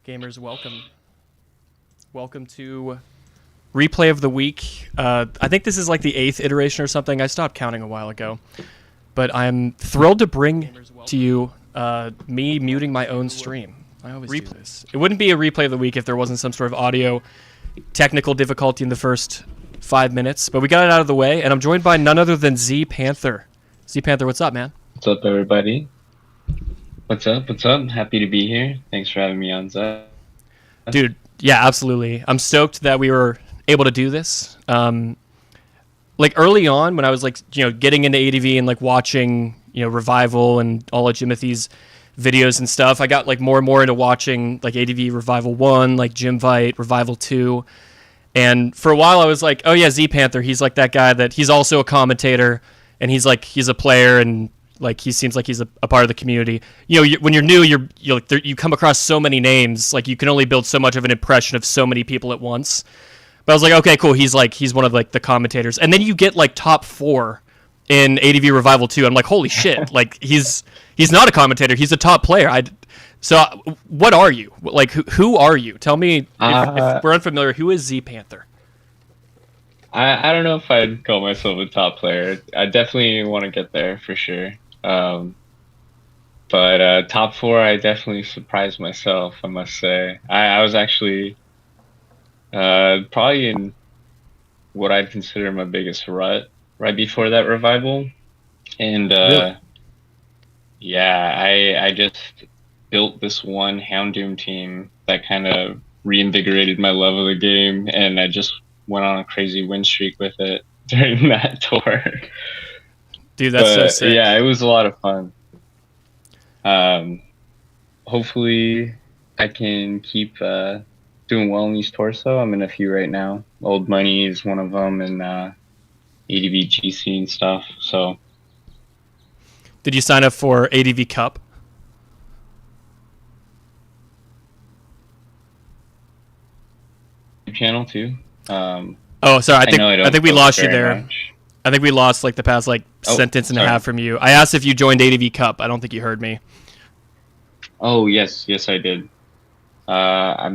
Gamers, welcome. Welcome to Replay of the Week. I think this is like the 8th iteration or something. I stopped counting a while ago. But I'm thrilled to bring to you me muting my own stream. I always do this. It wouldn't be a Replay of the Week if there wasn't some sort of audio technical difficulty in the first 5 minutes. But we got it out of the way, and I'm joined by none other than ZPANTHER. ZPANTHER, what's up, man? What's up, everybody? What's up? What's up? Happy to be here. Thanks for having me on, Zach. Dude, yeah, absolutely. I'm stoked that we were able to do this. Like early on when I was like, getting into ADV and like watching, Revival and all of Jimothy's videos and stuff, I got like more and more into watching like ADV Revival 1, like Jimvite, Revival 2. And for a while I was like, oh yeah, ZPANTHER, he's like that guy that he's also a commentator and he's a player and like he seems like he's a part of the community. When you're new, you come across so many names, like you can only build so much of an impression of so many people at once. But I was like, okay, cool. He's one of like the commentators, and then you get like top 4 in ADV Revival 2. I'm like, holy shit! Like he's not a commentator. He's a top player. So what are you? Like who are you? Tell me if we're unfamiliar. Who is ZPANTHER? I don't know if I'd call myself a top player. I definitely want to get there for sure. But top 4, I definitely surprised myself, I must say. I was actually probably in what I'd consider my biggest rut right before that revival. And Really? yeah, I just built this one Houndoom team that kind of reinvigorated my love of the game, and I just went on a crazy win streak with it during that tour. Dude, that's so sick. Yeah, it was a lot of fun. Hopefully I can keep doing well in these tours, though. I'm in a few right now. Old Money is one of them, and ADV GC and stuff. So, Did you sign up for ADV Cup? channel too. Oh, sorry. I think we lost you there. Much. I think we lost like the past sentence and a half from you. I asked if you joined ADV Cup. I don't think you heard me. Oh yes, I did. I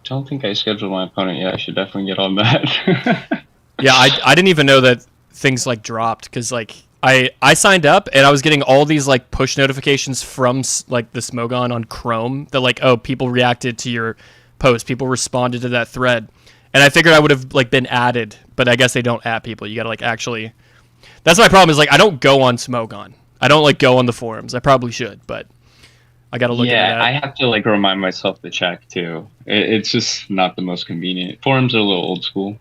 don't think I scheduled my opponent yet. I should definitely get on that. Yeah, I didn't even know that things like dropped because like I signed up and I was getting all these like push notifications from like the Smogon on Chrome that like, oh, people reacted to your post, people responded to that thread, and I figured I would have like been added, but I guess they don't add people. You gotta like actually. That's my problem is like I don't go on Smogon. I don't like go on the forums. I probably should, but I gotta look into that. Yeah, I have to like remind myself to check too. It's just not the most convenient. Forums are a little old school.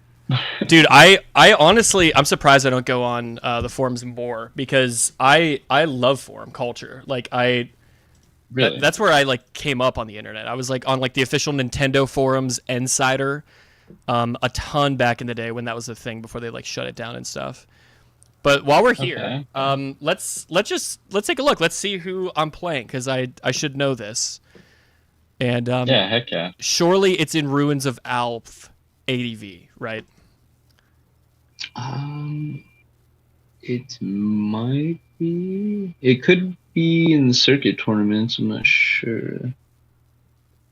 Dude, I honestly, I'm surprised I don't go on the forums more because I love forum culture. Like Really? that's where I like came up on the internet. I was like on like the official Nintendo forums, Insider, a ton back in the day when that was a thing before they like shut it down and stuff. But while we're here, Okay. let's take a look. Let's see who I'm playing because I should know this. And Yeah, heck yeah. surely it's in Ruins of Alph ADV, right? It might be. It could be in the circuit tournaments. I'm not sure.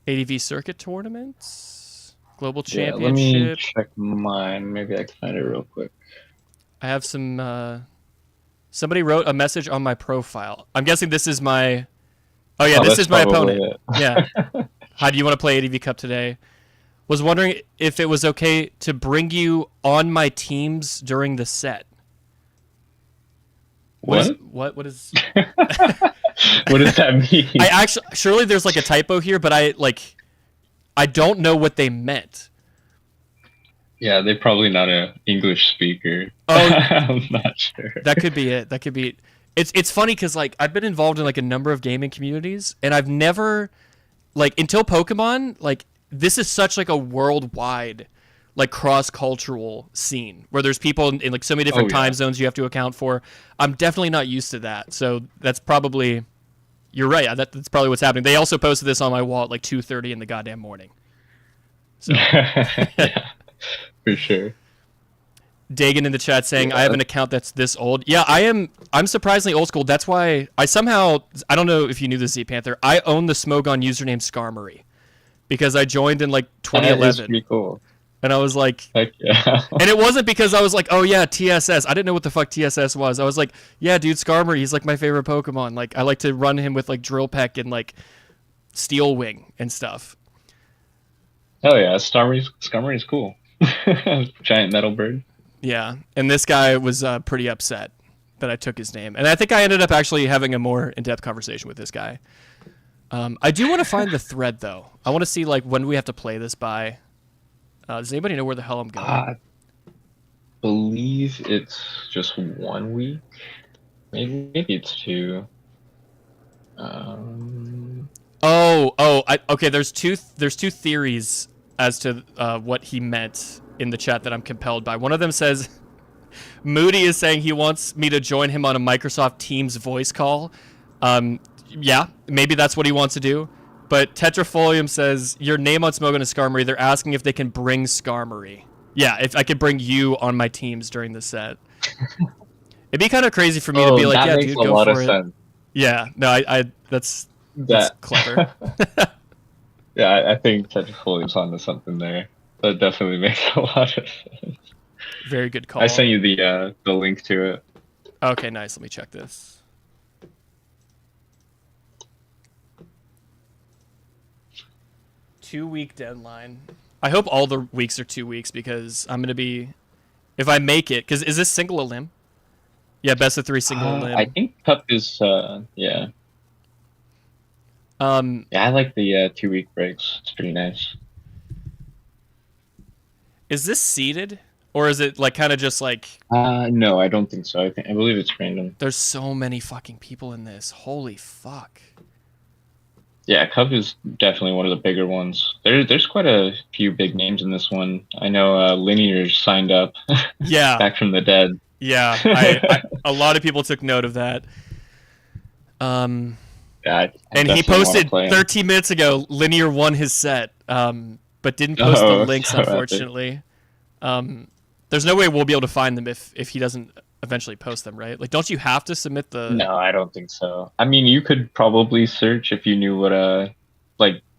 ADV circuit tournaments, global Yeah, let me championship. check mine. Maybe I can find it real quick. I have some. Somebody wrote a message on my profile. I'm guessing this is my. Oh yeah, this that's is my probably opponent. it. Yeah. How do you want to play ADV Cup today? Was wondering if it was okay to bring you on my teams during the set. What? What is? What does that mean? I actually surely there's like a typo here, but I don't know what they meant. Yeah, they're probably not a English speaker. Oh, I'm not sure. that could be it. That could be. It's funny because like I've been involved in like a number of gaming communities, and I've never like until Pokemon like this is such like a worldwide like cross-cultural scene where there's people in like so many different Oh, yeah. time zones you have to account for. I'm definitely not used to that, so that's probably you're right. That's probably what's happening. They also posted this on my wall at like 2:30 in the goddamn morning. So Yeah, for sure. Dagan in the chat saying I have an account that's this old. Yeah, I'm surprisingly old school. That's why I don't know if you knew this, ZPANTHER. I own the Smogon username Skarmory. because I joined in like That is 2011, pretty cool. and I was like, Heck yeah. and it wasn't because I was like, oh yeah, TSS. I didn't know what the fuck TSS was. I was like, yeah, dude, Skarmory, he's like my favorite Pokemon. Like I like to run him with like Drill Peck and like Steel Wing and stuff. Oh yeah, Skarmory is cool. Giant metal bird. Yeah, and this guy was pretty upset that I took his name, and I think I ended up actually having a more in-depth conversation with this guy. I do want to find the thread though. I want to see like when we have to play this by. Does anybody know where the hell I'm going? I believe it's just 1 week. Maybe it's 2. Okay. There's two theories as to what he meant in the chat that I'm compelled by. One of them says Moody is saying he wants me to join him on a Microsoft Teams voice call. Yeah, maybe that's what he wants to do. But Tetrafolium says your name on Smogon is Skarmory. They're asking if they can bring Skarmory. Yeah, if I could bring you on my teams during the set. It'd be kind of crazy for me to be like, yeah, dude, go for it. Sense. Yeah, no, I that's clever. Yeah, I think Tetrafolium's onto something there. That definitely makes a lot of sense. Very good call. I sent you the link to it. Okay, nice. Let me check this. Two-week deadline. I hope all the weeks are 2 weeks because I'm gonna be, if I make it, because is this single elim? Yeah, best of 3 single elim. I think Cup is yeah. Yeah, I like the 2 week breaks. It's pretty nice. Is this seeded or is it like kind of just like? No, I don't think so. I believe it's random. There's so many fucking people in this. Holy fuck. Yeah, Cup is definitely one of the bigger ones. There's quite a few big names in this one. I know Linear signed up. Yeah. Back from the dead. Yeah, a lot of people took note of that. Yeah, and he posted 13 minutes ago, Linear won his set, but didn't post the links, unfortunately. There's no way we'll be able to find them if he doesn't eventually post them, right? Like, don't you have to submit the... No, I don't think so. I mean, you could probably search if you knew what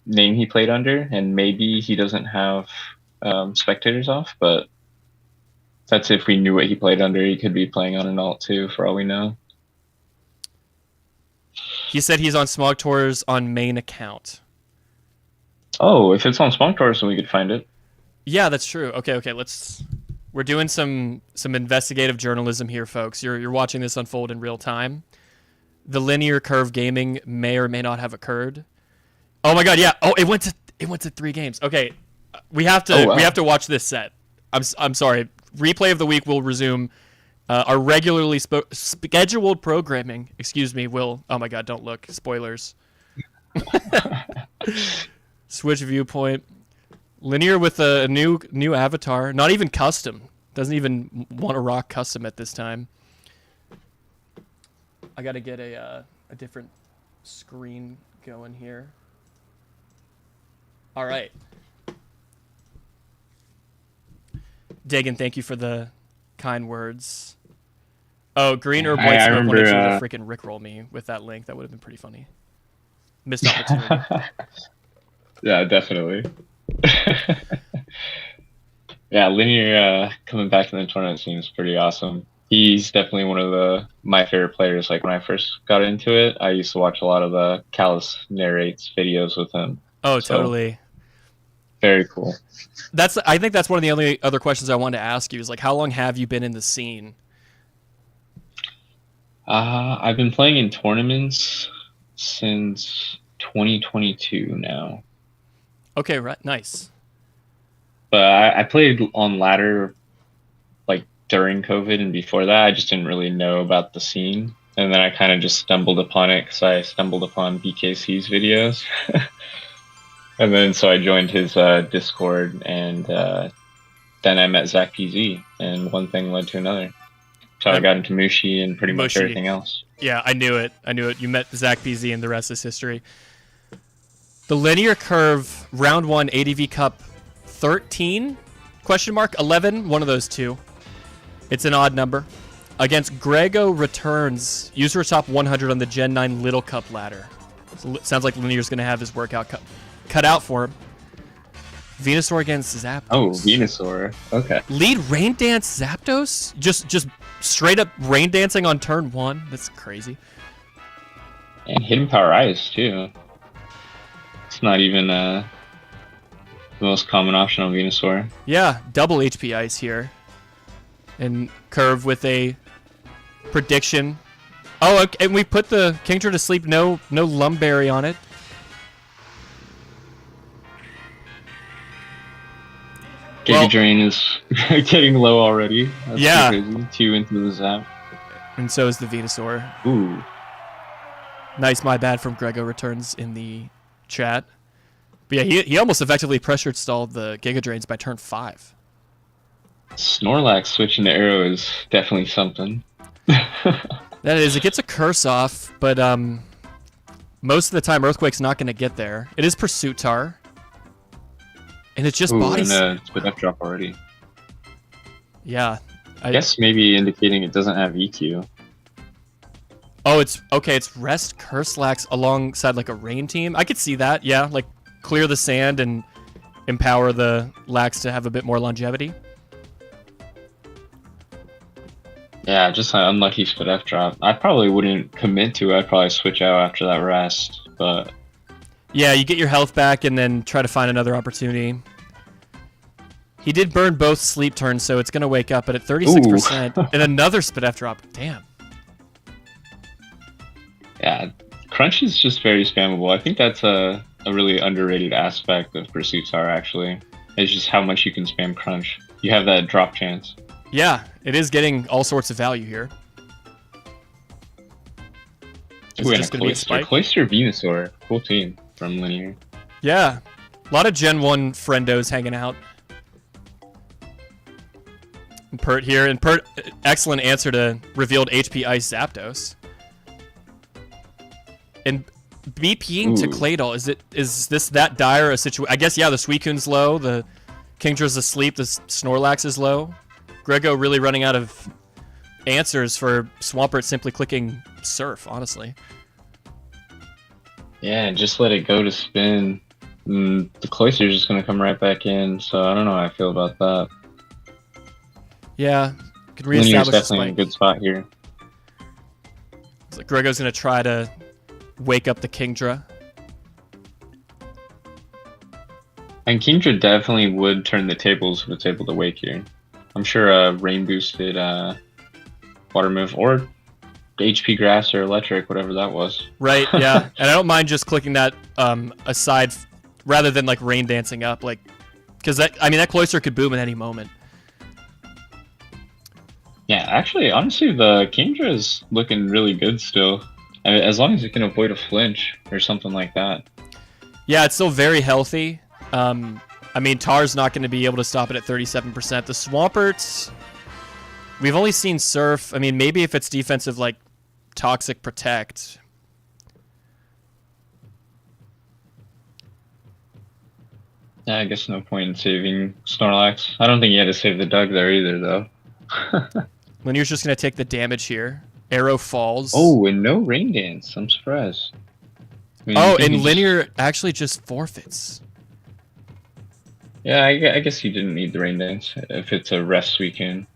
name he played under, and maybe he doesn't have spectators off, but that's if we knew what he played under. He could be playing on an alt too, for all we know. He said he's on Smog Tours on main account. Oh, if it's on Smog Tours, then we could find it. Yeah, that's true. Okay, we're doing some investigative journalism here, folks. You're watching this unfold in real time. The linear curve gaming may or may not have occurred. Oh my god, yeah. Oh, it went to 3 games. Okay, we have to watch this set. I'm sorry. Replay of the week will resume. Our regularly scheduled programming, excuse me, will... Oh my god, don't look. Spoilers. Switch viewpoint. Linear with a new avatar. Not even custom. Doesn't even want to rock custom at this time. I gotta get a different screen going here. All right. Dagan, thank you for the kind words. Oh, Green Herb White Smoke wanted you to freaking rickroll me with that link. That would have been pretty funny. Missed opportunity. Yeah, definitely. Yeah, Linear coming back to the tournament seems pretty awesome. He's definitely one of my favorite players. Like when I first got into it, I used to watch a lot of the Callus narrates videos with him. Oh, totally. Very cool. I think that's one of the only other questions I wanted to ask you is like, how long have you been in the scene? I've been playing in tournaments since 2022 now. Okay, right, nice. But I played on ladder like during COVID, and before that I just didn't really know about the scene. And then I kind of just stumbled upon it because I stumbled upon BKC's videos. And then so I joined his Discord, and then I met Zach PZ, and one thing led to another. So I got into Mushi and pretty much everything else. Yeah, I knew it. You met Zach PZ, and the rest is history. The linear curve, round 1, ADV Cup 13? Question mark? 11? One of those two. It's an odd number. Against Grego Returns, user top 100 on the Gen 9 Little Cup ladder. So sounds like Linear's going to have his workout cut out for him. Venusaur against Zapdos. Oh, Venusaur. Okay. Lead Rain Dance Zapdos? Just straight up Rain Dancing on turn 1? That's crazy. And Hidden Power Ice, too. It's not even the most common option on Venusaur. Yeah, double HP Ice here. And Curve with a prediction. Oh, okay, and we put the Kingdra to sleep. No Lumberry on it. Giga Drain is getting low already. That's yeah. crazy. 2 into the Zap. And so is the Venusaur. Ooh. Nice, my bad from Grego returns in the chat. But yeah, he almost effectively pressured stalled the Giga Drains by turn 5. Snorlax switching to Arrow is definitely something. That is, it gets a curse off, but most of the time Earthquake's not going to get there. It is Pursuit Tar. And it's just body. And it's with F drop already. Yeah. I guess maybe indicating it doesn't have EQ. Oh, it's okay. It's Rest Curse Lax alongside like a Rain team. I could see that. Yeah, like clear the sand and empower the Lax to have a bit more longevity. Yeah, just an unlucky split F drop. I probably wouldn't commit to it. I'd probably switch out after that rest, but yeah, you get your health back and then try to find another opportunity. He did burn both sleep turns, so it's going to wake up, but at 36%. And another spit F drop. Damn. Yeah, Crunch is just very spammable. I think that's a really underrated aspect of Pursuit Tar, actually. It's just how much you can spam Crunch. You have that drop chance. Yeah, it is getting all sorts of value here. Ooh, and a Cloyster. Cloyster Venusaur. Cool team from Linear. Yeah, a lot of Gen 1 friendos hanging out. And Pert here, and Pert, excellent answer to revealed HP Ice Zapdos. And BPing to Claydol, is this that dire a situation? I guess, yeah, the Suicune's low, the Kingdra's asleep, the Snorlax is low. Grego really running out of answers for Swampert simply clicking Surf, honestly. Yeah, just let it go to spin. The Cloyster's just going to come right back in, so I don't know how I feel about that. Yeah, could Linear's reestablish definitely in a good spot here. It's like Grego's going to try to wake up the Kingdra. And Kingdra definitely would turn the tables if it's able to wake here. I'm sure a rain boosted water move or HP grass or electric, whatever that was. Right, yeah. And I don't mind just clicking that aside rather than like rain dancing up, like, because that, I mean, that Cloyster could boom at any moment. Yeah, actually, honestly, the Kingdra is looking really good still. I mean, as long as it can avoid a flinch or something like that. Yeah, it's still very healthy. I mean, Tar's not going to be able to stop it at 37%. The Swampert, we've only seen Surf. I mean, maybe if it's defensive, like Toxic Protect. Yeah, I guess no point in saving Snorlax. I don't think you had to save the Doug there either, though. Linear's just going to take the damage here. Arrow falls. Oh, and no Rain Dance. I'm surprised. I mean, oh, and Linear actually just forfeits. Yeah, I guess you didn't need the Rain Dance if it's a rest weekend.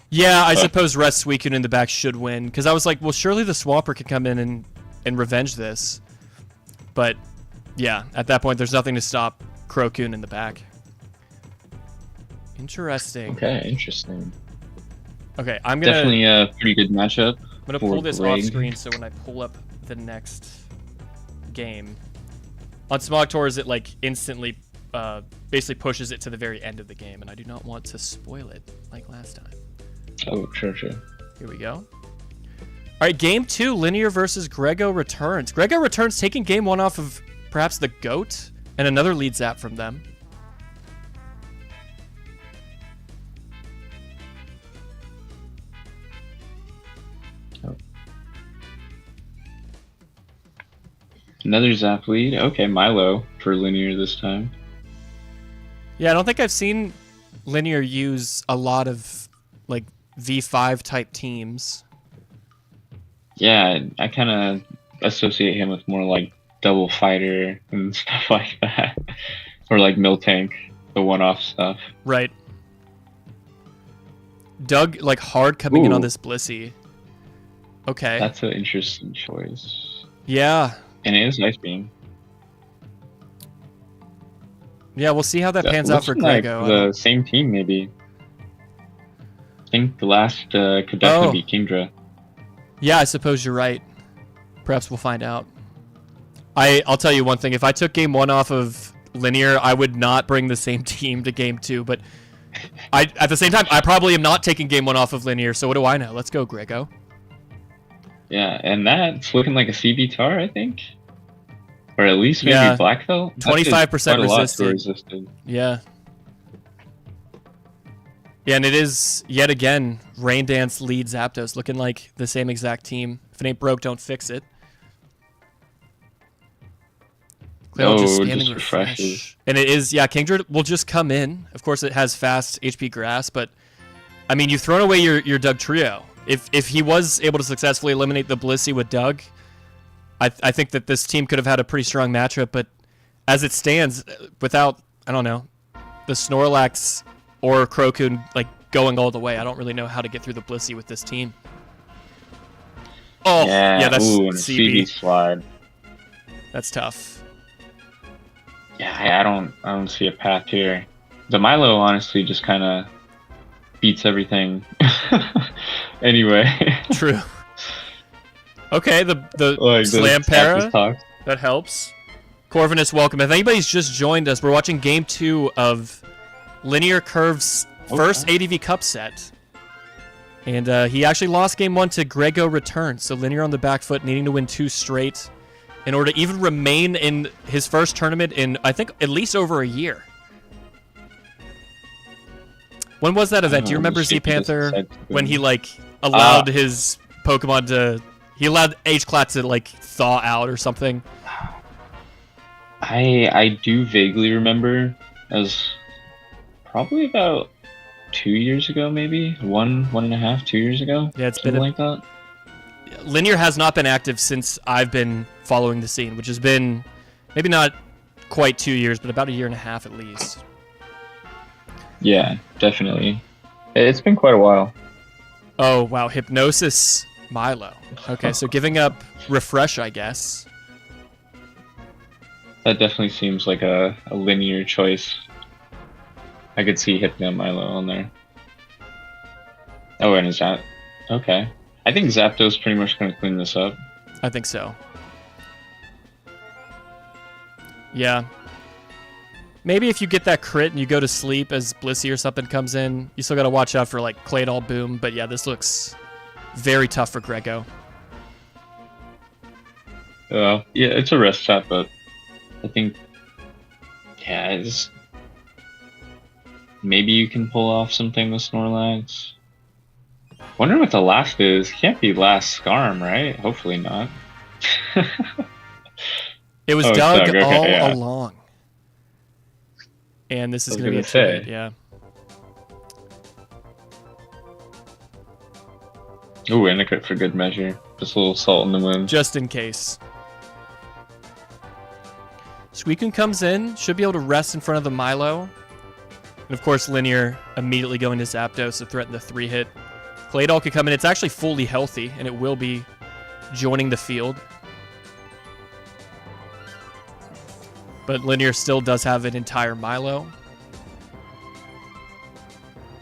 Yeah, I suppose Rest Suicune in the back should win. Because I was like, well, surely the Swampert could come in and revenge this. But, yeah, at that point, there's nothing to stop Crocune in the back. Interesting. Okay, interesting. Okay, I'm going to... Definitely a pretty good matchup. I'm going to pull this off screen so when I pull up the next game... On Smog Tours, it, like, instantly... basically pushes it to the very end of the game, and I do not want to spoil it like last time. Oh, sure. Here we go. All right, game 2, Linear versus Grego returns. Grego returns, taking game 1 off of perhaps the GOAT, and another lead zap from them. Oh. Another zap lead. Okay, Milo for Linear this time. Yeah, I don't think I've seen Linear use a lot of like V5 type teams. Yeah, I kind of associate him with more like Double Fighter and stuff like that, or like Miltank. the one-off stuff. Right. Doug, like, hard coming in on Ooh. this Blissey. Okay. That's an interesting choice. Yeah. And it is Ice Beam. Yeah, we'll see how that pans out for Looks like Grego. the same team, maybe. I think the last could definitely be Kingdra. Yeah, I suppose you're right. Perhaps we'll find out. I'll tell you one thing. If I took game 1 off of Linear, I would not bring the same team to game 2. But at the same time, I probably am not taking game 1 off of Linear. So what do I know? Let's go, Grego. Yeah, and that's looking like a CB tar, I think. Or at least maybe Black Belt. 25% resisted. Yeah. Yeah, and it is, yet again, Rain Dance leads Zapdos, looking like the same exact team. If it ain't broke, don't fix it. Just refreshes. And it is, Kingdra will just come in. Of course, it has fast HP Grass, but, I mean, you've thrown away your Doug trio. If he was able to successfully eliminate the Blissey with Doug, I think that this team could have had a pretty strong matchup, but as it stands, without, I don't know, the Snorlax or Crokun like going all the way, I don't really know how to get through the Blissey with this team. Oh, yeah, that's and a CB slide. That's tough. Yeah, I don't see a path here. The Milo honestly just kind of beats everything. Anyway. True. Okay, the Slampera, that helps. Corvinus, welcome. If anybody's just joined us, we're watching Game 2 of Linear Curve's first ADV Cup set. And he actually lost Game 1 to Grego Return, so Linear on the back foot, needing to win 2 straight in order to even remain in his first tournament in, I think, at least over a year. When was that event? Do you remember ZPANTHER when he, like, allowed his Pokemon to... He allowed H-Clat to, like, thaw out or something? I do vaguely remember as probably about 2 years ago, maybe? One and a half, 2 years ago? Yeah, it's something been like that. Linear has not been active since I've been following the scene, which has been maybe not quite 2 years, but about a year and a half at least. Yeah, definitely. It's been quite a while. Oh, wow. Hypnosis Milo. Okay, so giving up Refresh, I guess. That definitely seems like a linear choice. I could see Hypno Milo on there. Oh, and is that... Okay. I think Zapdos pretty much going to clean this up. I think so. Yeah. Maybe if you get that crit and you go to sleep as Blissey or something comes in, you still got to watch out for, like, Claydol Boom. But yeah, this looks very tough for Grego. Yeah, it's a rest shot, but I think... Yeah, it's... Maybe you can pull off something with Snorlax. Wonder what the last is. Can't be last Scarm, right? Hopefully not. It was Doug all along. And this is going to be a trade, yeah. Ooh, and a crit for good measure. Just a little salt in the wound. Just in case. Suicune comes in, should be able to rest in front of the Milo. And of course, Linear immediately going to Zapdos to threaten the 3-hit. Claydol could come in. It's actually fully healthy, and it will be joining the field. But Linear still does have an entire Milo.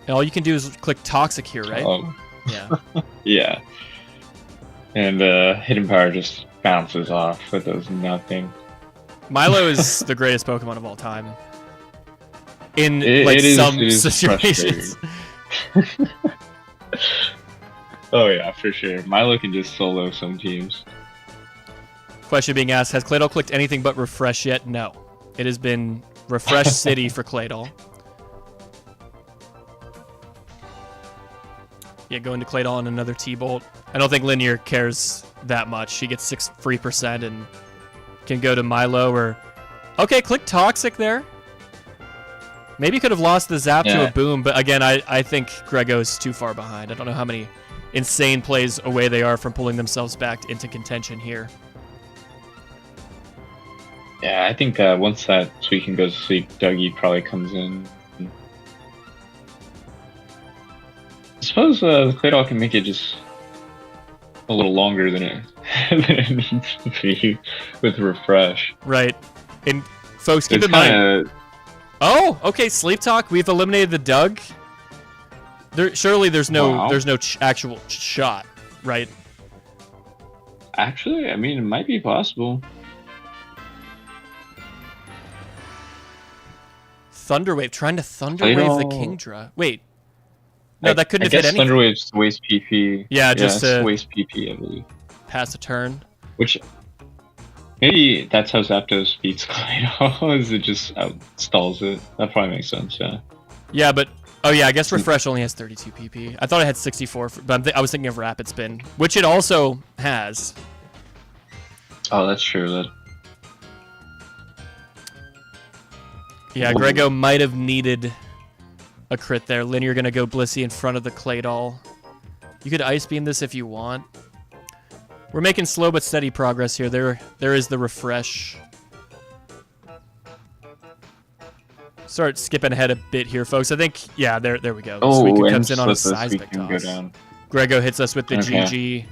And all you can do is click Toxic here, right? Yeah. Yeah. And Hidden Power just bounces off. It does nothing. Milo is the greatest Pokemon of all time. In some situations. Oh yeah, for sure. Milo can just solo some teams. Question being asked, has Claydol clicked anything but Refresh yet? No. It has been Refresh City for Claydol. Yeah, going to Claydol on another T-Bolt. I don't think Linear cares that much. He gets 6 free % and can go to Milo or... Okay, click Toxic there. Maybe could have lost the Zap to a Boom, but again, I think Grego's too far behind. I don't know how many insane plays away they are from pulling themselves back into contention here. Yeah, I think once that Suicune goes to sleep, Dougie probably comes in. I suppose the Claydol can make it just a little longer than it than it needs to be with refresh. Right. And folks, keep It's in mind. kinda, Oh, okay. Sleep talk. We've eliminated the Doug. Surely there's no Wow. actual shot, right? actually, I mean, it might be possible. Thunderwave trying to Thunderwave the Claydol- Kingdra. Wait. No, that couldn't I have hit guess anything. Thunderwave's waste PP. Yeah, just it's to- waste PP, I believe. Pass a turn. Which maybe that's how Zapdos beats Claydol, is it just outstalls it. That probably makes sense, yeah. Yeah, but oh yeah, I guess Refresh only has 32 PP. I thought it had 64, but I was thinking of Rapid Spin, which it also has. Oh, that's true. That Yeah, Ooh. Grego might have needed a crit there. Linear gonna go Blissey in front of the Claydol. You could Ice Beam this if you want. We're making slow but steady progress here. There is the Refresh. Start skipping ahead a bit here, folks. I think, yeah, there we go. Suicune comes in on a seismic toss. Grego hits us with the GG.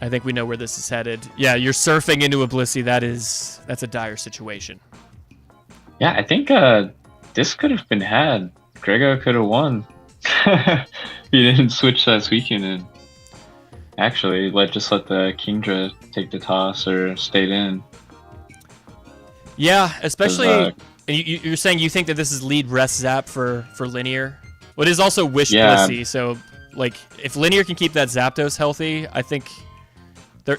I think we know where this is headed. Yeah, you're surfing into a Blissey. That's a dire situation. Yeah, I think this could have been had. Grego could have won. He didn't switch that Suicune in. Actually, just let the Kingdra take the toss or stayed in. Yeah, especially. And you're saying you think that this is lead rest zap for Linear? Well, it is also wish Blissey, so like if Linear can keep that Zapdos healthy, I think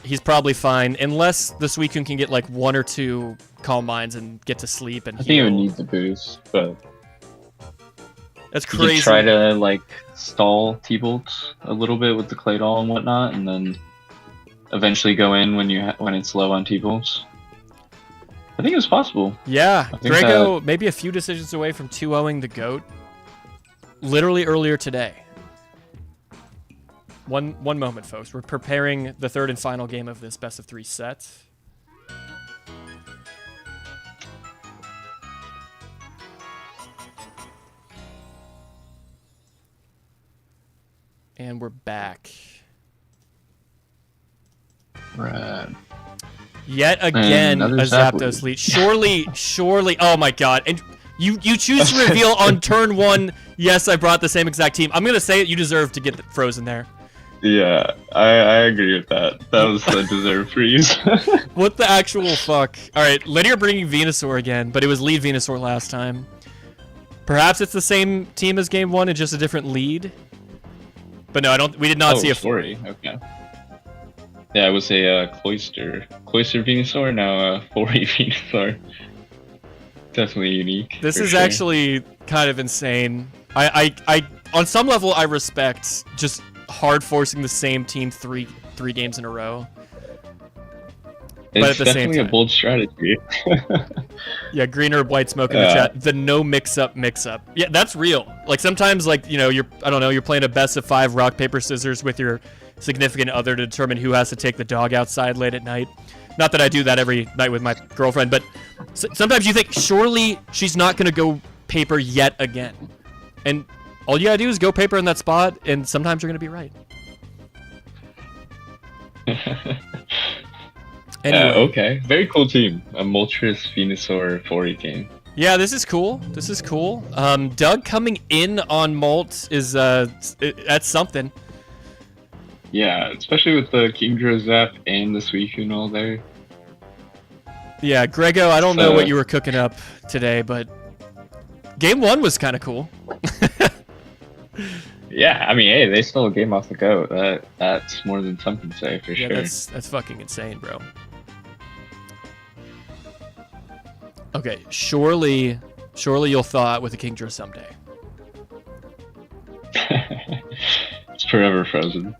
he's probably fine, unless the Suicune can get like 1 or 2 Calm Minds and get to sleep and I think it would need the boost, but that's you crazy. could try to like stall T-Bolt a little bit with the Claydol and whatnot, and then eventually go in when it's low on T-Bolts. I think it's possible. Yeah, Grego maybe a few decisions away from 2-0ing the GOAT. Literally earlier today. One moment, folks. We're preparing the third and final game of this best of 3 set. And we're back. Right. Yet again, a Zapdos lead. Surely. Oh my god! And you choose to reveal on turn 1. Yes, I brought the same exact team. I'm gonna say it. You deserve to get frozen there. Yeah, I agree with that. That was a deserved freeze. What the actual fuck? All right, Linear bringing Venusaur again, but it was lead Venusaur last time. Perhaps it's the same team as game 1 and just a different lead. But no, I don't. We did not see a story. Okay. Yeah, it was a Cloyster Venusaur, now a 4-8 Venusaur. Definitely unique. This is actually kind of insane. I on some level I respect just hard forcing the same team three games in a row. It's at the definitely same time, a bold strategy. Yeah, green or white smoke in the chat. The no mix-up. Yeah, that's real. Like sometimes, like you're playing a best of 5 rock paper scissors with your significant other to determine who has to take the dog outside late at night. Not that I do that every night with my girlfriend, but sometimes you think surely she's not gonna go paper yet again, and all you gotta do is go paper in that spot, and sometimes you're gonna be right. Anyway. Okay. Very cool team. A Moltres Venusaur 4-8 team. Yeah, this is cool. Doug coming in on Molt is that's something. Yeah, especially with the Kingdra Zap and the Suicune all there. Yeah, Grego, I don't know what you were cooking up today, but game 1 was kind of cool. Yeah, I mean, hey, they stole a game off the GOAT. That's more than something to say, for sure. Yeah, that's fucking insane, bro. Okay, surely you'll thaw out with a Kingdra someday. It's forever frozen.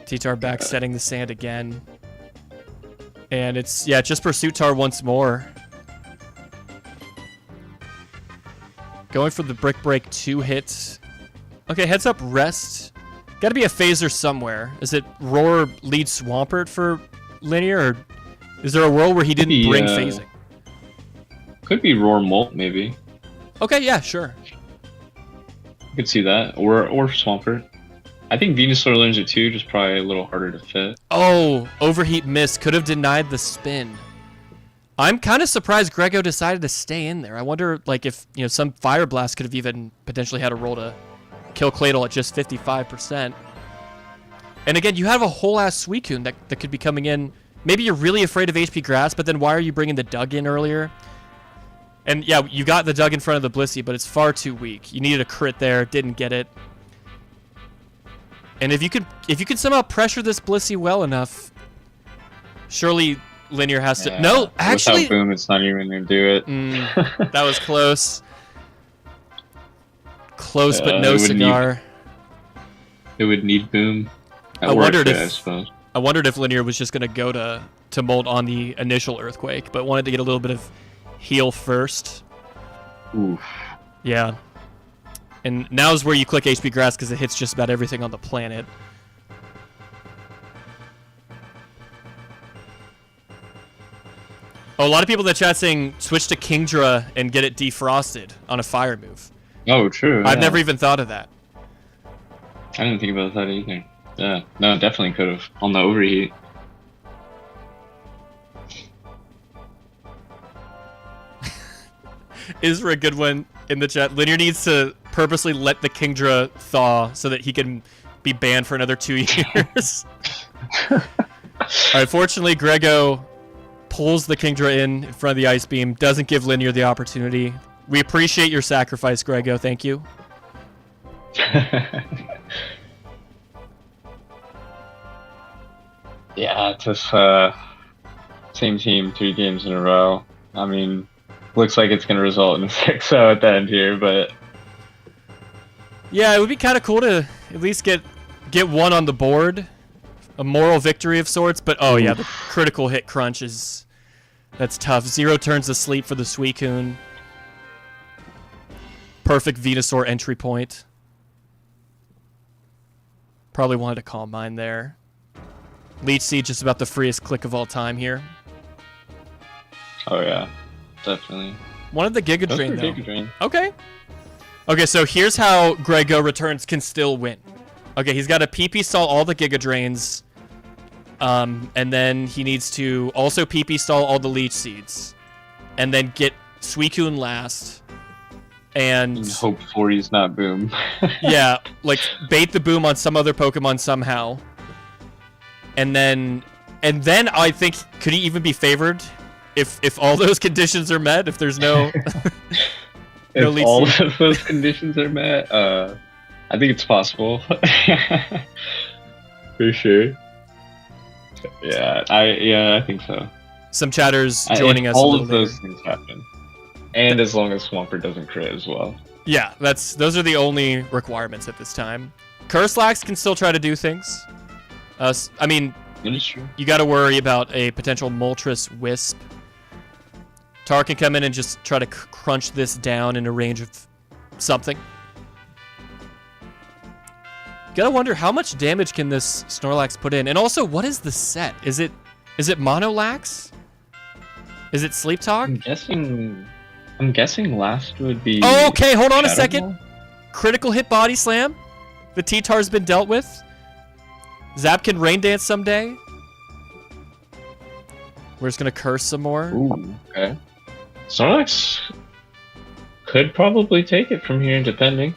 T-Tar back setting the sand again. And it's just Pursuit Tar once more. Going for the Brick Break 2 hits. Okay, heads up rest. Gotta be a phaser somewhere. Is it Roar lead Swampert for Linear, or is there a world where he didn't bring phasing? Could be Roar Molt, maybe. Okay, yeah, sure. I could see that. Or Swampert. I think Venusaur Linear 2 just probably a little harder to fit. Oh, Overheat Mist could have denied the spin. I'm kind of surprised Grego decided to stay in there. I wonder, like, if some Fire Blast could have even potentially had a roll to kill Claydol at just 55%. And again, you have a whole ass Suicune that could be coming in. Maybe you're really afraid of HP Grass, but then why are you bringing the Dug in earlier? And yeah, you got the Dug in front of the Blissey, but it's far too weak. You needed a crit there, didn't get it. And if you could somehow pressure this Blissey well enough, surely Linear has to. No, actually, without Boom, it's not even gonna do it. That was close. Close, but no cigar. It would need Boom. I wondered if Linear was just gonna go to Molt on the initial Earthquake, but wanted to get a little bit of heal first. Oof. Yeah. And now's where you click HP Grass because it hits just about everything on the planet. Oh, a lot of people in the chat saying switch to Kingdra and get it defrosted on a fire move. Oh, true. I've never even thought of that. I didn't think about that either. Yeah, no, definitely could have on the overheat. Is for a good one in the chat. Linear needs to purposely let the Kingdra thaw so that he can be banned for another 2 years. Alright, fortunately, Grego pulls the Kingdra in front of the Ice Beam, doesn't give Linear the opportunity. We appreciate your sacrifice, Grego. Thank you. Yeah, just same team 3 games in a row. I mean, looks like it's going to result in a 6-0 at the end here, but... Yeah, it would be kind of cool to at least get one on the board. A moral victory of sorts, but oh yeah, the critical hit crunch is... That's tough. 0 turns to sleep for the Suicune. Perfect Venusaur entry point. Probably wanted to Calm Mind there. Leech Seed just about the freest click of all time here. Oh yeah, definitely. Wanted the Giga Drain though. Giga Drain. Okay. Okay, so here's how Grego Returns can still win. Okay, he's got to PP stall all the Giga Drains. And then he needs to also PP stall all the Leech Seeds. And then get Suicune last. And hope for he's not Boom. Yeah, like bait the Boom on some other Pokemon somehow. And then I think, could he even be favored if all those conditions are met? If there's no if all of those conditions are met, I think it's possible. For sure. Yeah, I think so. Some chatters joining us. All of those things happen, and as long as Swampert doesn't crit as well. Yeah, those are the only requirements at this time. Curslax can still try to do things. I mean, you got to worry about a potential Moltres Wisp. Tar can come in and just try to crunch this down in a range of something. Gotta wonder how much damage can this Snorlax put in, and also what is the set? Is it Monolax? Is it Sleep Talk? I'm guessing last would be. Oh, okay, hold on a Shadow second. Ball? Critical hit Body Slam. The T-Tar's been dealt with. Zap can Rain Dance someday. We're just gonna curse some more. Ooh, okay. Snorlax could probably take it from here, depending.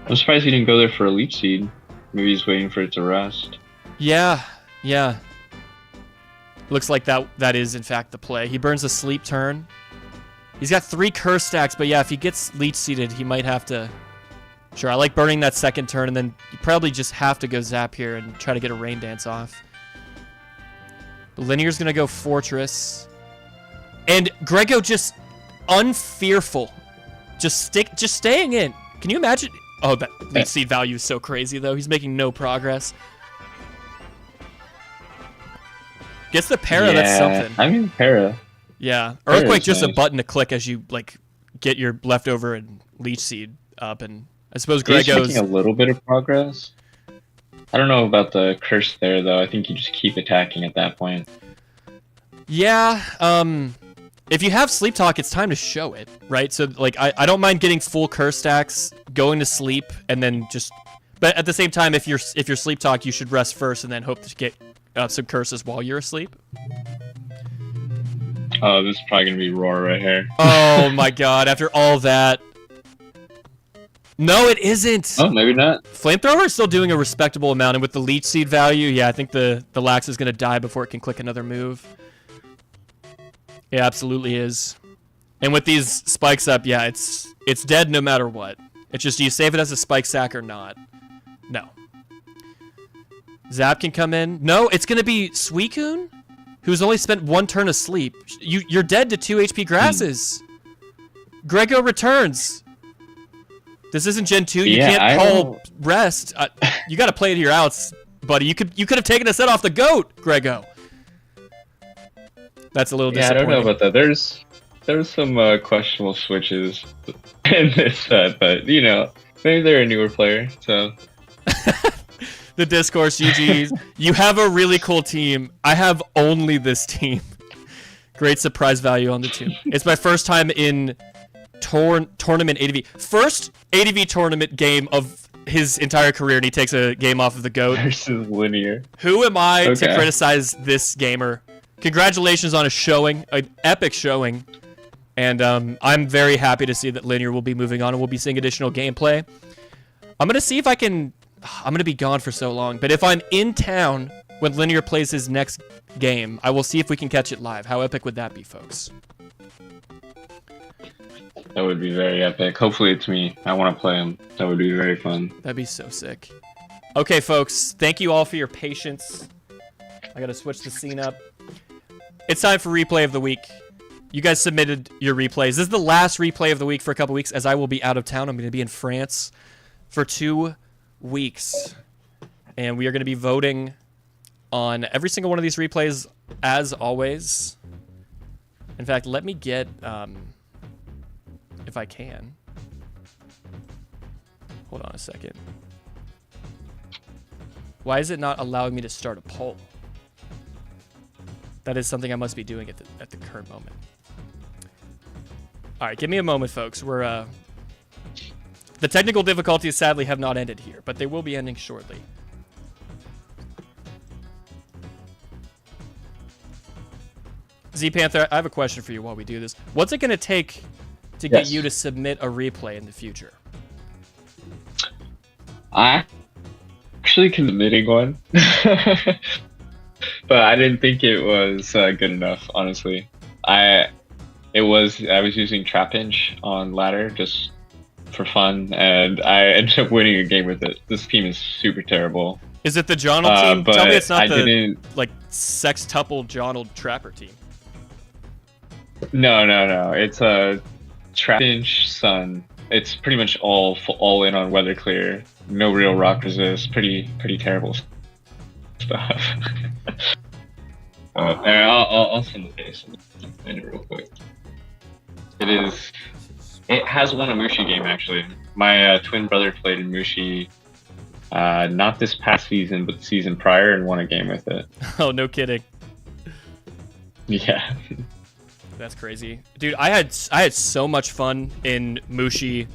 I'm surprised he didn't go there for a Leech Seed. Maybe he's waiting for it to rest. Yeah. Looks like that is in fact the play. He burns a Sleep turn. He's got 3 curse stacks, but yeah, if he gets Leech Seeded, he might have to... Sure, I like burning that second turn, and then you probably just have to go Zap here and try to get a Rain Dance off. But Linear's gonna go Fortress. And Grego just unfearful. Just staying in. Can you imagine? Oh, that Leech Seed value is so crazy, though. He's making no progress. Gets the Para, yeah, that's something. I mean, Para. Yeah. Earthquake, just nice. a button to click as you, like, get your leftover and Leech Seed up. And I suppose Grego's... He's making a little bit of progress. I don't know about the curse there though. I think you just keep attacking at that point. Yeah, if you have sleep talk, it's time to show it, right? So like I don't mind getting full curse stacks, going to sleep, and then just. But at the same time, if you're sleep talk, you should rest first and then hope to get some curses while you're asleep. Oh, this is probably gonna be Roar right here. Oh my god! After all that. No, it isn't. Oh, maybe not. Flamethrower is still doing a respectable amount, and with the leech seed value, yeah, I think the Lax is gonna die before it can click another move. Yeah, absolutely is. And with these spikes up, yeah, it's dead no matter what. It's just, do you save it as a spike sack or not? No. Zap can come in. No, it's gonna be Suicune, who's only spent 1 turn asleep. You're dead to 2 HP grasses. Grego returns. This isn't Gen 2. You can't call rest. You got to play to your outs, buddy. You could have taken a set off the goat, Grego. That's a little disappointing. I don't know about that. There's some questionable switches in this set, but you know, maybe they're a newer player, so. The discourse, GG's. You have a really cool team. I have only this team. Great surprise value on the team. It's my first time in tournament ADV. First ADV tournament game of his entire career, and he takes a game off of the GOAT. Versus Linear. Who am I to criticize this gamer? Congratulations on a showing, an epic showing. And I'm very happy to see that Linear will be moving on and we'll be seeing additional gameplay. I'm going to see if I can... I'm going to be gone for so long, but if I'm in town when Linear plays his next game, I will see if we can catch it live. How epic would that be, folks? That would be very epic. Hopefully it's me. I want to play him. That would be very fun. That'd be so sick. Okay, folks. Thank you all for your patience. I gotta switch the scene up. It's time for replay of the week. You guys submitted your replays. This is the last replay of the week for a couple weeks, as I will be out of town. I'm going to be in France for 2 weeks. And we are going to be voting on every single one of these replays, as always. In fact, let me get... if I can. Hold on a second. Why is it not allowing me to start a poll? That is something I must be doing at the current moment. All right, give me a moment, folks. We're the technical difficulties sadly have not ended here, but they will be ending shortly. ZPANTHER, I have a question for you while we do this. What's it going to take to get you to submit a replay in the future? I actually committing one, but I didn't think it was good enough. Honestly, I was using Trapinch on ladder just for fun, and I ended up winning a game with it. This team is super terrible. Is it the Jonald team? Tell me it's not the like sextuple Jonald Trapper team. No. It's a Trapinch Sun. It's pretty much all in on weather clear. No real rock resist. Pretty terrible stuff. I'll send the face. Find it real quick. It has won a Mushi game actually. My twin brother played in Mushi, not this past season, but the season prior, and won a game with it. Oh, no kidding. Yeah. That's crazy. Dude, I had so much fun in Mushi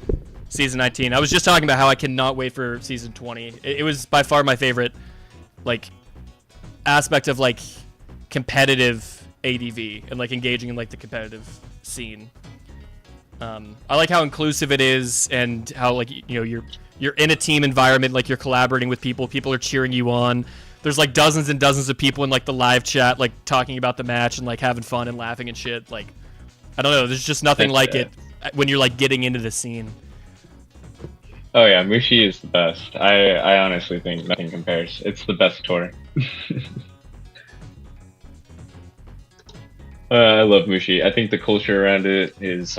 Season 19. I was just talking about how I cannot wait for Season 20. It was by far my favorite, like, aspect of, like, competitive ADV and, like, engaging in, like, the competitive scene. I like how inclusive it is and how, like, you know, you're in a team environment, like, you're collaborating with people. People are cheering you on. There's like dozens and dozens of people in like the live chat, like talking about the match and like having fun and laughing and shit. Like, I don't know. There's just nothing like it when you're like getting into the scene. Oh yeah, Mushi is the best. I honestly think nothing compares. It's the best tour. I love Mushi. I think the culture around it is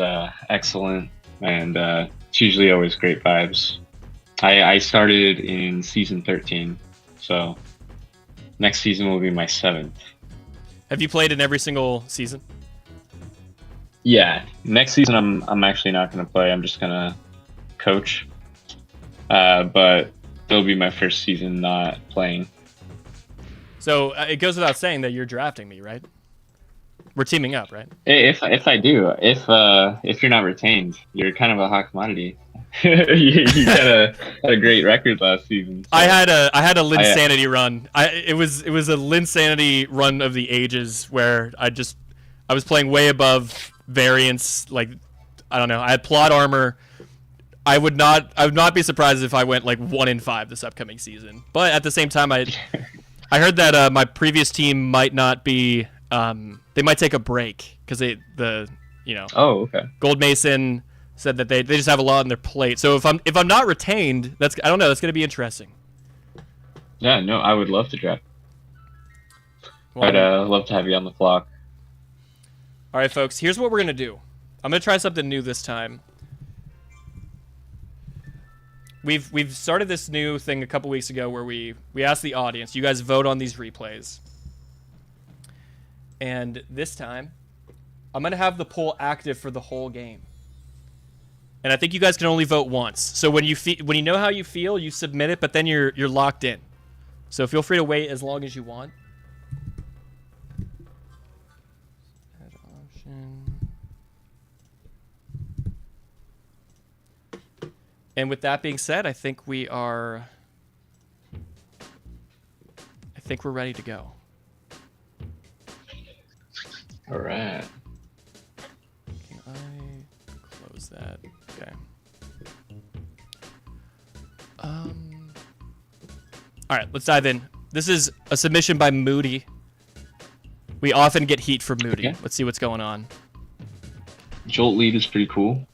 excellent, and it's usually always great vibes. I started in season 13, so next season will be my 7th. Have you played in every single season? Yeah, next season I'm actually not going to play. I'm just going to coach. But It'll be my first season not playing. So it goes without saying that you're drafting me, right? We're teaming up, right? If I do, if you're not retained, you're kind of a hot commodity. you had a great record last season. So I had a Linsanity run. It was a Linsanity run of the ages where I was playing way above variance. Like, I don't know. I had plot armor. I would not be surprised if I went like 1-5 this upcoming season. But at the same time, I heard that my previous team might not be. They might take a break because Oh, okay. Gold Mason said that they just have a lot on their plate. So if I'm not retained, I don't know. That's going to be interesting. Yeah, no, I would love to draft. Well, I'd love to have you on the flock. All right, folks. Here's what we're going to do. I'm going to try something new this time. We've started this new thing a couple weeks ago where we asked the audience, you guys vote on these replays. And this time, I'm going to have the poll active for the whole game. And I think you guys can only vote once. So when you know how you feel, you submit it, but then you're locked in. So feel free to wait as long as you want. Add option. And with that being said, I think we're ready to go. All right. Can I close that? Okay. All right, let's dive in. This is a submission by Moody. We often get heat from Moody. Okay. Let's see what's going on. Jolt lead is pretty cool.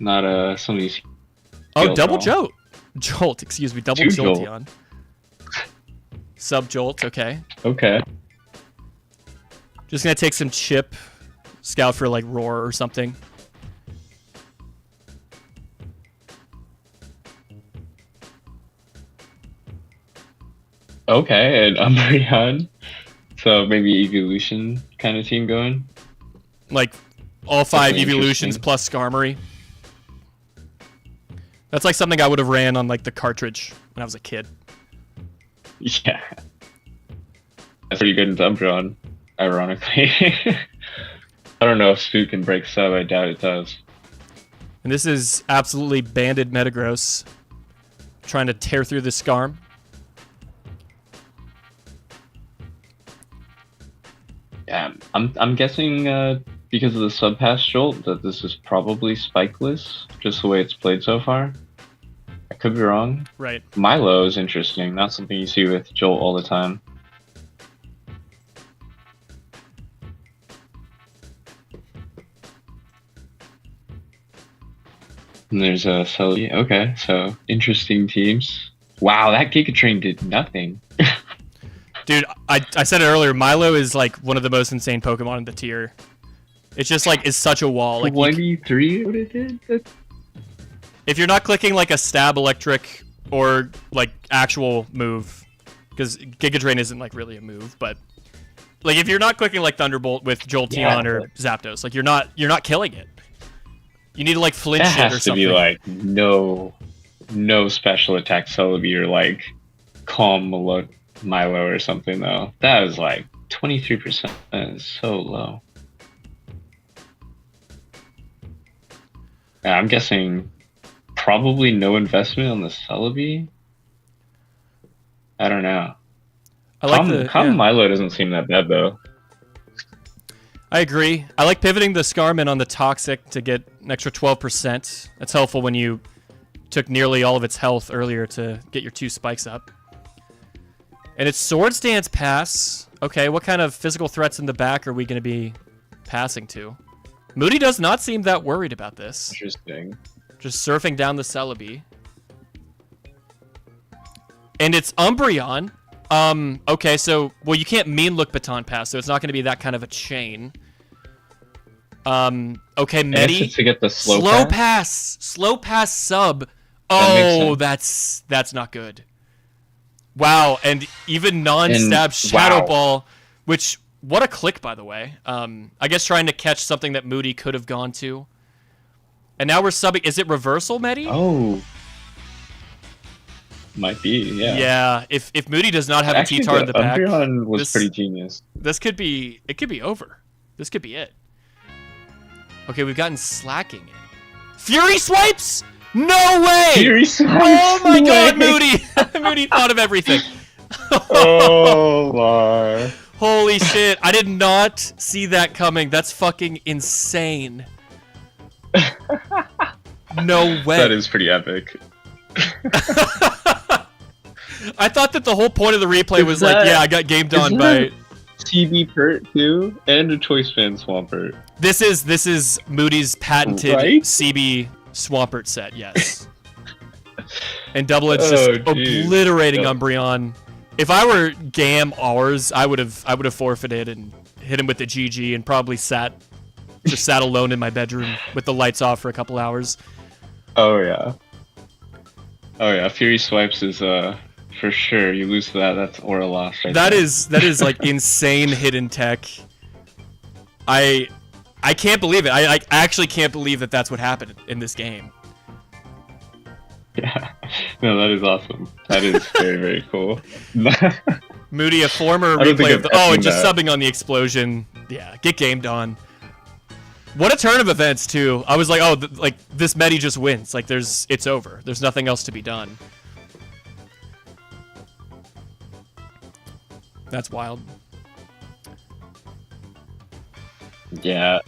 Not some of these. Oh, double Jolt. Jolt, excuse me. Double Two Jolt. Jolteon. Sub Jolt, okay. Okay. Just gonna take some chip, scout for like Roar or something. Okay, and Umbreon. So maybe evolution kind of team going. Like all 5 Definitely evolutions interesting. plus Skarmory. That's like something I would have ran on like the cartridge when I was a kid. Yeah. That's pretty good in Umbreon, ironically. I don't know if Spook can break sub, I doubt it does. And this is absolutely banded Metagross trying to tear through the Skarm. Yeah, I'm guessing because of the sub pass Jolt that this is probably spikeless, just the way it's played so far. I could be wrong. Right. Milo is interesting, not something you see with Jolt all the time. And there's a Sully. Okay, so interesting teams. Wow, that Giga Train did nothing. Dude, I said it earlier, Milo is like one of the most insane Pokemon in the tier. It's just like, is such a wall. Like 23 what it did? if you're not clicking like a stab electric or like actual move, because Giga Drain isn't like really a move, but like if you're not clicking like Thunderbolt with Jolteon or Zapdos, like you're not killing it. You need to like flinch That it or has to something. be like no special attack Celebi or like calm Milo or something though. That was like 23%. That is so low. Yeah, I'm guessing probably no investment on the Celebi. I don't know. I like Calm Milo doesn't seem that bad though. I agree. I like pivoting the Skarman on the Toxic to get an extra 12%. That's helpful when you took nearly all of its health earlier to get your 2 spikes up. And it's Swords Dance pass. Okay, what kind of physical threats in the back are we going to be passing to? Moody does not seem that worried about this. Interesting. Just surfing down the Celebi. And it's Umbreon. Okay, so, well, you can't mean look Baton Pass, so it's not going to be that kind of a chain. Okay, Medi. To get the slow pass. Slow pass sub. That Oh, that's not good. Wow, and even non-stab Shadow Ball, which, what a click, by the way. I guess trying to catch something that Moody could have gone to. And now we're subbing. Is it reversal, Medi? Oh. Might be, yeah. Yeah, if Moody does not have Actually, a T-tar in the back, Umbreon was pretty genius. This could be over. This could be it. Okay, we've gotten slacking in. Fury swipes? No way! Fury swipes? Oh my god, Moody! Moody thought of everything. Oh my. Holy shit, I did not see that coming. That's fucking insane. No way. That is pretty epic. I thought that the whole point of the replay was like, yeah, I got gamed on by CB Pert too, and a Choice Fan Swampert. This is Moody's patented Right? CB Swampert set, yes. And Double Edge just obliterating Umbreon. If I were Gam ours, I would have forfeited and hit him with the GG and probably sat alone in my bedroom with the lights off for a couple hours. Oh yeah. Oh yeah, Fury Swipes is for sure. You lose that, that's aura loss right That there. is like insane hidden tech. I can't believe it. I actually can't believe that that's what happened in this game. Yeah. No, that is awesome. That is very, very cool. Moody, a former replay of the... Oh, and just subbing on the explosion. Yeah, get gamed on. What a turn of events, too. I was like, oh, like, this Medi just wins. Like, it's over. There's nothing else to be done. That's wild. Yeah.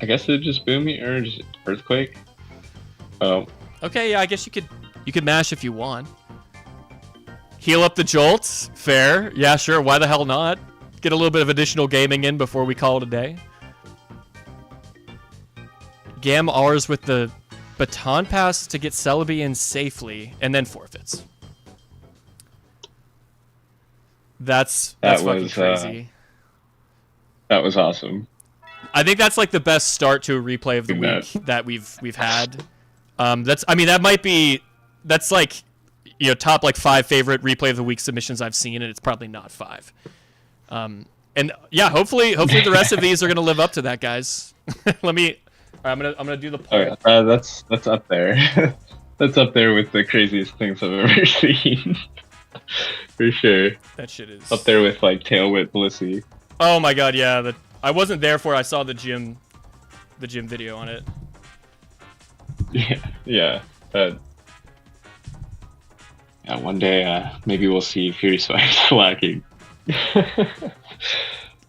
I guess it just boom me or just earthquake. Oh. Okay, yeah, I guess you could mash if you want. Heal up the jolts. Fair. Yeah, sure. Why the hell not? Get a little bit of additional gaming in before we call it a day. Gam ours with the baton pass to get Celebi in safely, and then forfeits. That's fucking crazy. That was awesome. I think that's like the best start to a replay of the week that we've had. That's like, you know, top like 5 favorite replay of the week submissions I've seen, and it's probably not 5. And yeah, hopefully the rest of these are gonna live up to that, guys. I'm gonna do the poll. Oh, yeah, that's up there. That's up there with the craziest things I've ever seen. For sure. That shit is up there with like Tailwhip Blissey. Oh my god, yeah. I wasn't there for it. I saw the gym video on it. Yeah. Yeah, one day maybe we'll see Fury Swipes lacking.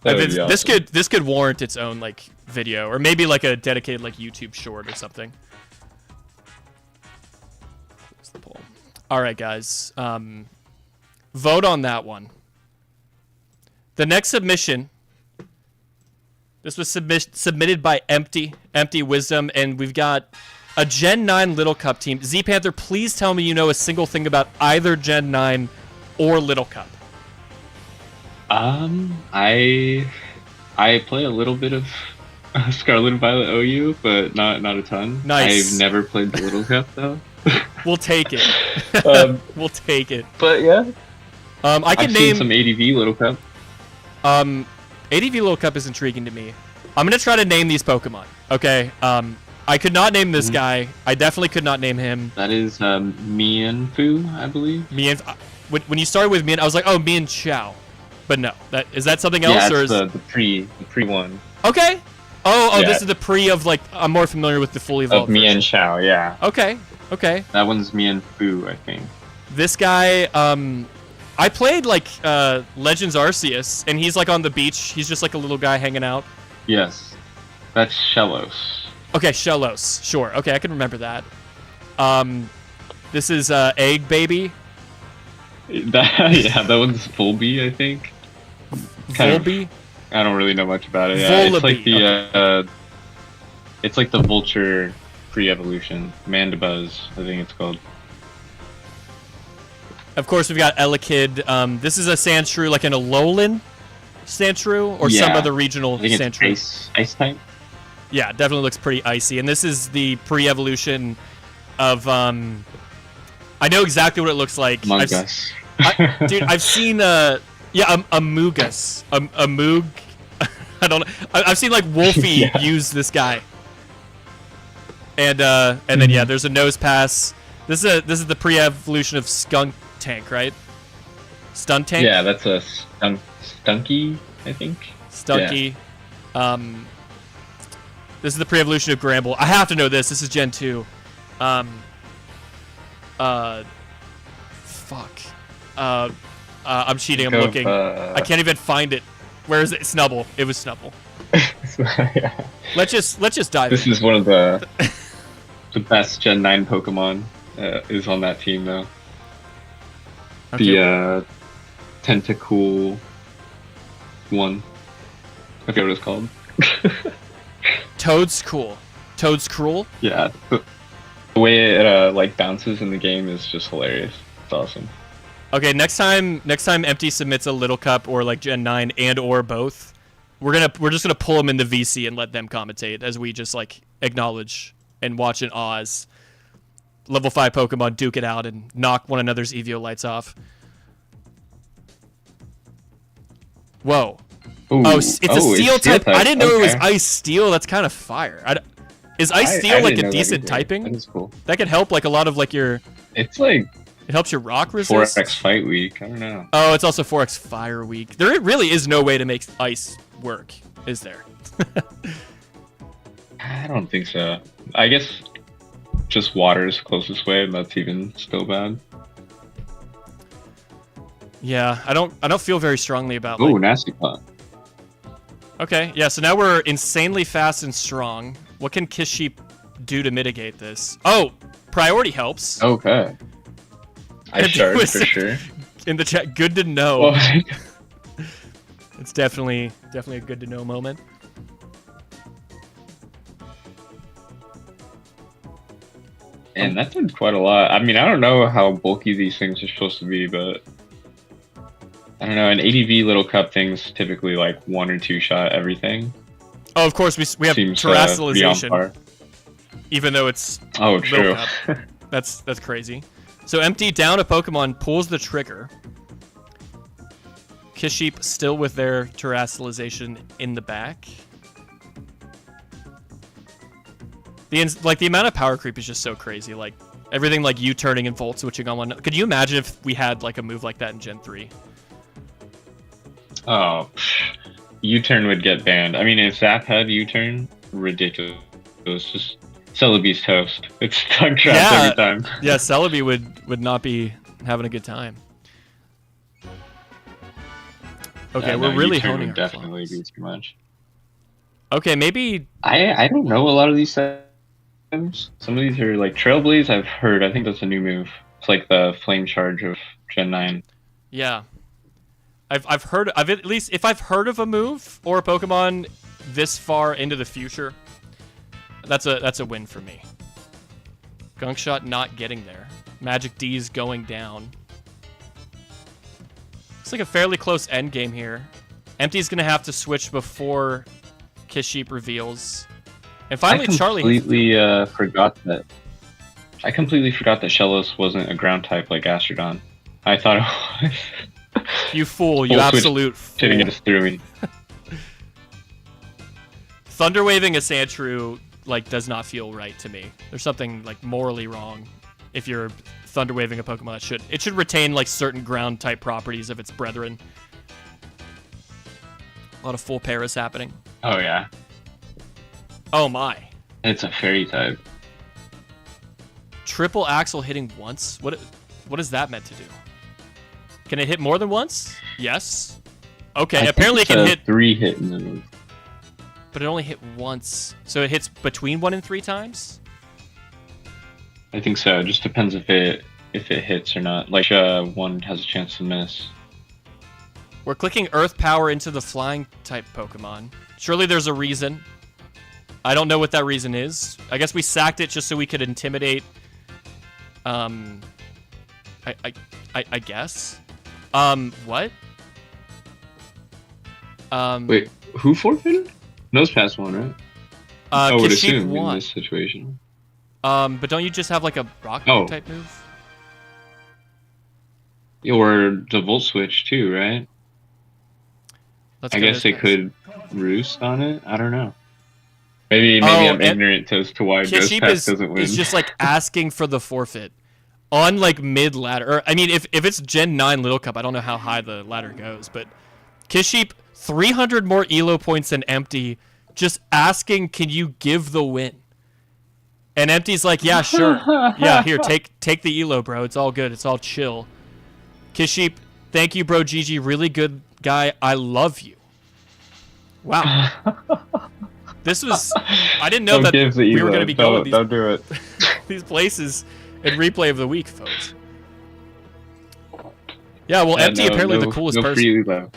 This could warrant its own like video, or maybe like a dedicated like YouTube short or something. What's the poll? All right, guys. Vote on that one. The next submission. This was submitted by Empty Wisdom, and we've got a Gen 9 Little Cup team. ZPANTHER, please tell me you know a single thing about either Gen 9 or Little Cup. I play a little bit of Scarlet and Violet OU, but not a ton. Nice. I've never played the Little Cup though. We'll take it. We'll take it. But yeah. I've seen some ADV Little Cup. ADV Little Cup is intriguing to me. I'm gonna try to name these Pokemon. Okay. I could not name this guy. I definitely could not name him. That is Mienfoo, I believe. When you started with Mien, I was like, oh, Mien Chao. But no, is that something else, or is the pre one? Okay. Oh, yeah. This is the pre of like I'm more familiar with the fully evolved. Of Mien Chao, yeah. Okay. That one's Mienfoo, I think. This guy, I played like Legends Arceus, and he's like on the beach. He's just like a little guy hanging out. Yes, that's Shellos. Okay, Shellos. Sure. Okay, I can remember that. This is Egg Baby. That one's Volby, I think. Volby? I don't really know much about it. Yeah, it's like the it's like the Vulture pre-evolution. Mandibuzz, I think it's called. Of course, we've got Elekid. This is a Sandshrew, like an Alolan Sandshrew, or some other regional Sandshrew. Ice type. Yeah, definitely looks pretty icy. And this is the pre-evolution of I know exactly what it looks like. Mungus. Dude, I've seen a Moogus. A Moog. I don't know. I've seen like Wolfie use this guy. And then yeah, there's a nose pass. This is the pre-evolution of Skunk Tank, right? Stun Tank? Yeah, that's a Stunky, I think. Stunky. Yeah. This is the pre-evolution of Gramble. I have to know this. This is Gen 2. Fuck. I'm cheating. I'm looking. I can't even find it. Where is it? Snubble. It was Snubble. Yeah. Let's just dive. This is one of the best Gen 9 Pokemon. Is on that team though. Okay. The Tentacool one. I forget what it's called. Toad's cool. Toad's cruel. Yeah. The way it like bounces in the game is just hilarious. It's awesome. Okay, next time Empty submits a Little Cup or like Gen 9 and or both, we're just gonna pull them in the VC and let them commentate as we just like acknowledge and watch in Oz. Level 5 Pokemon duke it out and knock one another's EVO lights off. Whoa. Ooh. Oh, it's a Steel type. I didn't know it was Ice Steel. That's kind of fire. Is Ice Steel like a decent typing? That is cool. That could help like a lot of like your... It's like... It helps your rock resist? 4x Fight Week. I don't know. Oh, it's also 4x Fire Week. There really is no way to make Ice work, is there? I don't think so. I guess... Just water is the closest way, and that's even still bad. Yeah, I don't feel very strongly about. Oh, nasty pot. Okay, yeah. So now we're insanely fast and strong. What can Kiss Sheep do to mitigate this? Oh, priority helps. Okay. I charge for sure. In the chat, good to know. Oh. It's definitely a good to know moment. And that did quite a lot. I mean, I don't know how bulky these things are supposed to be, but I don't know. An ADV Little Cup thing's typically like 1 or 2 shot everything. Oh, of course, we have terrestrialization, even though it's true. That's crazy. So Empty down a Pokemon pulls the trigger. Kiss Sheep still with their terrestrialization in the back. The amount of power creep is just so crazy. Like everything, like U-turning and volt switching on one. Could you imagine if we had like a move like that in Gen 3? Oh, U-turn would get banned. I mean, if Zap had U-turn, ridiculous. Just Celebi's toast. It's tongue trapped every time. Yeah, Celebi would not be having a good time. Okay, we're really honing our definitely be too much. Okay, maybe I don't know a lot of these things. Some of these are like Trailblaze. I've heard. I think that's a new move. It's like the Flame Charge of Gen 9. Yeah, I've heard. At least if I've heard of a move or a Pokemon this far into the future, that's a win for me. Gunk Shot not getting there. Magic D's going down. It's like a fairly close end game here. Empty's gonna have to switch before Kiss Sheep reveals. And finally, Charlie. I completely forgot that Shellos wasn't a ground type like Astrodon. I thought it was. You fool! You absolute fool! Shitting just threw me. Thunder waving a Sandshrew like does not feel right to me. There's something like morally wrong if you're thunder waving a Pokemon that should retain like certain ground type properties of its brethren. A lot of full paras happening. Oh yeah. Oh my. It's a fairy type. Triple Axle hitting once? What is that meant to do? Can it hit more than once? Yes. Okay, apparently it can hit 3 hit move. But it only hit once. So it hits between 1 and 3 times? I think so. It just depends if it hits or not. Like one has a chance to miss. We're clicking Earth Power into the flying type Pokemon. Surely there's a reason. I don't know what that reason is. I guess we sacked it just so we could intimidate. I guess. What? Wait, who forfeited? Nose pass one, right? I would assume won. In this situation. But don't you just have like a rock type move? Or the Volt Switch too, right? I guess they could roost on it. I don't know. Maybe I'm ignorant as to why Ghost Pass doesn't win. It's just like asking for the forfeit. on like mid ladder. Or I mean, if it's Gen 9 Little Cup, I don't know how high the ladder goes, but Kisheep 300 more elo points than Empty, just asking, can you give the win? And Empty's like, yeah, sure. Yeah, here, take the elo, bro. It's all good. It's all chill. Kisheep, thank you, bro. GG, really good guy. I love you. Wow. This was... I didn't know that we were going to be going these, don't do it. these places in replay of the week, folks. Yeah, well, Empty apparently the coolest person. Freely, though.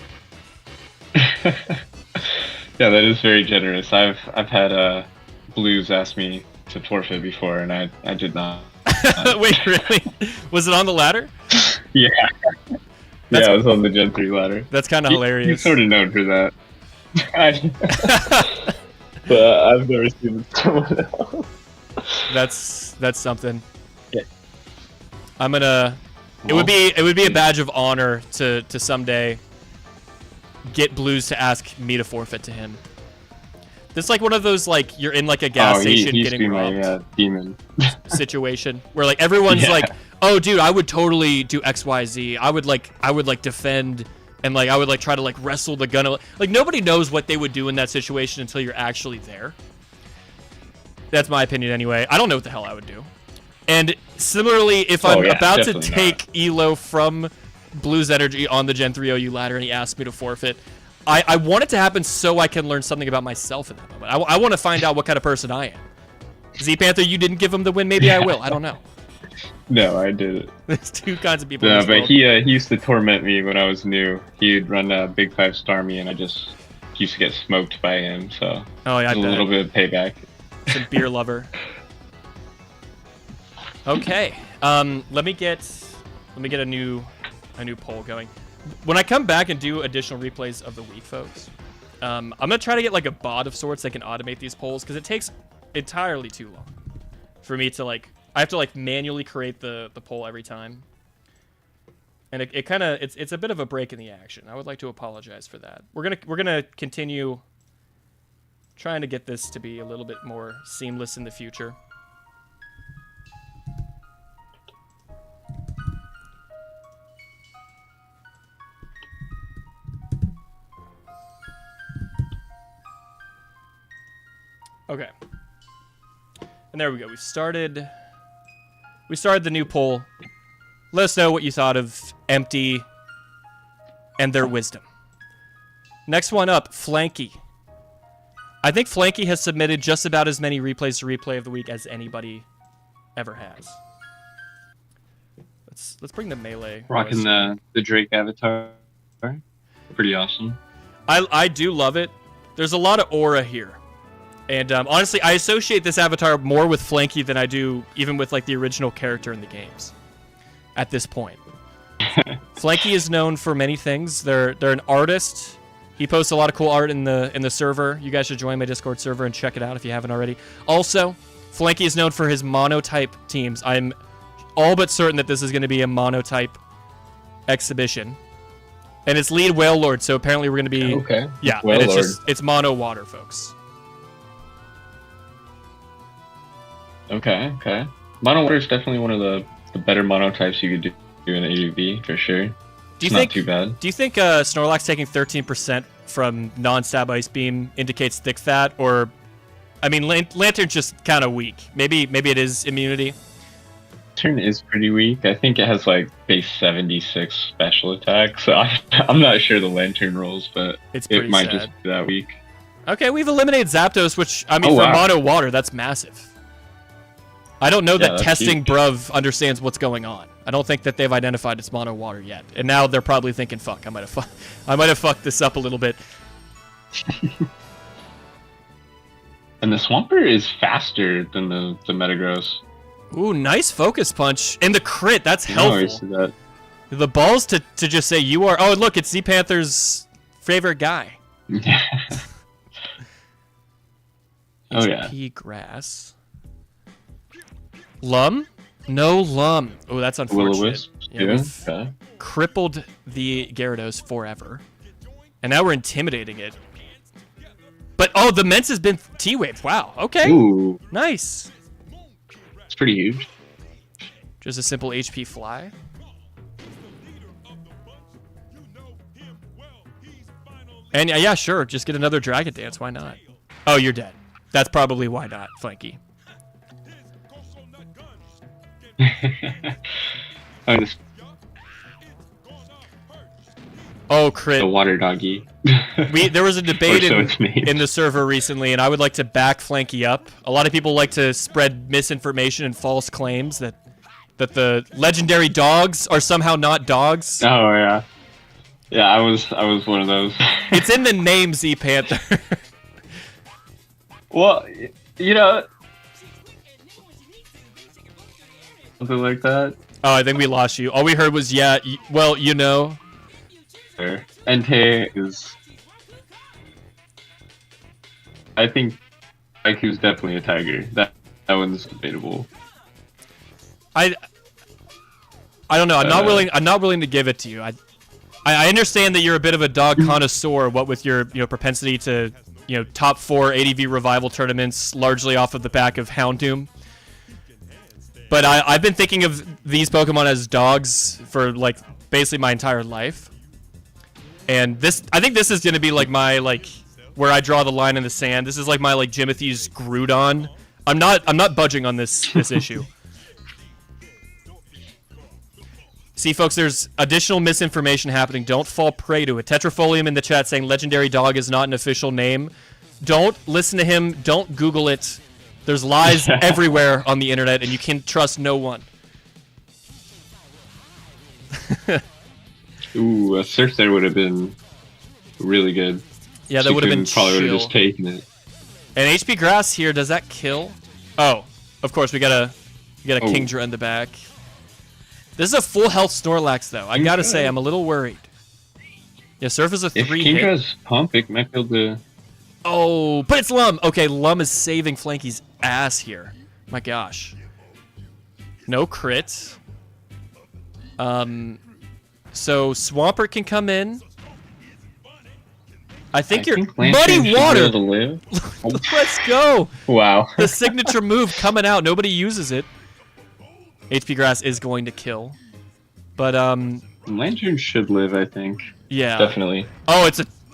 Yeah, that is very generous. I've had Blues ask me to forfeit before, and I did not. Wait, really? Was it on the ladder? Yeah. Yeah, it was on the Gen 3 ladder. That's kind of hilarious. He's sort of known for that. But I've never seen someone else. That's something. Yeah. I'm gonna. It would be a badge of honor to someday get Blues to ask me to forfeit to him. This is like one of those, like, you're in like a gas station getting robbed my demon situation where like everyone's like, oh dude, I would totally do XYZ. I would like defend, and like I would like try to like wrestle the gun. Like nobody knows what they would do in that situation until you're actually there. That's my opinion anyway. I don't know what the hell I would do. And similarly, if I'm about to take Elo from Blues Energy on the Gen 3 OU ladder and he asks me to forfeit, I want it to happen so I can learn something about myself in that moment. I want to find out what kind of person I am. ZPANTHER, you didn't give him the win. Maybe I will. I don't know. No, I did it. There's two kinds of people. No, in this but world. he used to torment me when I was new. He'd run a Big 5 Star me, and I just used to get smoked by him. So oh yeah, a little bit of payback. Some beer lover. Okay. Let me get a new poll going. When I come back and do additional replays of the week, folks, I'm gonna try to get like a bot of sorts that can automate these polls, because it takes entirely too long for me to like. I have to like manually create the poll every time, and it kind of it's a bit of a break in the action. I would like to apologize for that. We're gonna continue trying to get this to be a little bit more seamless in the future. Okay. And there we go. We started the new poll. Let us know what you thought of Empty and their wisdom. Next one up, Flanky. I think Flanky has submitted just about as many replays to replay of the week as anybody ever has. Let's bring the melee. Rocking the Drake avatar. Pretty awesome. I do love it. There's a lot of aura here. And honestly, I associate this avatar more with Flanky than I do even with like the original character in the games. At this point, Flanky is known for many things. They're an artist. He posts a lot of cool art in the server. You guys should join my Discord server and check it out if you haven't already. Also, Flanky is known for his monotype teams. I'm all but certain that this is going to be a monotype exhibition, and it's lead Whale Lord. So apparently we're going to be yeah, and it's mono water, folks. Okay. Mono water is definitely one of the better monotypes you could do in AUV for sure. Not too bad. Do you think Snorlax taking 13% from non-stab ice beam indicates thick fat, or I mean Lantern's just kind of weak. Maybe it is immunity. Lantern is pretty weak. I think it has like base 76 special attack, so I'm not sure the Lantern rolls, but it might just be that weak. Okay, we've eliminated Zapdos, which I mean for mono water that's massive. I don't know that testing huge. Bruv understands what's going on. I don't think that they've identified it's mono water yet, and now they're probably thinking, "Fuck, I might have fucked this up a little bit." And the Swampert is faster than the Metagross. Ooh, nice focus punch and the crit. That's helpful. That. The balls to just say you are. Oh, look, it's ZPANTHER's favorite guy. Oh yeah. HP grass. Lum? No Lum. Oh, that's unfortunate. Yeah, we've crippled the Gyarados forever. And now we're intimidating it. But, oh, the Mence has been T-Waved. Wow. Okay. Ooh. Nice. It's pretty huge. Just a simple HP fly. And yeah, sure. Just get another Dragon Dance. Why not? Oh, you're dead. That's probably why not, Flanky. Oh, crit. The water doggy. There was a debate in the server recently, and I would like to back Flanky up. A lot of people like to spread misinformation and false claims that the legendary dogs are somehow not dogs. Oh yeah, yeah. I was one of those. It's in the name, ZPANTHER. Well, you know, something like that. Oh, I think we lost you. All we heard was yeah. Well, you know. Entei is. I think IQ's definitely a tiger. That one's debatable. I don't know. I'm not willing to give it to you. I understand that you're a bit of a dog connoisseur. What with your propensity to top 4 ADV revival tournaments, largely off of the back of Houndoom. But I've been thinking of these Pokemon as dogs for like basically my entire life. And I think this is gonna be like my where I draw the line in the sand. This is like my Jimothy's Groudon. I'm not budging on this issue. See, folks, there's additional misinformation happening. Don't fall prey to it. Tetrafolium in the chat saying legendary dog is not an official name. Don't listen to him. Don't Google it. There's lies everywhere on the internet, and you can trust no one. Ooh, a search there would have been really good. Yeah, that would have been probably would have just taken it. And HP Grass here, does that kill? Oh, of course, we got a Kingdra in the back. This is a full health Snorlax, though. I gotta say, I'm a little worried. Yeah, Surf is a 3 hit. If Kingdra's pump, it might be able to... Oh, but it's Lum. Okay, Lum is saving Flanky's ass here. My gosh. No crit. So Swampert can come in. I think Muddy Water. Let's go. Wow. The signature move coming out. Nobody uses it. HP Grass is going to kill. But Lantern should live, I think. Yeah. Definitely. Oh,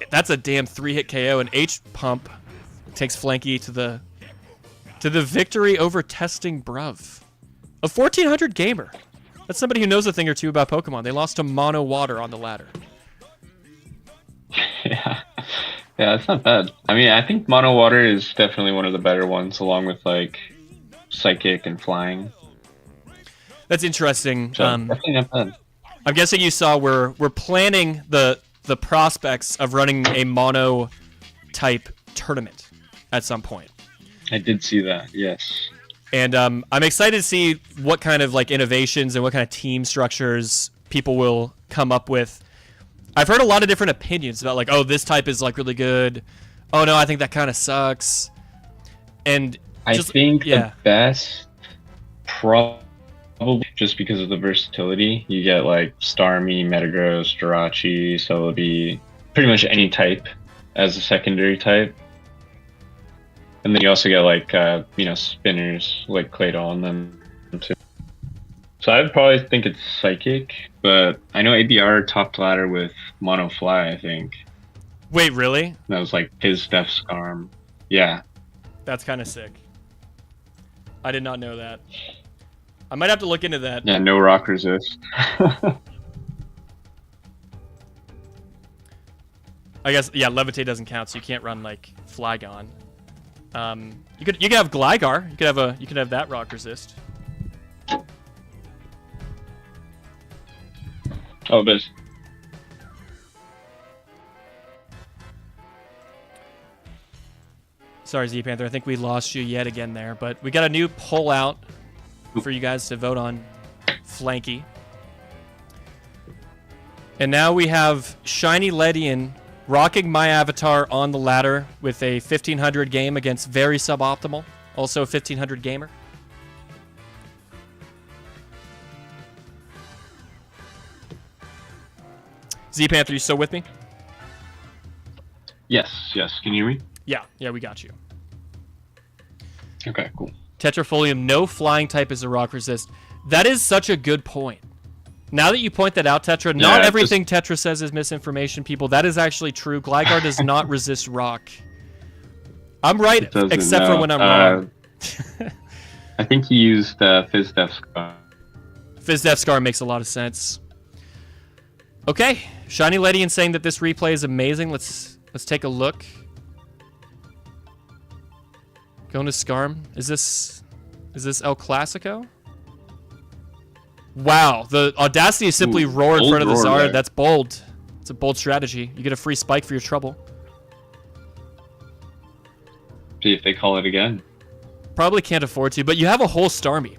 that's a damn 3-hit KO, and H Pump takes Flanky to the victory over testing Bruv. A 1400 gamer. That's somebody who knows a thing or two about Pokemon. They lost to Mono Water on the ladder. Yeah. Yeah, it's not bad. I mean, I think Mono Water is definitely one of the better ones, along with like Psychic and Flying. That's interesting. So, definitely not bad. I'm guessing you saw we're planning the prospects of running a mono type tournament at some point. I did see that, yes. And I'm excited to see what kind of innovations and what kind of team structures people will come up with. I've heard a lot of different opinions about oh, this type is really good. Oh no, I think that kind of sucks. And I think the best, probably just because of the versatility, you get Starmie, Metagross, Jirachi, Celebi, pretty much any type as a secondary type. And then you also get spinners like Claydol and them too. So I'd probably think it's Psychic, but I know ABR topped ladder with Mono Fly, I think. Wait, really? That was his Steph's arm. Yeah. That's kind of sick. I did not know that. I might have to look into that. Yeah, no rock resist. I guess Levitate doesn't count, so you can't run Flygon. You could have Gligar. You could have that rock resist. Oh, but sorry, ZPANTHER. I think we lost you yet again there, but we got a new poll out for you guys to vote on Flanky. And now we have Shiny Ledian rocking my avatar on the ladder with a 1500 game against very suboptimal, also 1500 gamer. ZPANTHER, you still with me? yes. Can you hear me? Yeah, we got you. Okay, cool. Tetrafolium, no flying type is a rock resist. That is such a good point. Now that you point that out, Tetra, not everything Tetra says is misinformation, people. That is actually true. Gligar does not resist rock. I'm right, except for when I'm wrong. I think he used FizzDef Scar. FizzDef Scar makes a lot of sense. Okay, Shiny Ledian saying that this replay is amazing. Let's take a look. Going to Scarm. Is this El Clasico? Wow, the audacity is simply roar in front of the Zard. There. That's bold. It's a bold strategy. You get a free spike for your trouble. See if they call it again. Probably can't afford to, but you have a whole Starmie.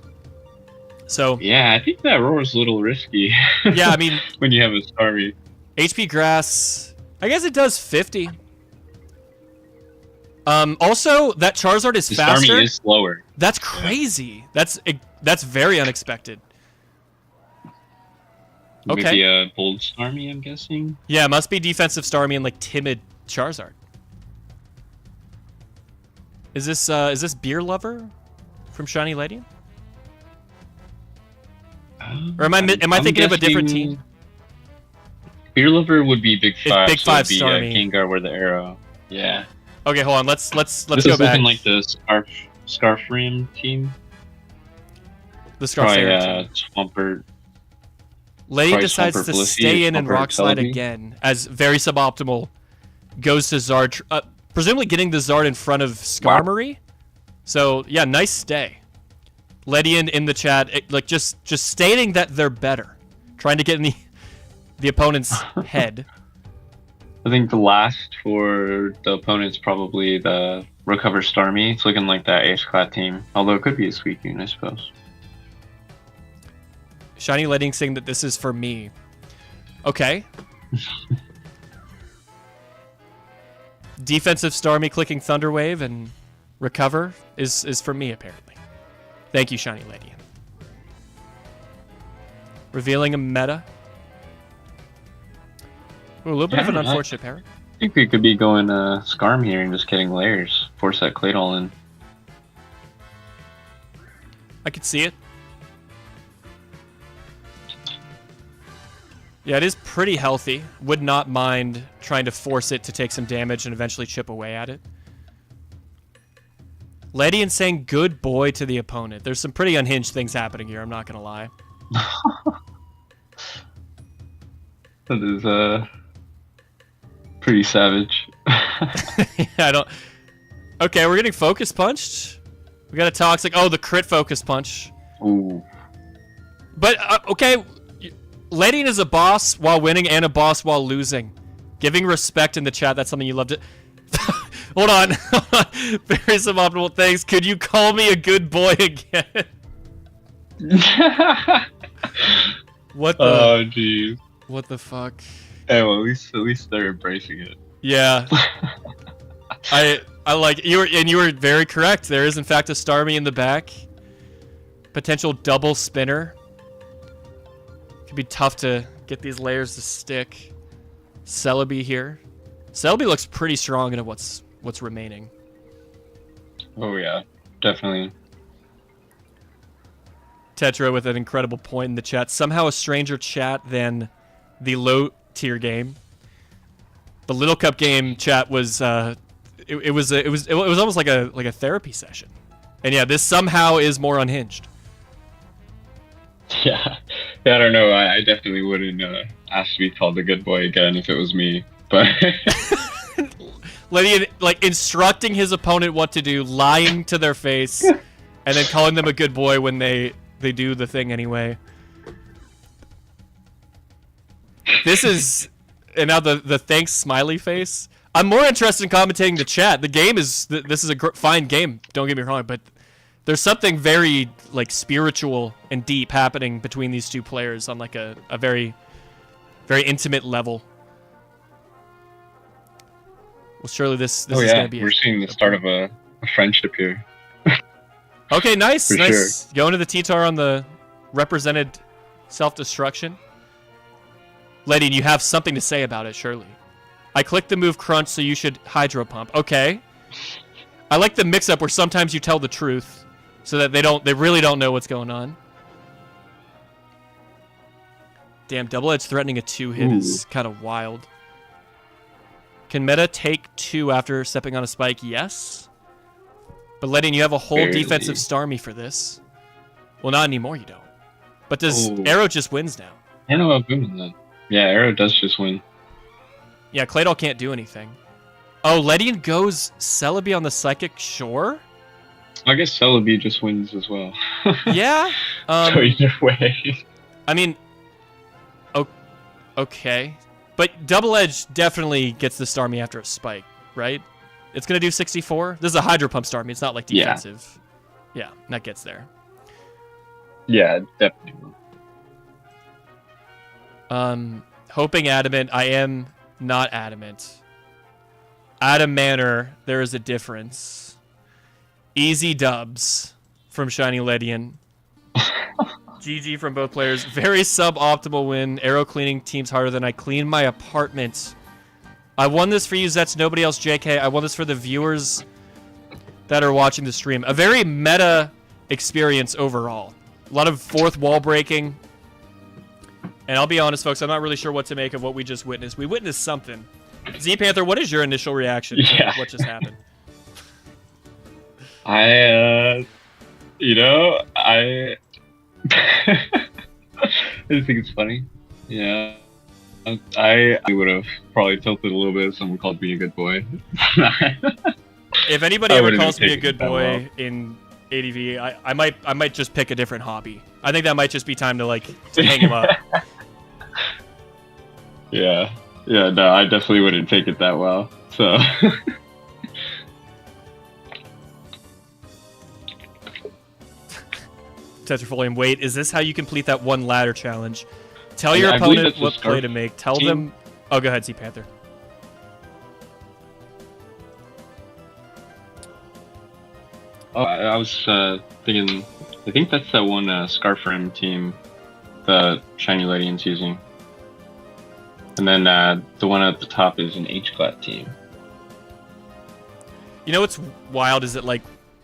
So yeah, I think that roar is a little risky. Yeah, I mean when you have a Starmie. HP Grass, I guess it does 50. Also, that Charizard is faster. Starmie is slower. That's crazy. That's very unexpected. Okay. Maybe a bold Starmie, I'm guessing. Yeah, it must be defensive Starmie and like timid Charizard. Is this Beer Lover from Shiny Ledian? Or am I thinking of a different team? Beer Lover would be Big Five. Big Five so Starmie. Gengar with the arrow. Yeah. Okay, hold on. Let's this go is back. looking like the Scarfrim team. The Scarfrim team. Swampert. Ledian decides to Felicity, stay in and Swampert, Rock Slide Celebi. again as very suboptimal. Goes to Zard, presumably getting the Zard in front of Skarmory. Wow. So yeah, nice stay. Ledian in the chat, like just stating that they're better, trying to get in the opponent's head. I think the last for the opponent's probably the Recover Starmie. It's looking like that Ace-Clat team, although it could be a Suicune, I suppose. Shiny Ledian saying that this is for me. Okay. Defensive Starmie clicking Thunder Wave and Recover is for me, apparently. Thank you, Shiny Ledian. Revealing a meta. Ooh, a little bit of an unfortunate pair. I think we could be going Scarm here and just getting layers. Force that Claydol in. I could see it. Yeah, it is pretty healthy. Would not mind trying to force it to take some damage and eventually chip away at it. Ledian saying good boy to the opponent. There's some pretty unhinged things happening here, I'm not going to lie. That is pretty savage. Yeah, I don't... Okay, we're getting focus punched. We got a toxic... Oh, the crit focus punch. Ooh. But, okay... Ledian is a boss while winning and a boss while losing. Giving respect in the chat, that's something you love to... Hold on. Very suboptimal things. Could you call me a good boy again? What the... Oh, jeez. What the fuck? Hey, well, at least they're embracing it. Yeah. I like... You were very correct. There is, in fact, a Starmie in the back. Potential double spinner. Could be tough to get these layers to stick. Celebi here. Celebi looks pretty strong into what's remaining. Oh yeah, definitely. Tetra with an incredible point in the chat. Somehow a stranger chat than the low tier game. The Little Cup game chat was it was almost like a therapy session. And yeah, this somehow is more unhinged. Yeah, I don't know. I definitely wouldn't ask to be called the good boy again if it was me. But Ledian, like, instructing his opponent what to do, lying to their face, and then calling them a good boy when they do the thing anyway. This is... And now the thanks smiley face. I'm more interested in commentating the chat. The game is... This is a fine game, don't get me wrong, but there's something very, like, spiritual and deep happening between these two players on, like, a very, very intimate level. Well, surely this is going to be... We're seeing the start of a friendship here. Okay, nice, nice. Sure. Going to the T-Tar on the represented self-destruction. Ledian, you have something to say about it, surely. I clicked the move Crunch, so you should Hydro Pump. Okay. I like the mix-up where sometimes you tell the truth, so that they really don't know what's going on. Damn, Double Edge threatening a 2-hit is kind of wild. Can meta take 2 after stepping on a spike? Yes. But Ledian, you have a whole defensive Starmie for this. Well, not anymore, you don't. But does Arrow just wins now? I don't know about booming then. Yeah, Arrow does just win. Yeah, Claydol can't do anything. Oh, Ledian goes Celebi on the Psychic, sure? I guess Celebi just wins as well. Yeah. So either way. I mean, okay. But Double Edge definitely gets the Starmie after a spike, right? It's going to do 64? This is a Hydro Pump Starmie. It's not like defensive. Yeah, that gets there. Yeah, definitely. Hoping Adamant. I am not Adamant. Adam Manor, there is a difference. Easy dubs from Shiny Ledian. GG from both players. Very suboptimal win. Arrow cleaning teams harder than I clean my apartment. I won this for you, Zets. Nobody else, JK. I won this for the viewers that are watching the stream. A very meta experience overall. A lot of fourth wall breaking. And I'll be honest, folks, I'm not really sure what to make of what we just witnessed. We witnessed something. ZPANTHER, what is your initial reaction to what just happened? I just think it's funny. Yeah. I would have probably tilted a little bit if someone called me a good boy. If anybody ever calls me a good boy in ADV, I might just pick a different hobby. I think that might just be time to hang him up. Yeah, no, I definitely wouldn't take it that well. So. Tetrafolium, wait, is this how you complete that one ladder challenge? Tell your opponent what play to make. Tell them. Oh, go ahead, ZPANTHER. Oh, I was thinking. I think that's that one Scarfrim team that Shiny Ledian's using. And then the one at the top is an H-Clat team. You know what's wild is that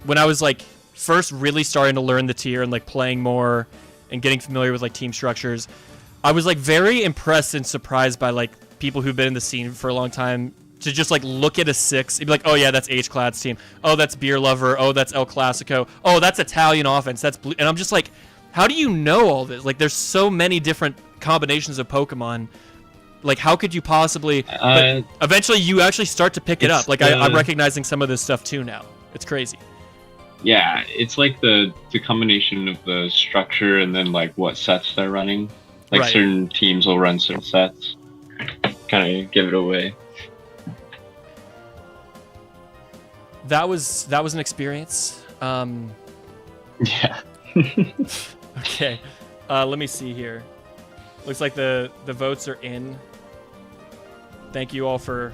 when I was first really starting to learn the tier and playing more and getting familiar with team structures, I was very impressed and surprised by people who've been in the scene for a long time to just look at a 6 and be like, oh yeah, that's H-Clad's team. Oh, that's Beer Lover. Oh, that's El Clasico. Oh, that's Italian offense. That's blue. And I'm just how do you know all this? There's so many different combinations of Pokemon. How could you possibly? But eventually, you actually start to pick it up. I'm recognizing some of this stuff too now. It's crazy. Yeah, it's the combination of the structure and then what sets they're running. Right. Certain teams will run certain sets. Kind of give it away. That was an experience. Yeah. Okay. Let me see here. Looks like the votes are in. Thank you all for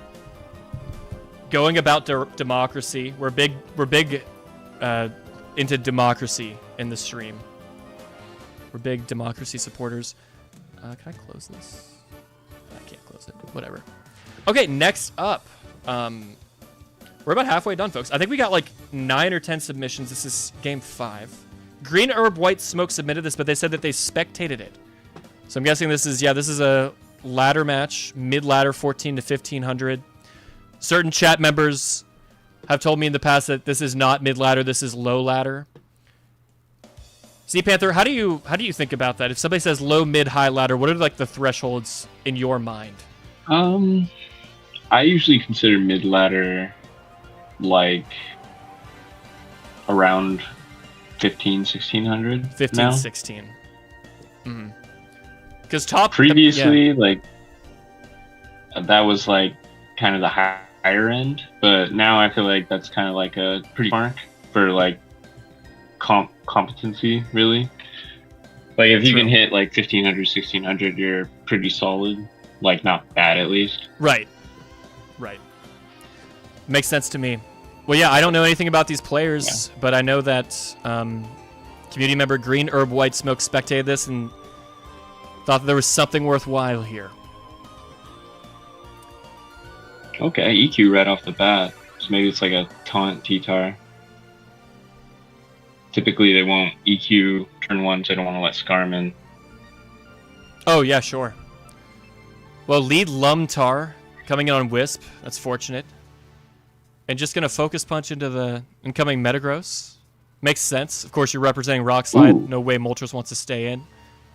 going about democracy. We're big into democracy in the stream. We're big democracy supporters. Can I close this? I can't close it. Whatever. Okay, next up. We're about halfway done, folks. I think we got 9 or 10 submissions. This is game 5. Green Herb White Smoke submitted this, but they said that they spectated it. So I'm guessing this is a ladder match, mid-ladder 14 to 1500. Certain chat members have told me in the past that this is not mid-ladder, this is low ladder. ZPANTHER, how do you think about that? If somebody says low, mid, high ladder, what are the thresholds in your mind? I usually consider mid-ladder around 15, 1600 15, now. 16. Mm-hmm. Because top previously that was kind of the higher end, but now I feel that's kind of a pretty mark for competency, really. If you can hit 1500, 1600, you're pretty solid, not bad at least. Right. Makes sense to me. Well, yeah, I don't know anything about these players, but I know that community member Green Herb White Smoke spectated this and thought that there was something worthwhile here. Okay, EQ right off the bat. So maybe it's a taunt T-Tar. Typically they won't EQ turn 1, so they don't want to let Scarman. Oh, yeah, sure. Well, lead Lumtar coming in on Wisp. That's fortunate. And just going to focus punch into the incoming Metagross. Makes sense. Of course, you're representing Rock Slide. Ooh. No way Moltres wants to stay in.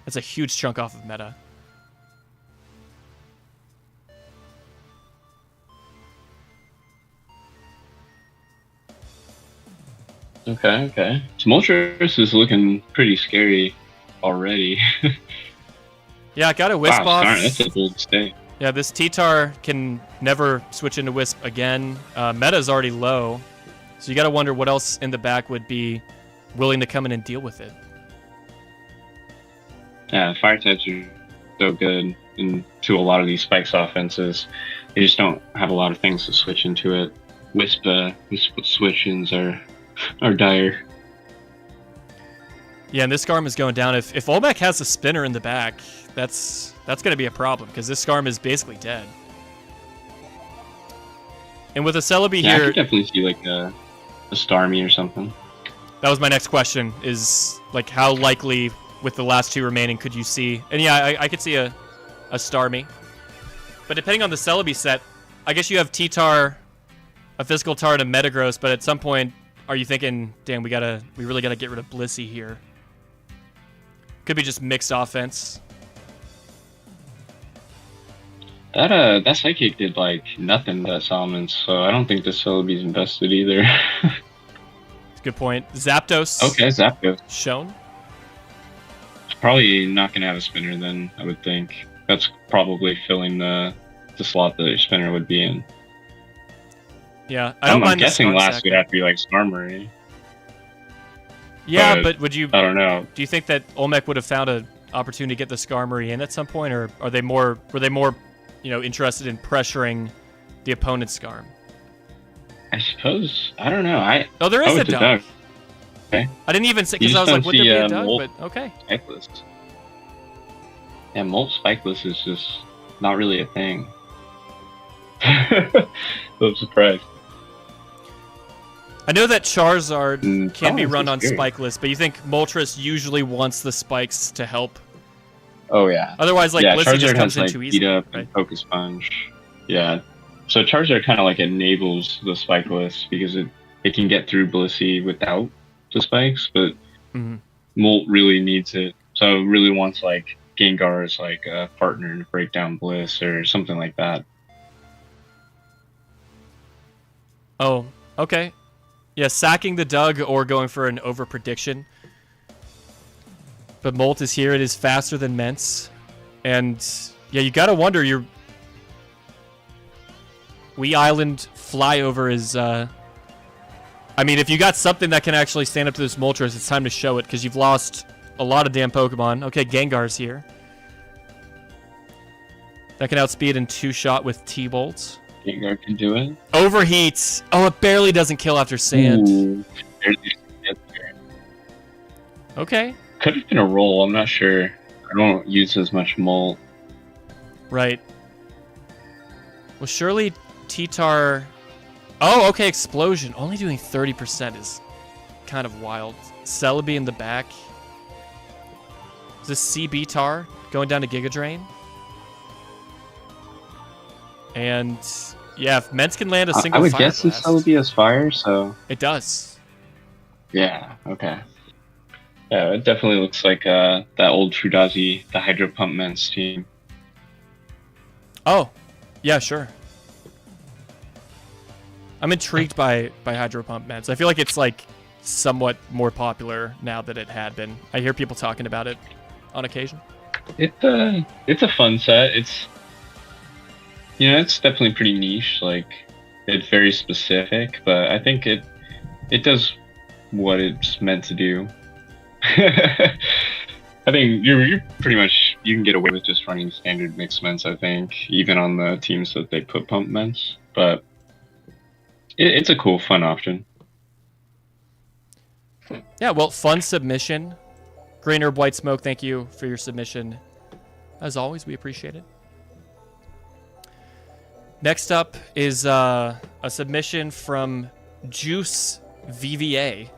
That's a huge chunk off of meta. Okay. So Moltres is looking pretty scary already. Yeah, I got a Wisp off. Darn, that's a bold stay. Yeah, this T-Tar can never switch into Wisp again. Meta's already low. So you got to wonder what else in the back would be willing to come in and deal with it. Yeah, Fire types are so good into a lot of these Spikes offenses. They just don't have a lot of things to switch into it. Wisp switch-ins are dire. Yeah, and this Skarm is going down. If Olmec has a spinner in the back, that's going to be a problem, because this Skarm is basically dead. And with a Celebi Yeah, here... I could definitely see like a Starmie or something. That was my next question, is like how likely with the last two remaining could you see? And yeah, I could see a Starmie. But depending on the Celebi set, I guess you have T-Tar, a Physical Tar, and a Metagross, but at some point, are you thinking, damn, we really gotta get rid of Blissey here? Could be just mixed offense. That Psychic did like nothing to that Salmon, so I don't think the Celebi's invested either. That's a good point. Zapdos. Okay, Zapdos. Shown. Probably not gonna have a spinner then, I would think. That's probably filling the slot that your spinner would be in. Yeah, I don't mind I'm guessing the last would have to be like Skarmory. Yeah, but would you... I don't know. Do you think that Olmec would have found an opportunity to get the Skarmory in at some point, or were they more interested in pressuring the opponent's Skarm? I suppose, I don't know. Oh, there is a Dug. Okay. I didn't even say, You because I just was like, don't would there see, be a Dug? Molt But okay. Spikeless. Yeah, Molt Spikeless is just not really a thing. So I'm surprised. I know that Charizard can be run on scary. Spikeless, but you think Moltres usually wants the spikes to help? Oh yeah. Otherwise, like, yeah, Blissey Charizard just comes has, in like, too easy. Beat Up right? and Focus Punch. Yeah. So Charizard kind of like enables the Spikeless because it can get through Blissey without the spikes, but Molt really needs it. So it really wants like Gengar as like a partner to break down Bliss or something like that. Oh, okay. Yeah, sacking the Dug or going for an over prediction. But Molt is here. It is faster than Mence. And yeah, you gotta wonder, your Wii Island flyover is I mean, if you got something that can actually stand up to this Moltres, it's time to show it, because you've lost a lot of damn Pokemon. Okay, Gengar's here. That can outspeed in 2-shot with T-Bolts. Gengar can do it. Overheats. Oh, it barely doesn't kill after Sand. Ooh. Okay. Could have been a roll, I'm not sure. I don't use as much Molt. Right. Well, surely T-Tar... Oh, okay, Explosion. Only doing 30% is kind of wild. Celebi in the back. Is this CB Tar going down to Giga Drain? And yeah, if Mence can land a single I would Fire guess this Blast, Celebi has fire, so... It does. Yeah, okay. Yeah, it definitely looks like that old Fudazi, the Hydro Pump Mence team. Oh, yeah, sure. I'm intrigued by Hydro Pump Mence. I feel like it's like somewhat more popular now than it had been. I hear people talking about it on occasion. It's a fun set. It's definitely pretty niche. Like, it's very specific, but I think it does what it's meant to do. I think you're pretty much, you can get away with just running standard mixed Mence, I think, even on the teams that they put Pump Mence, but it's a cool, fun option. Yeah, well, fun submission. Green Herb White Smoke, thank you for your submission. As always, we appreciate it. Next up is a submission from Juice VVA.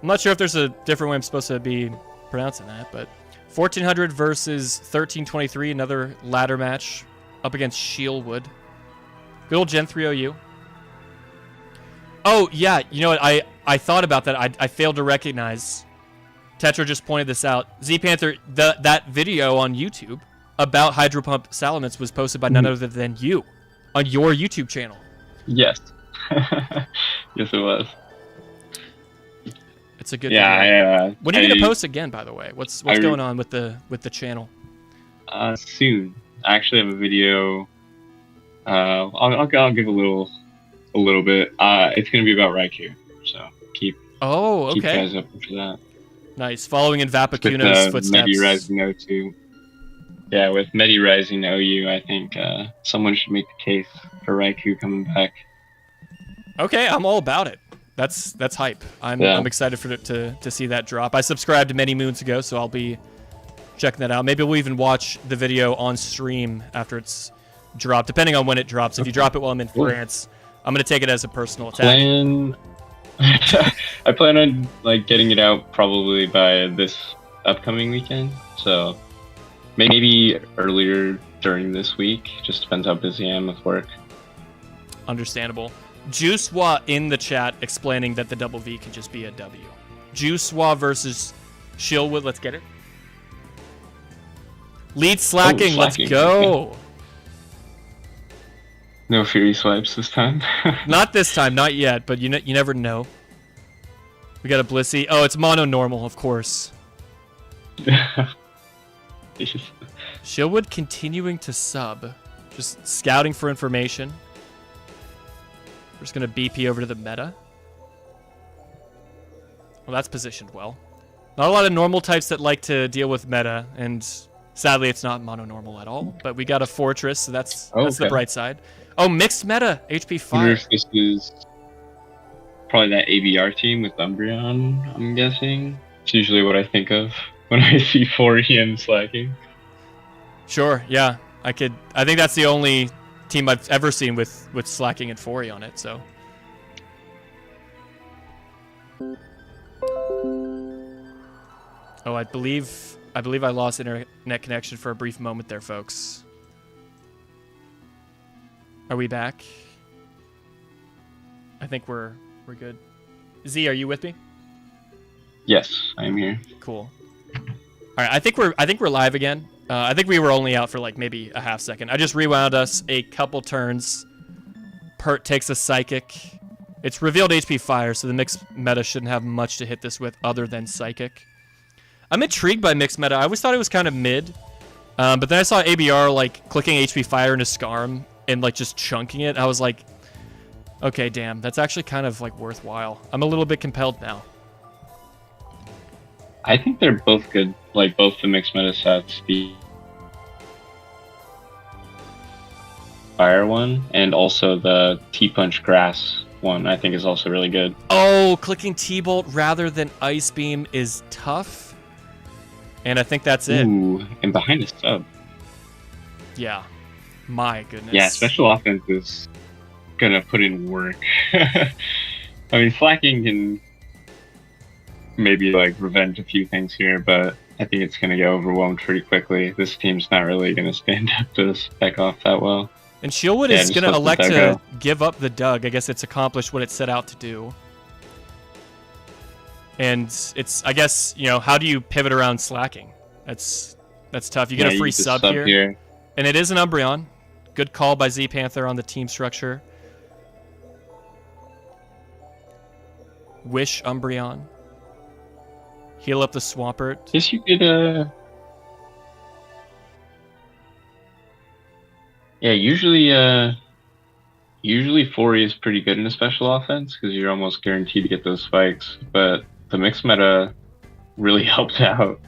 I'm not sure if there's a different way I'm supposed to be pronouncing that, but 1400 versus 1323, another ladder match up against Shieldwood. Good old Gen 3 OU. Oh, yeah, you know what? I thought about that. I failed to recognize. Tetra just pointed this out. ZPANTHER, that video on YouTube about hydropump salamence was posted by none other than you on your YouTube channel. Yes. Yes, it was. It's a good video. Yeah. When are you gonna post again, by the way? What's going on with the channel? Soon. I actually have a video. I'll give a little bit. It's gonna be about Raikou, so keep you guys up for that. Nice. Following in Vapakuno's footsteps. Medi Rising O2. Yeah, with Medi Rising OU, I think someone should make the case for Raikou coming back. Okay, I'm all about it. That's hype. I'm excited for it to see that drop. I subscribed many moons ago, so I'll be checking that out. Maybe we'll even watch the video on stream after it's dropped, depending on when it drops. If you drop it while I'm in France, I'm gonna take it as a personal attack. I plan on getting it out probably by this upcoming weekend. So maybe earlier during this week. Just depends how busy I am with work. Understandable. Juicewa in the chat explaining that the double V can just be a W. Juicewa versus Shieldwood. Let's get it. Lead slacking. Let's go. No Fury swipes this time. Not this time. Not yet. But you never know. We got a Blissey. Oh, it's mono normal, of course. Shieldwood continuing to sub. Just scouting for information. We're just going to BP over to the meta. Well, that's positioned well. Not a lot of normal types that like to deal with meta, and sadly it's not mono-normal at all. But we got a Fortress, so that's the bright side. Oh, mixed meta, HP Fire. I wonder if this is probably that ABR team with Umbreon, I'm guessing. It's usually what I think of when I see 4 EM slacking. Sure, yeah. I think that's the only team I've ever seen with slacking and 4E on it, so. Oh, I believe I lost internet connection for a brief moment there, folks. Are we back? I think we're good. Z, are you with me? Yes, I am here. Cool. All right, I think we're live again. I think we were only out for maybe a half second. I just rewound us a couple turns. Pert takes a Psychic. It's revealed HP Fire, so the mixed meta shouldn't have much to hit this with other than Psychic. I'm intrigued by mixed meta. I always thought it was kind of mid. But then I saw ABR clicking HP Fire into Scarm and just chunking it. I was like, okay, damn, that's actually kind of worthwhile. I'm a little bit compelled now. I think they're both good, both the mixed meta sets, the Fire one, and also the T-Punch Grass one, I think is also really good. Oh, clicking T-Bolt rather than Ice Beam is tough. And I think that's it. Ooh, and behind the sub. Yeah. My goodness. Yeah, special offense is gonna put in work. I mean, slacking can maybe revenge a few things here, but I think it's gonna get overwhelmed pretty quickly. This team's not really gonna stand up to spec off that well. And Shieldwood is gonna elect to give up the Doug. I guess it's accomplished what it set out to do. And it's, I guess, how do you pivot around slacking? That's tough. You get a free sub here. And it is an Umbreon. Good call by ZPANTHER on the team structure. Wish Umbreon. Heal up the Swampert. Guess you could, yeah, usually 4E is pretty good in a special offense because you're almost guaranteed to get those spikes, but the mixed meta really helped out.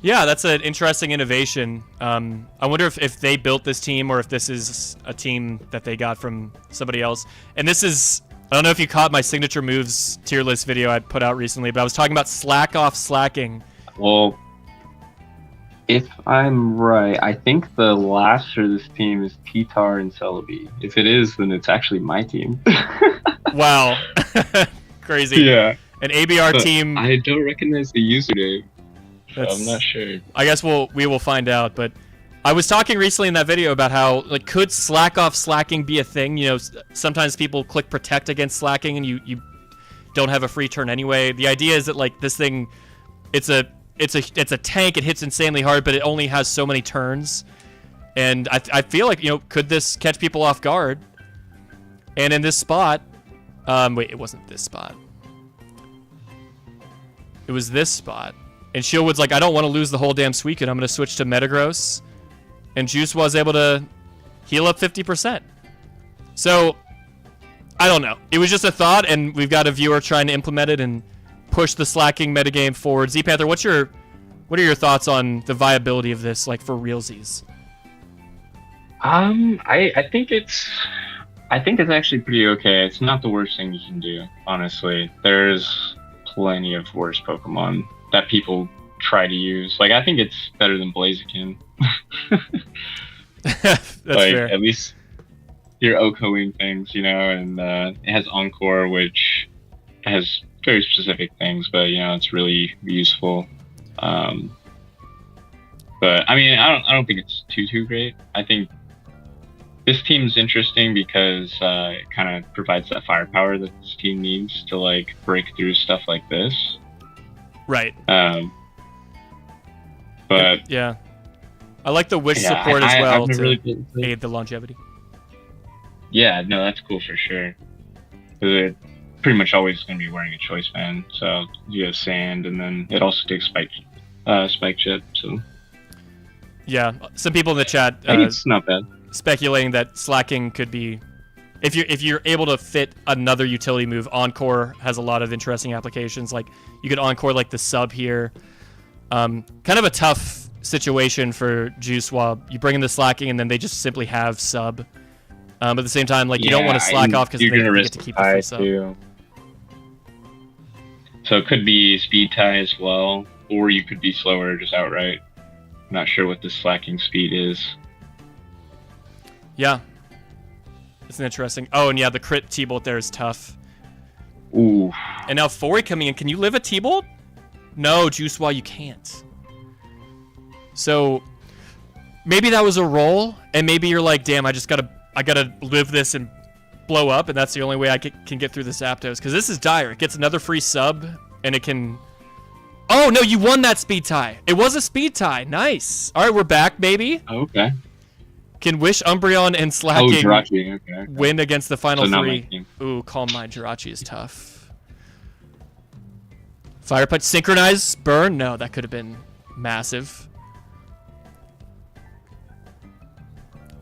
Yeah, that's an interesting innovation. I wonder if they built this team or if this is a team that they got from somebody else. And this is, I don't know if you caught my signature moves tier list video I put out recently, but I was talking about slack off slacking. Well, if I'm right, I think the last for this team is Pitar and Celebi. If it is, then it's actually my team. Wow. Crazy. Yeah. An ABR team. I don't recognize the username So I'm not sure. I guess we will find out. But I was talking recently in that video about how, like, could slack off slacking be a thing? You know, sometimes people click protect against slacking, and you don't have a free turn anyway. The idea is that, like, this thing, it's a tank. It hits insanely hard, but it only has so many turns. And I feel like, you know, could this catch people off guard? And in this spot, wait, it wasn't this spot. It was this spot. And Shieldwood's like, I don't want to lose the whole damn Suicune. I'm going to switch to Metagross. And Juice was able to heal up 50%. So, I don't know. It was just a thought, and we've got a viewer trying to implement it and push the slacking metagame forward. ZPANTHER, what are your thoughts on the viability of this, like, for realsies? I think it's actually pretty okay. It's not the worst thing you can do, honestly. There's plenty of worse Pokemon that people try to use. Like, I think it's better than Blaziken. That's like, fair. At least you're OHKOing things, you know, and it has Encore, which has very specific things, but, you know, it's really useful. But I mean, I don't think it's too great. I think this team's interesting because it kind of provides that firepower that this team needs to, like, break through stuff like this. Right. But yeah, I like the wish support as well to really aid the longevity. Yeah, no, that's cool for sure. It pretty much always going to be wearing a choice band, so you have sand, and then it also takes spike chip. So yeah, some people in the chat it's not bad. Speculating that slacking could be, if you're able to fit another utility move. Encore has a lot of interesting applications. Like, you could Encore like the sub here. Kind of a tough situation for Juice while you bring in the slacking and then they just simply have sub. At the same time, like, you don't want to slack off because they get to keep the free sub. Too. So it could be speed tie as well, or you could be slower just outright. Not sure what the slacking speed is. Yeah. It's an interesting. Oh, and yeah, the crit T-Bolt there is tough. Ooh. And now Fori coming in. Can you live a T-Bolt? No, Juicewa, you can't. So maybe that was a roll, and maybe you're like, damn, I gotta live this and blow up, and that's the only way I can get through this Zapdos. Because this is dire. It gets another free sub, and it can... Oh, no, you won that speed tie. It was a speed tie. Nice. All right, we're back, baby. Okay. Can Wish, Umbreon, and Slacking okay. win against the final so three? Ooh, Calm Mind Jirachi is tough. Fire Punch, Synchronize, Burn? No, that could have been massive.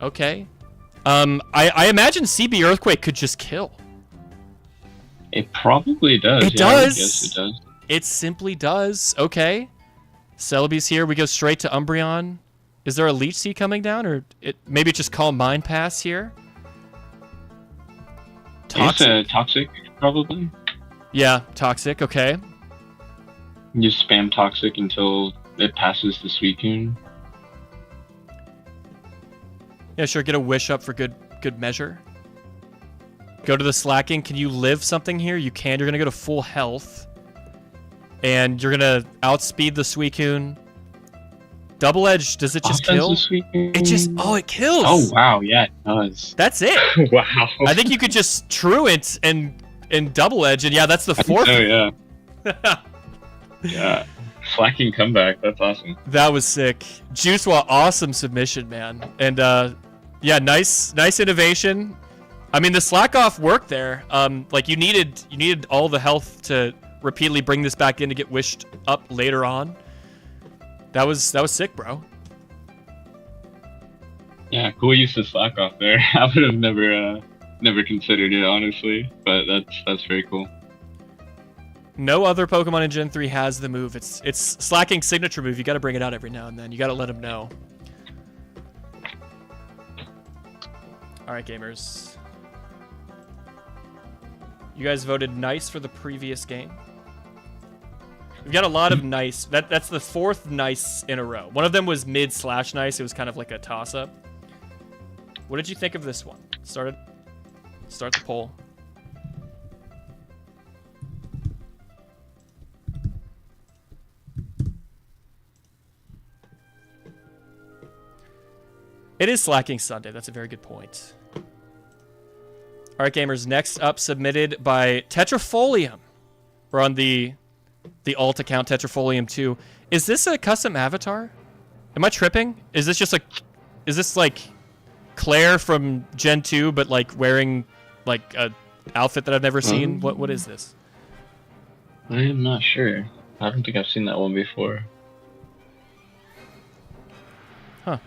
Okay. I imagine CB Earthquake could just kill. It probably does. It does. Yes, it does. It simply does. Okay. Celebi's here. We go straight to Umbreon. Is there a Leech Seed coming down, or maybe just Calm Mind Pass here? Toxic. Toxic, probably. Yeah, Toxic. Okay. You spam Toxic until it passes the Suicune. Yeah, sure. Get a Wish up for good measure. Go to the Slacking. Can you live something here? You can. You're gonna go to full health, and you're gonna outspeed the Suicune. Double Edge, does it just kill? It just, it kills. Oh, wow, yeah, it does. That's it. Wow. I think you could just Truant and Double Edge, and yeah, that's the fourth. Oh, yeah. Yeah. Slacking comeback, that's awesome. That was sick. Juicewa, awesome submission, man. And, yeah, nice innovation. I mean, the slack off worked there. Like, you needed all the health to repeatedly bring this back in to get wished up later on. That was sick, bro. Yeah, cool use of slack off there. I would have never considered it, honestly, but that's very cool. No other Pokemon in Gen 3 has the move. It's Slacking signature move. You got to bring it out every now and then. You got to let them know. All right, gamers. You guys voted nice for the previous game. We've got a lot of nice. That's the fourth nice in a row. One of them was mid/nice. It was kind of like a toss-up. What did you think of this one? Start the poll. It is Slacking Sunday. That's a very good point. All right, gamers. Next up, submitted by Tetrafolium. We're on the alt account, Tetrafolium 2. Is this a custom avatar? Am I tripping? Is this like Claire from Gen 2, but like wearing like a outfit that I've never seen? What is this? I am not sure. I don't think I've seen that one before. Huh.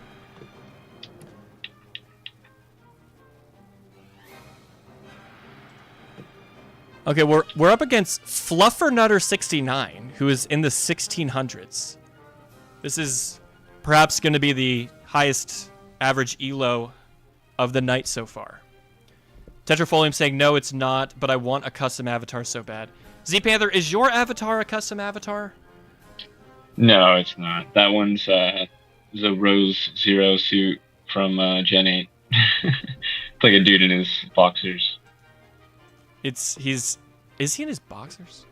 Okay, we're up against Fluffernutter69, who is in the 1600s. This is perhaps going to be the highest average elo of the night so far. Tetrafolium saying, no, it's not, but I want a custom avatar so bad. ZPANTHER, is your avatar a custom avatar? No, it's not. That one's the Rose Zero suit from Gen 8. It's like a dude in his boxers. Is he in his boxers?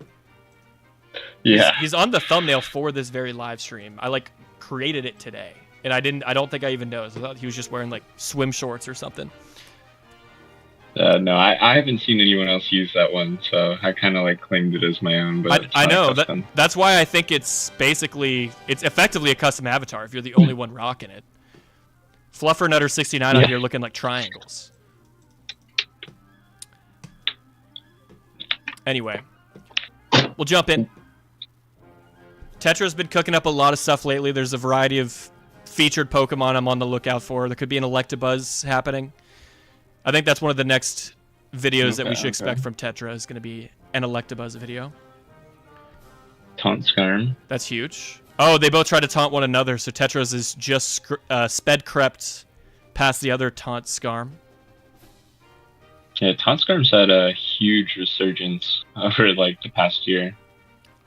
Yeah. He's on the thumbnail for this very live stream. I like created it today, and I don't think I even noticed. I thought he was just wearing like swim shorts or something. No, I haven't seen anyone else use that one, so I kind of like claimed it as my own. But I know that's why I think it's effectively a custom avatar if you're the only one rocking it. Fluffernutter69 out here looking like triangles. Anyway, we'll jump in. Tetra's been cooking up a lot of stuff lately. There's a variety of featured Pokemon I'm on the lookout for. There could be an Electabuzz happening. I think that's one of the next videos that we should expect from Tetra is going to be an Electabuzz video. Taunt Skarm. That's huge. Oh, they both try to taunt one another, so Tetra's is just sped crept past the other taunt Skarm. Yeah, Taunt Skarm's had a huge resurgence over like the past year.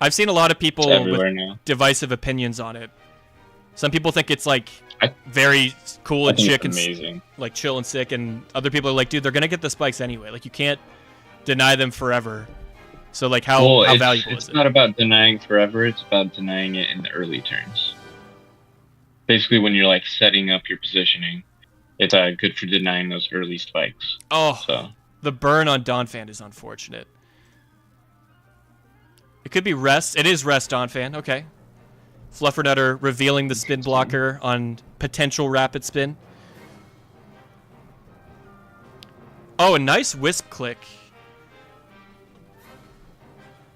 I've seen a lot of people with now. Divisive opinions on it. Some people think it's like very cool and chic and amazing, like chill and sick, and other people are like, dude, they're gonna get the spikes anyway. Like you can't deny them forever. So like how valuable is it? It's not about denying forever. It's about denying it in the early turns. Basically, when you're like setting up your positioning, it's good for denying those early spikes. Oh, so the burn on Donphan is unfortunate. It could be rest. It is rest Donphan. Okay. Fluffernutter revealing the spin blocker on potential rapid spin. Oh, a nice wisp click.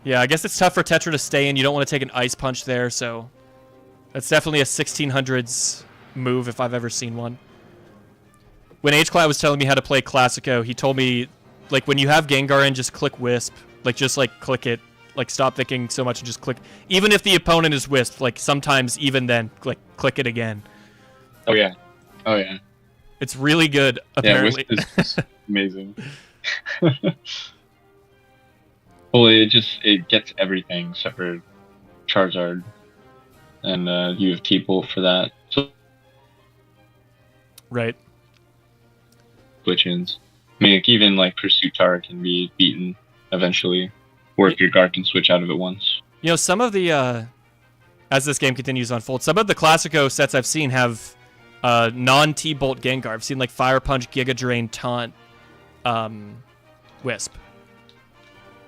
Yeah, I guess it's tough for Tetra to stay in. You don't want to take an ice punch there, so that's definitely a 1600s move if I've ever seen one. When HCloud was telling me how to play Classico, he told me, like, when you have Gengar in, just click wisp. Like, just, like, click it. Like, stop thinking so much and just click. Even if the opponent is Wisp, like, sometimes even then, like, click it again. Oh, yeah. Oh, yeah. It's really good, apparently. Yeah, Wisp is amazing. Well, it gets everything except for Charizard. And you have T-Bolt for that. So, right. Glitch-ins. I mean, even, like, Pursuit Tara can be beaten eventually. Or if your guard can switch out of it once. You know, some of the, as this game continues to unfold, some of the Classico sets I've seen have non-T-Bolt Gengar. I've seen, like, Fire Punch, Giga Drain, Taunt, Wisp.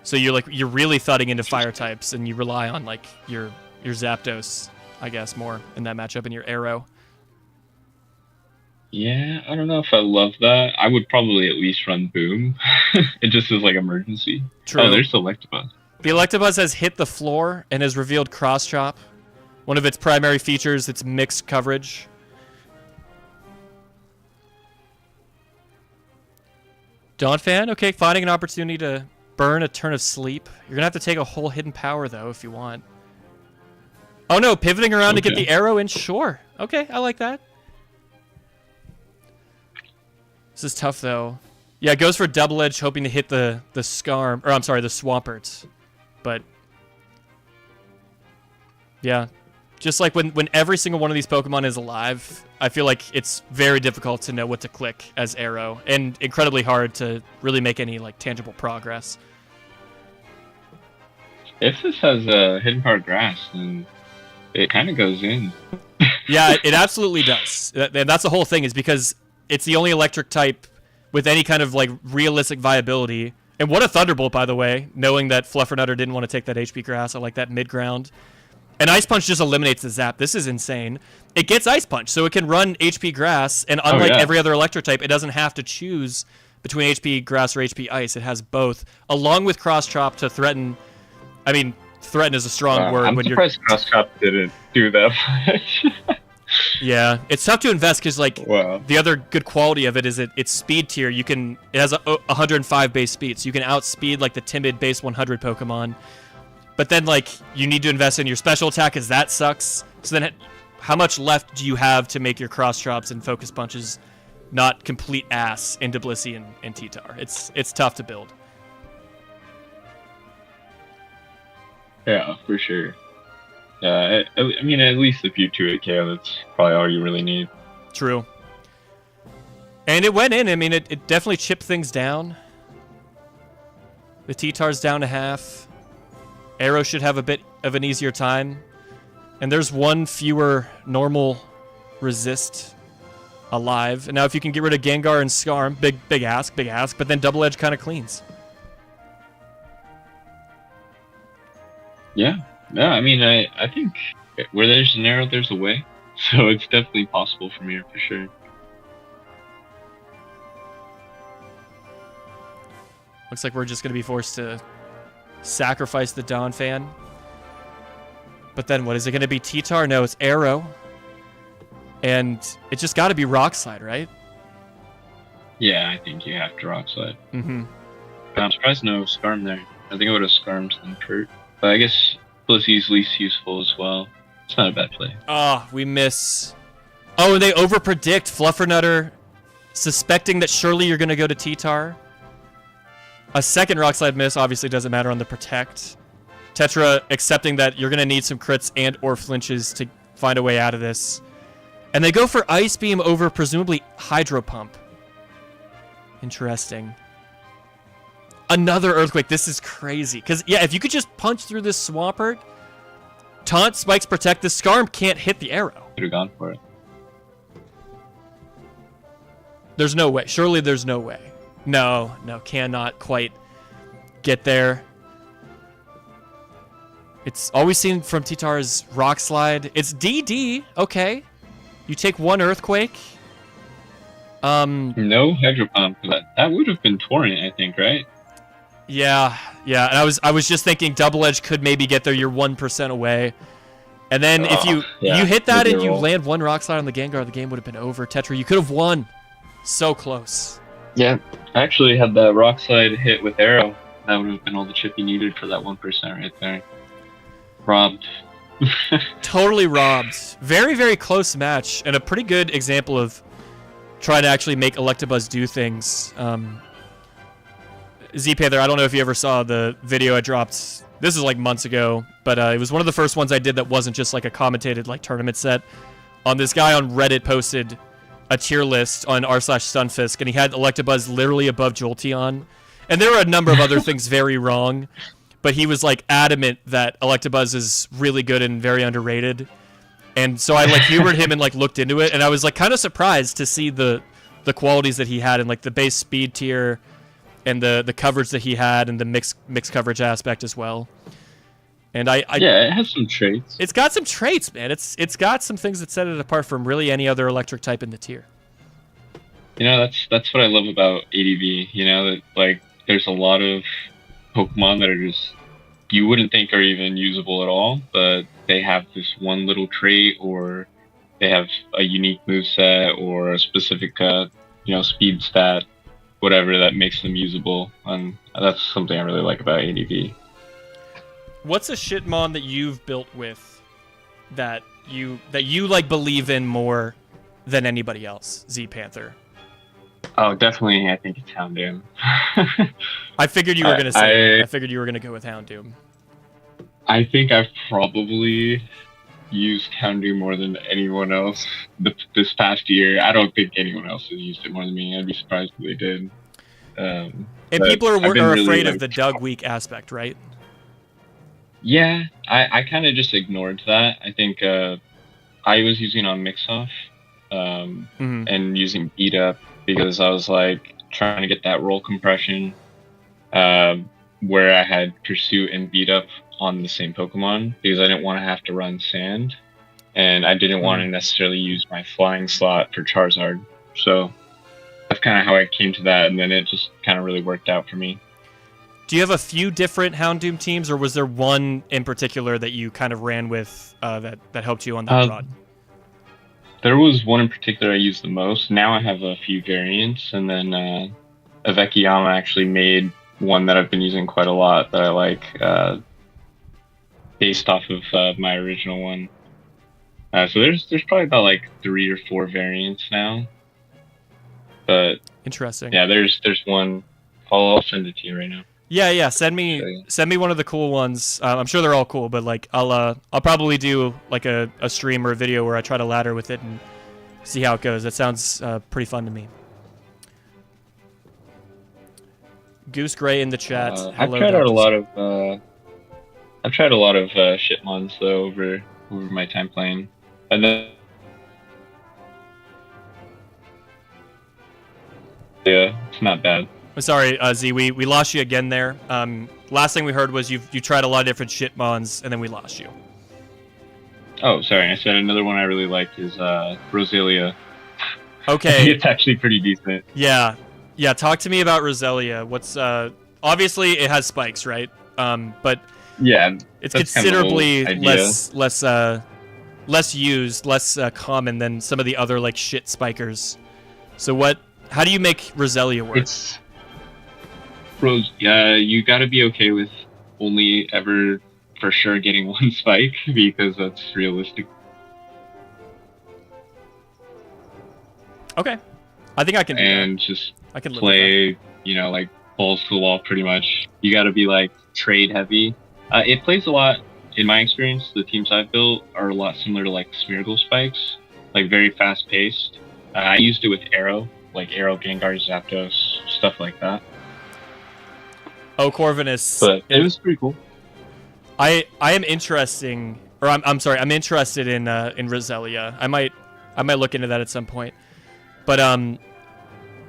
So you're really thudding into fire types, and you rely on, like, your Zapdos, I guess, more in that matchup, and your Arrow. Yeah, I don't know if I love that. I would probably at least run Boom. It just is like emergency. True. Oh, there's the Electabuzz. The Electabuzz has hit the floor and has revealed Cross Chop. One of its primary features, its mixed coverage. Donphan, okay, finding an opportunity to burn a turn of sleep. You're going to have to take a whole hidden power, though, if you want. Oh, no, pivoting around to get the arrow in? Sure. Okay, I like that. This is tough, though. Yeah, it goes for double edge, hoping to hit the Skarm, or I'm sorry, the Swampert. But yeah, just like when every single one of these Pokemon is alive, I feel like it's very difficult to know what to click as Arrow, and incredibly hard to really make any like tangible progress. If this has a hidden power grass, then it kind of goes in. Yeah, it absolutely does. And that's the whole thing, is because it's the only electric type with any kind of like realistic viability. And what a Thunderbolt, by the way, knowing that Fluffernutter didn't want to take that HP Grass. I like that mid-ground. And Ice Punch just eliminates the Zap. This is insane. It gets Ice Punch, so it can run HP Grass, and unlike every other electric type, it doesn't have to choose between HP Grass or HP Ice. It has both, along with Cross Chop to threaten. I mean, threaten is a strong word. I'm surprised Cross Chop didn't do that much. Yeah, it's tough to invest because the other good quality of it is its speed tier. It has a 105 base speed, so you can outspeed like the timid base 100 Pokemon. But then like you need to invest in your special attack, because that sucks. So then, how much left do you have to make your Cross Chops and Focus Punches not complete ass into Blissey and T-Tar? It's tough to build. Yeah, for sure. I mean, at least if you 2-8 KO, that's probably all you really need. True. And it went in. I mean, it definitely chipped things down. The T-Tar's down to half. Arrow should have a bit of an easier time. And there's one fewer normal resist alive. And now if you can get rid of Gengar and Skarm, big ask, but then Double Edge kind of cleans. Yeah. I mean, I think where there's an arrow, there's a way. So it's definitely possible from here, for sure. Looks like we're just going to be forced to sacrifice the Dawn Fan. But then what, is it going to be T-Tar? No, it's Arrow. And it's just got to be Rock Slide, right? Yeah, I think you have to Rock Slide. Mm-hmm. But I'm surprised no Skarm there. I think I would have Skarmed than Kurt. But I guess Blissey's least useful as well. It's not a bad play. We miss. Oh, and they overpredict Fluffernutter, suspecting that surely you're going to go to T-Tar. A second Rock Slide miss obviously doesn't matter on the Protect. Tetra accepting that you're going to need some crits and or flinches to find a way out of this. And they go for Ice Beam over presumably Hydro Pump. Interesting. Another Earthquake. This is crazy. Because, yeah, if you could just punch through this Swampert, Taunt, Spikes, Protect, this Skarm can't hit the arrow. Could have gone for it. There's no way. Surely there's no way. No, cannot quite get there. It's always seen from T-Tar's Rock Slide. It's DD. Okay. You take one Earthquake. No Hydro Pump. That would have been Torrent, I think, right? Yeah. And I was just thinking Double Edge could maybe get there. You're 1% away. And then if you hit that and you land one Rock Slide on the Gengar, the game would have been over. Tetra, you could have won. So close. Yeah. I actually had that Rock Slide hit with Arrow. That would have been all the chip you needed for that 1% right there. Robbed. Totally robbed. Very, very close match, and a pretty good example of trying to actually make Electabuzz do things. ZPANTHER, I don't know if you ever saw the video I dropped. This is like months ago, but it was one of the first ones I did that wasn't just like a commentated like tournament set. This guy on Reddit posted a tier list on r/Stunfisk, and he had Electabuzz literally above Jolteon. And there were a number of other things very wrong, but he was like adamant that Electabuzz is really good and very underrated. And so I like humored him and like looked into it, and I was like kind of surprised to see the qualities that he had in like the base speed tier and the coverage that he had and the mixed coverage aspect as well. And yeah, it has some traits. It's got some traits, man. It's got some things that set it apart from really any other electric type in the tier. You know, that's what I love about ADV. You know, that like there's a lot of Pokemon that are just you wouldn't think are even usable at all, but they have this one little trait, or they have a unique moveset, or a specific speed stat, whatever that makes them usable. And that's something I really like about ADV. What's a Shitmon that you've built with that you like believe in more than anybody else, ZPANTHER? Oh, definitely. I think it's Houndoom. I figured you were gonna say. I figured you were gonna go with Houndoom. I think I've probably used Houndoom more than anyone else this past year. I don't think anyone else has used it more than me. I'd be surprised if they did. And people are really afraid of the Doug Week aspect, right? Yeah, I kind of just ignored that. I think I was using on Mixoff, and using beat up because I was like trying to get that roll compression, where I had Pursuit and beat up on the same Pokemon because I didn't want to have to run Sand, and I didn't want to necessarily use my flying slot for Charizard. So that's kind of how I came to that, and then it just kind of really worked out for me. Do you have a few different Houndoom teams, or was there one in particular that you kind of ran with that helped you on that run? There was one in particular I used the most. Now I have a few variants, and then Avekiyama actually made one that I've been using quite a lot that I like, based off of my original one. So there's probably about like 3 or 4 variants now. But interesting. Yeah, there's one. I'll send it to you right now. Yeah. Send me one of the cool ones. I'm sure they're all cool, but like I'll probably do like a stream or a video where I try to ladder with it and see how it goes. That sounds pretty fun to me. Goose Gray in the chat. I've tried out a lot of Shitmons though over my time playing, and then yeah, it's not bad. Sorry, Z, we lost you again there. Last thing we heard was you tried a lot of different Shitmons, and then we lost you. Oh, sorry. I said another one I really like is Roselia. Okay. It's actually pretty decent. Yeah. Talk to me about Roselia. What's obviously it has spikes, right? But yeah, it's considerably less used, less common than some of the other like shit spikers. So how do you make Roselia work? You got to be okay with only ever for sure getting one spike because that's realistic. Okay, I think I can do that. And just play, like balls to the wall pretty much. You got to be like trade heavy. It plays a lot, in my experience, the teams I've built are a lot similar to like Smeargle spikes, like very fast paced. I used it with Arrow, like Arrow, Gengar, Zapdos, stuff like that. Oh, Corvinus. But it was pretty cool. I'm interested in Roselia. I might look into that at some point. But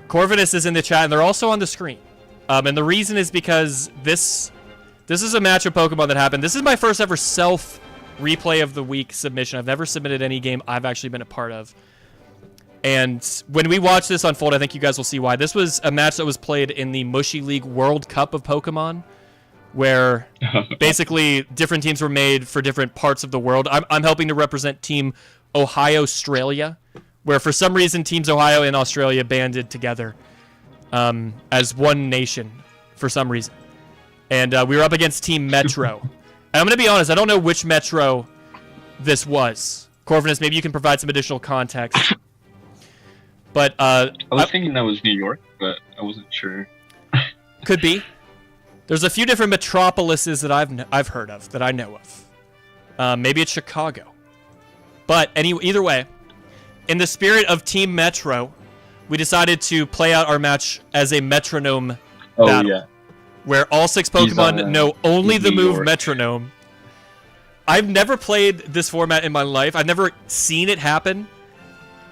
Corvinus is in the chat, and they're also on the screen. And the reason is because this is a match of Pokemon that happened. This is my first ever self replay of the week submission. I've never submitted any game I've actually been a part of. And when we watch this unfold, I think you guys will see why. This was a match that was played in the Mushy League World Cup of Pokemon, where basically different teams were made for different parts of the world. I'm helping to represent Team Ohio Australia, where for some reason Teams Ohio and Australia banded together as one nation for some reason. And we were up against Team Metro. And I'm going to be honest, I don't know which Metro this was. Corvinus, maybe you can provide some additional context. But I was thinking that was New York, but I wasn't sure. Could be. There's a few different metropolises that I've heard of, that I know of. Maybe it's Chicago. But either way, in the spirit of Team Metro, we decided to play out our match as a metronome battle. Yeah. Where all 6 Pokemon know only the move Metronome. I've never played this format in my life. I've never seen it happen.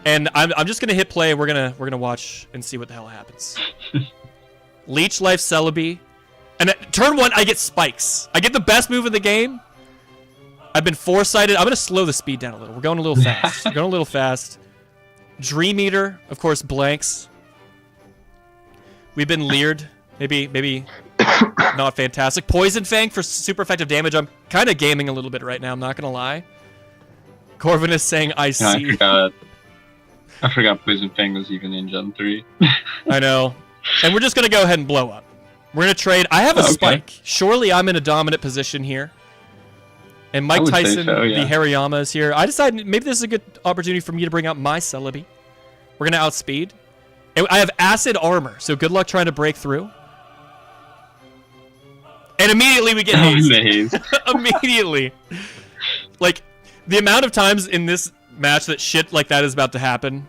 And I'm just gonna hit play. We're gonna watch and see what the hell happens. Leech Life Celebi, and at turn 1 I get spikes. I get the best move in the game. I've been foresighted. I'm gonna slow the speed down a little. We're going a little fast. Dream Eater, of course, blanks. We've been leered. Maybe not fantastic. Poison Fang for super effective damage. I'm kind of gaming a little bit right now. I'm not gonna lie. Corvinus saying I see. I forgot Poison Fang was even in Gen 3. I know. And we're just going to go ahead and blow up. We're going to trade. I have a spike. Surely I'm in a dominant position here. And Mike Tyson, the Hariyama, is here. I decided maybe this is a good opportunity for me to bring out my Celebi. We're going to outspeed. And I have Acid Armor, so good luck trying to break through. And immediately we get hazed. Immediately. Like, the amount of times in this match that shit like that is about to happen,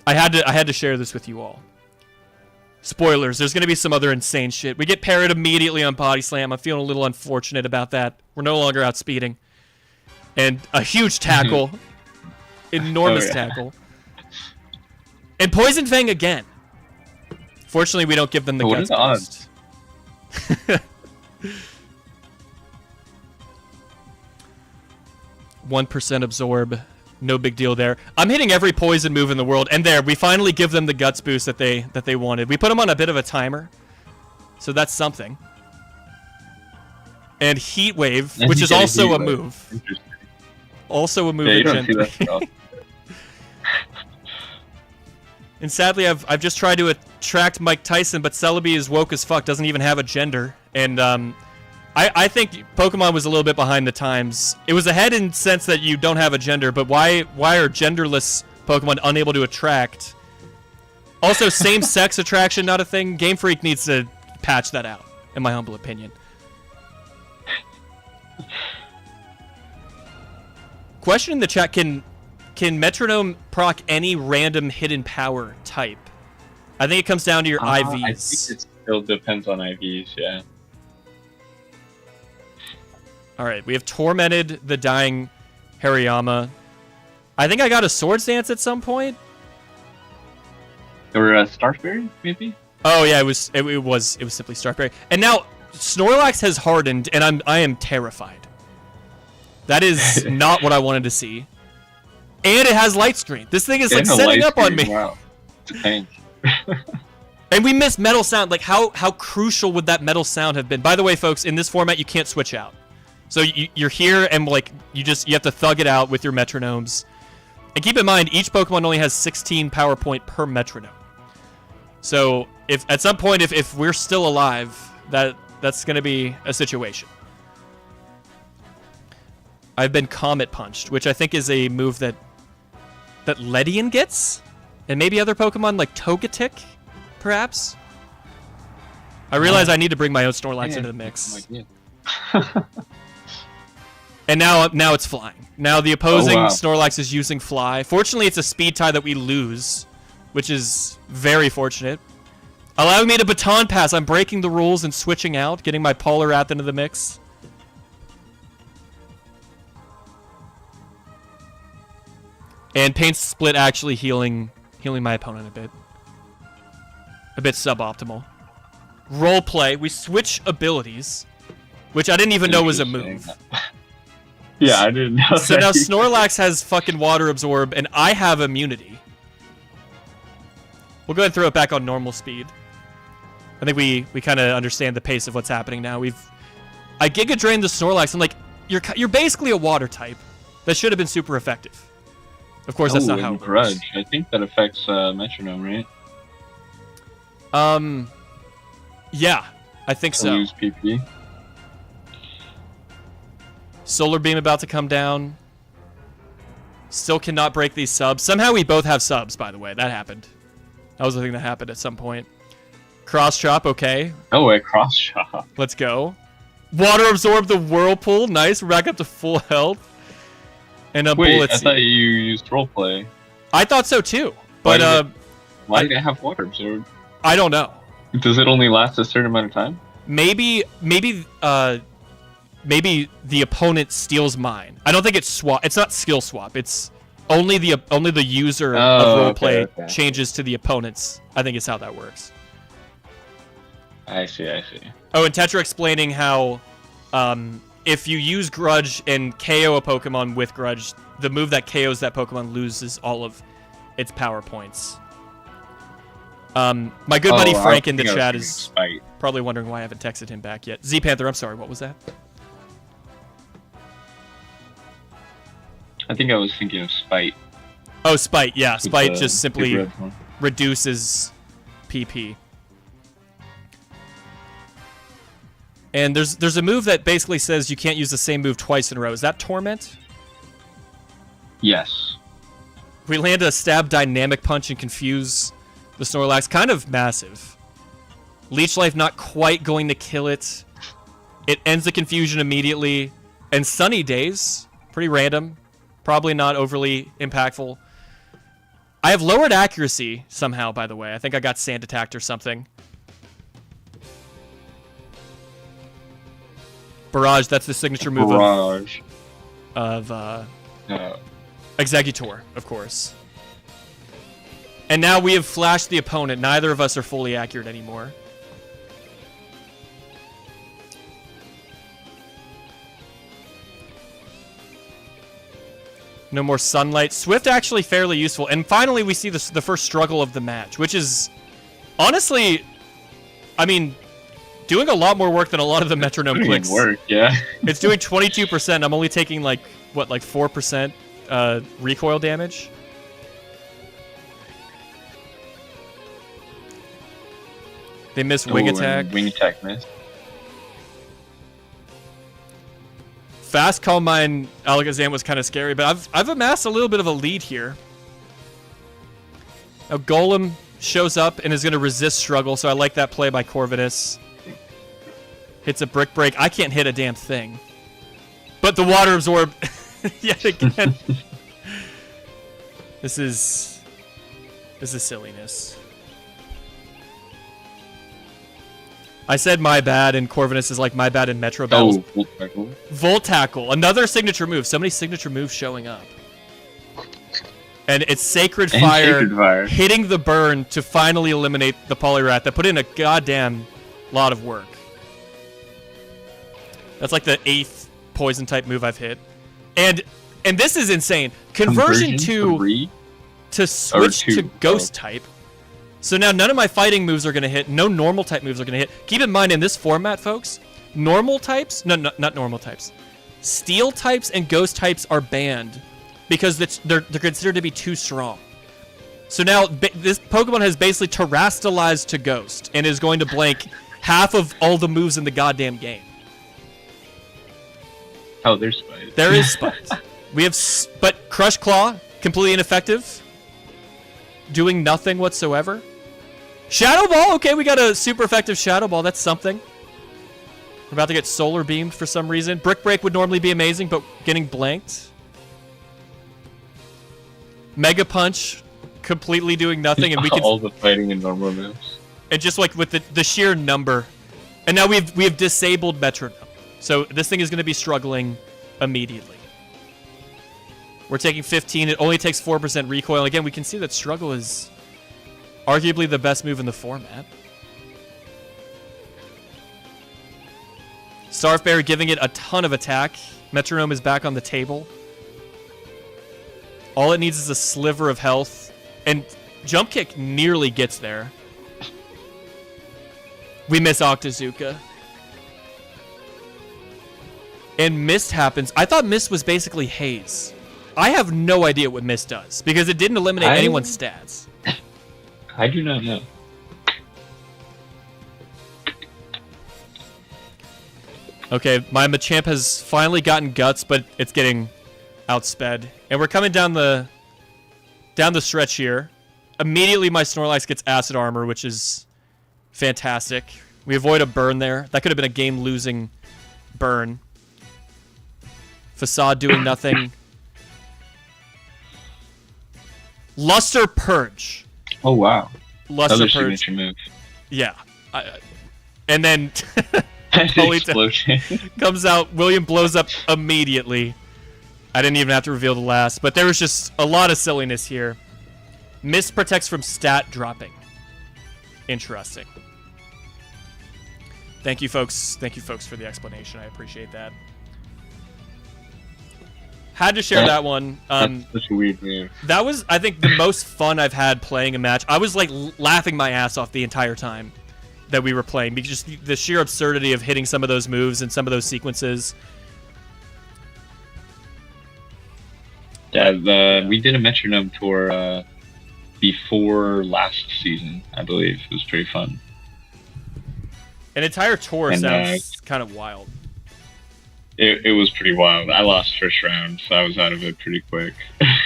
I had to share this with you all. Spoilers, there's going to be some other insane shit. We get parried immediately on Body Slam. I'm feeling a little unfortunate about that. We're no longer outspeeding. And a huge tackle. Enormous tackle. And Poison Fang again. Fortunately, we don't give them the guts boost. 1% absorb. No big deal there. I'm hitting every poison move in the world, and there, we finally give them the guts boost that they wanted. We put them on a bit of a timer, so that's something. And Heat Wave, which is also a move. Also a move. Yeah, you don't see that stuff. And sadly, I've just tried to attract Mike Tyson, but Celebi is woke as fuck, doesn't even have a gender. And I think Pokemon was a little bit behind the times. It was ahead in the sense that you don't have a gender, but why are genderless Pokemon unable to attract? Also, same-sex attraction not a thing. Game Freak needs to patch that out, in my humble opinion. Question in the chat, can Metronome proc any random hidden power type? I think it comes down to your IVs. I think it still depends on IVs, yeah. Alright, we have Tormented the Dying Hariyama. I think I got a Swords Dance at some point. Or a Starberry, maybe? Oh yeah, it was simply Starberry. And now Snorlax has hardened, and I am terrified. That is not what I wanted to see. And it has Light Screen. This thing is like setting up on me. Wow. It's a tank. And we missed Metal Sound. Like how crucial would that Metal Sound have been? By the way, folks, in this format you can't switch out. So you're here and like you have to thug it out with your metronomes. And keep in mind each Pokemon only has 16 power point per metronome. So if at some point if we're still alive, that's going to be a situation. I've been Comet Punched, which I think is a move that Ledian gets, and maybe other Pokemon like Togetic, perhaps. I realize I need to bring my own Snorlax into the mix. And now it's flying. Now the opposing Snorlax is using Fly. Fortunately, it's a speed tie that we lose, which is very fortunate. Allowing me to Baton Pass. I'm breaking the rules and switching out, getting my Poliwrath into the mix. And Pain Split actually healing my opponent a bit. A bit suboptimal. Roleplay. We switch abilities, which I didn't even know was a move. Yeah, I didn't know. So now Snorlax has fucking Water Absorb, and I have Immunity. We'll go ahead and throw it back on normal speed. I think we kind of understand the pace of what's happening now. I Giga Drained the Snorlax. I'm like, you're basically a Water type. That should have been super effective. Of course, that's not how it Grudge. works. I think that affects Metronome, right? Yeah, I think so. Lose PP. Solar Beam about to come down. Still cannot break these subs. Somehow we both have subs, by the way. That happened. That was the thing that happened at some point. Cross Chop, okay. Oh, a Cross Chop. Let's go. Water Absorb the Whirlpool. Nice. We're back up to full health. And a Bullet I thought you used Roleplay. I thought so too. But why did it have Water Absorb? I don't know. Does it only last a certain amount of time? Maybe the opponent steals mine. I don't think it's swap. It's not skill swap. It's only the user of Roleplay changes to the opponent's. I think is how that works. I see. Oh, and Tetra explaining how if you use Grudge and KO a Pokemon with Grudge, the move that KOs that Pokemon loses all of its power points. My good buddy Frank in the chat is probably wondering why I haven't texted him back yet. ZPANTHER, I'm sorry, what was that? I think I was thinking of Spite. Oh, Spite, yeah. Spite just simply reduces PP. And there's a move that basically says you can't use the same move twice in a row. Is that Torment? Yes. We land a Stab Dynamic Punch and confuse the Snorlax. Kind of massive. Leech Life not quite going to kill it. It ends the confusion immediately. And Sunny Days, pretty random. Probably not overly impactful. I have lowered accuracy somehow, by the way. I think I got Sand Attacked or something. Barrage, that's the signature move Barrage. of Executor, of course. And now we have flashed the opponent. Neither of us are fully accurate anymore. No more sunlight. Swift actually fairly useful. And finally we see the first struggle of the match, which is honestly, I mean, doing a lot more work than a lot of the metronome clicks. Work, yeah. It's doing 22%. I'm only taking like, what, like 4% recoil damage? They miss wing attack. Wing attack miss. Fast Calm Mind Alakazam was kind of scary, but I've amassed a little bit of a lead here. Now Golem shows up and is going to resist Struggle, so I like that play by Corvinus. Hits a Brick Break. I can't hit a damn thing. But the Water Absorb yet again. This is silliness. I said my bad, and Corvinus is like my bad in Metro battles. Oh, Volt Tackle. Volt Tackle, another signature move. So many signature moves showing up. And it's Sacred Fire hitting the burn to finally eliminate the Poliwrath that put in a goddamn lot of work. That's like the 8th poison type move I've hit. And this is insane. Conversion to switch to Ghost type. So now none of my fighting moves are going to hit. No normal type moves are going to hit. Keep in mind, in this format, folks, normal types... No, not normal types. Steel types and ghost types are banned because they're considered to be too strong. So now this Pokemon has basically terrestrialized to Ghost and is going to blank half of all the moves in the goddamn game. Oh, there's Spite. There is Spite. We have... But Crush Claw, completely ineffective. Doing nothing whatsoever. Shadow Ball! Okay, we got a super effective Shadow Ball. That's something. We're about to get Solar Beamed for some reason. Brick Break would normally be amazing, but getting blanked. Mega Punch, completely doing nothing, and we can... All the fighting and normal moves. And just like with the sheer number. And now we have disabled Metronome. So this thing is going to be struggling immediately. We're taking 15. It only takes 4% recoil. Again, we can see that Struggle is arguably the best move in the format. Starf Bear giving it a ton of attack. Metronome is back on the table. All it needs is a sliver of health. And Jump Kick nearly gets there. We miss Octazooka. And Mist happens. I thought Mist was basically Haze. I have no idea what Mist does, because it didn't eliminate anyone's stats. I do not know. Okay, my Machamp has finally gotten Guts, but it's getting outsped. And we're coming down the stretch here. Immediately my Snorlax gets Acid Armor, which is fantastic. We avoid a burn there. That could have been a game-losing burn. Facade doing nothing. Luster Purge. Oh, wow. Luster Purge. Move. Yeah. And then explosion comes out. William blows up immediately. I didn't even have to reveal the last, but there was just a lot of silliness here. Mist protects from stat dropping. Interesting. Thank you, folks. Thank you, folks, for the explanation. I appreciate that. Had to share that one. That's such a weird move. That was, I think, the most fun I've had playing a match. I was like laughing my ass off the entire time that we were playing, because just the sheer absurdity of hitting some of those moves and some of those sequences. Yeah, we did a Metronome tour before last season, I believe. It was pretty fun. An entire tour sounds kind of wild. It was pretty wild. I lost first round, so I was out of it pretty quick.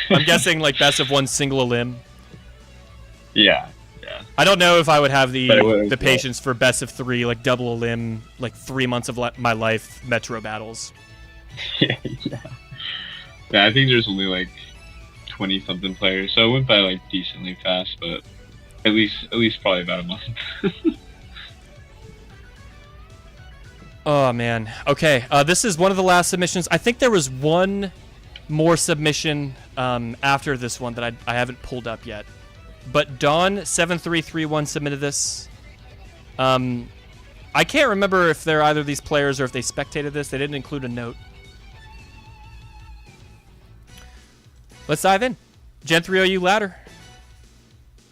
I'm guessing like best of one single a limb. Yeah. I don't know if I would have the patience for best of 3, like double a limb, like 3 months of my life Metro battles. Yeah, I think there's only like 20 something players, so it went by like decently fast, but at least probably about a month. Oh man. Okay. This is one of the last submissions. I think there was one more submission after this one that I haven't pulled up yet. But Dawn7331 submitted this. I can't remember if they're either of these players or if they spectated this. They didn't include a note. Let's dive in. Gen 3 OU ladder.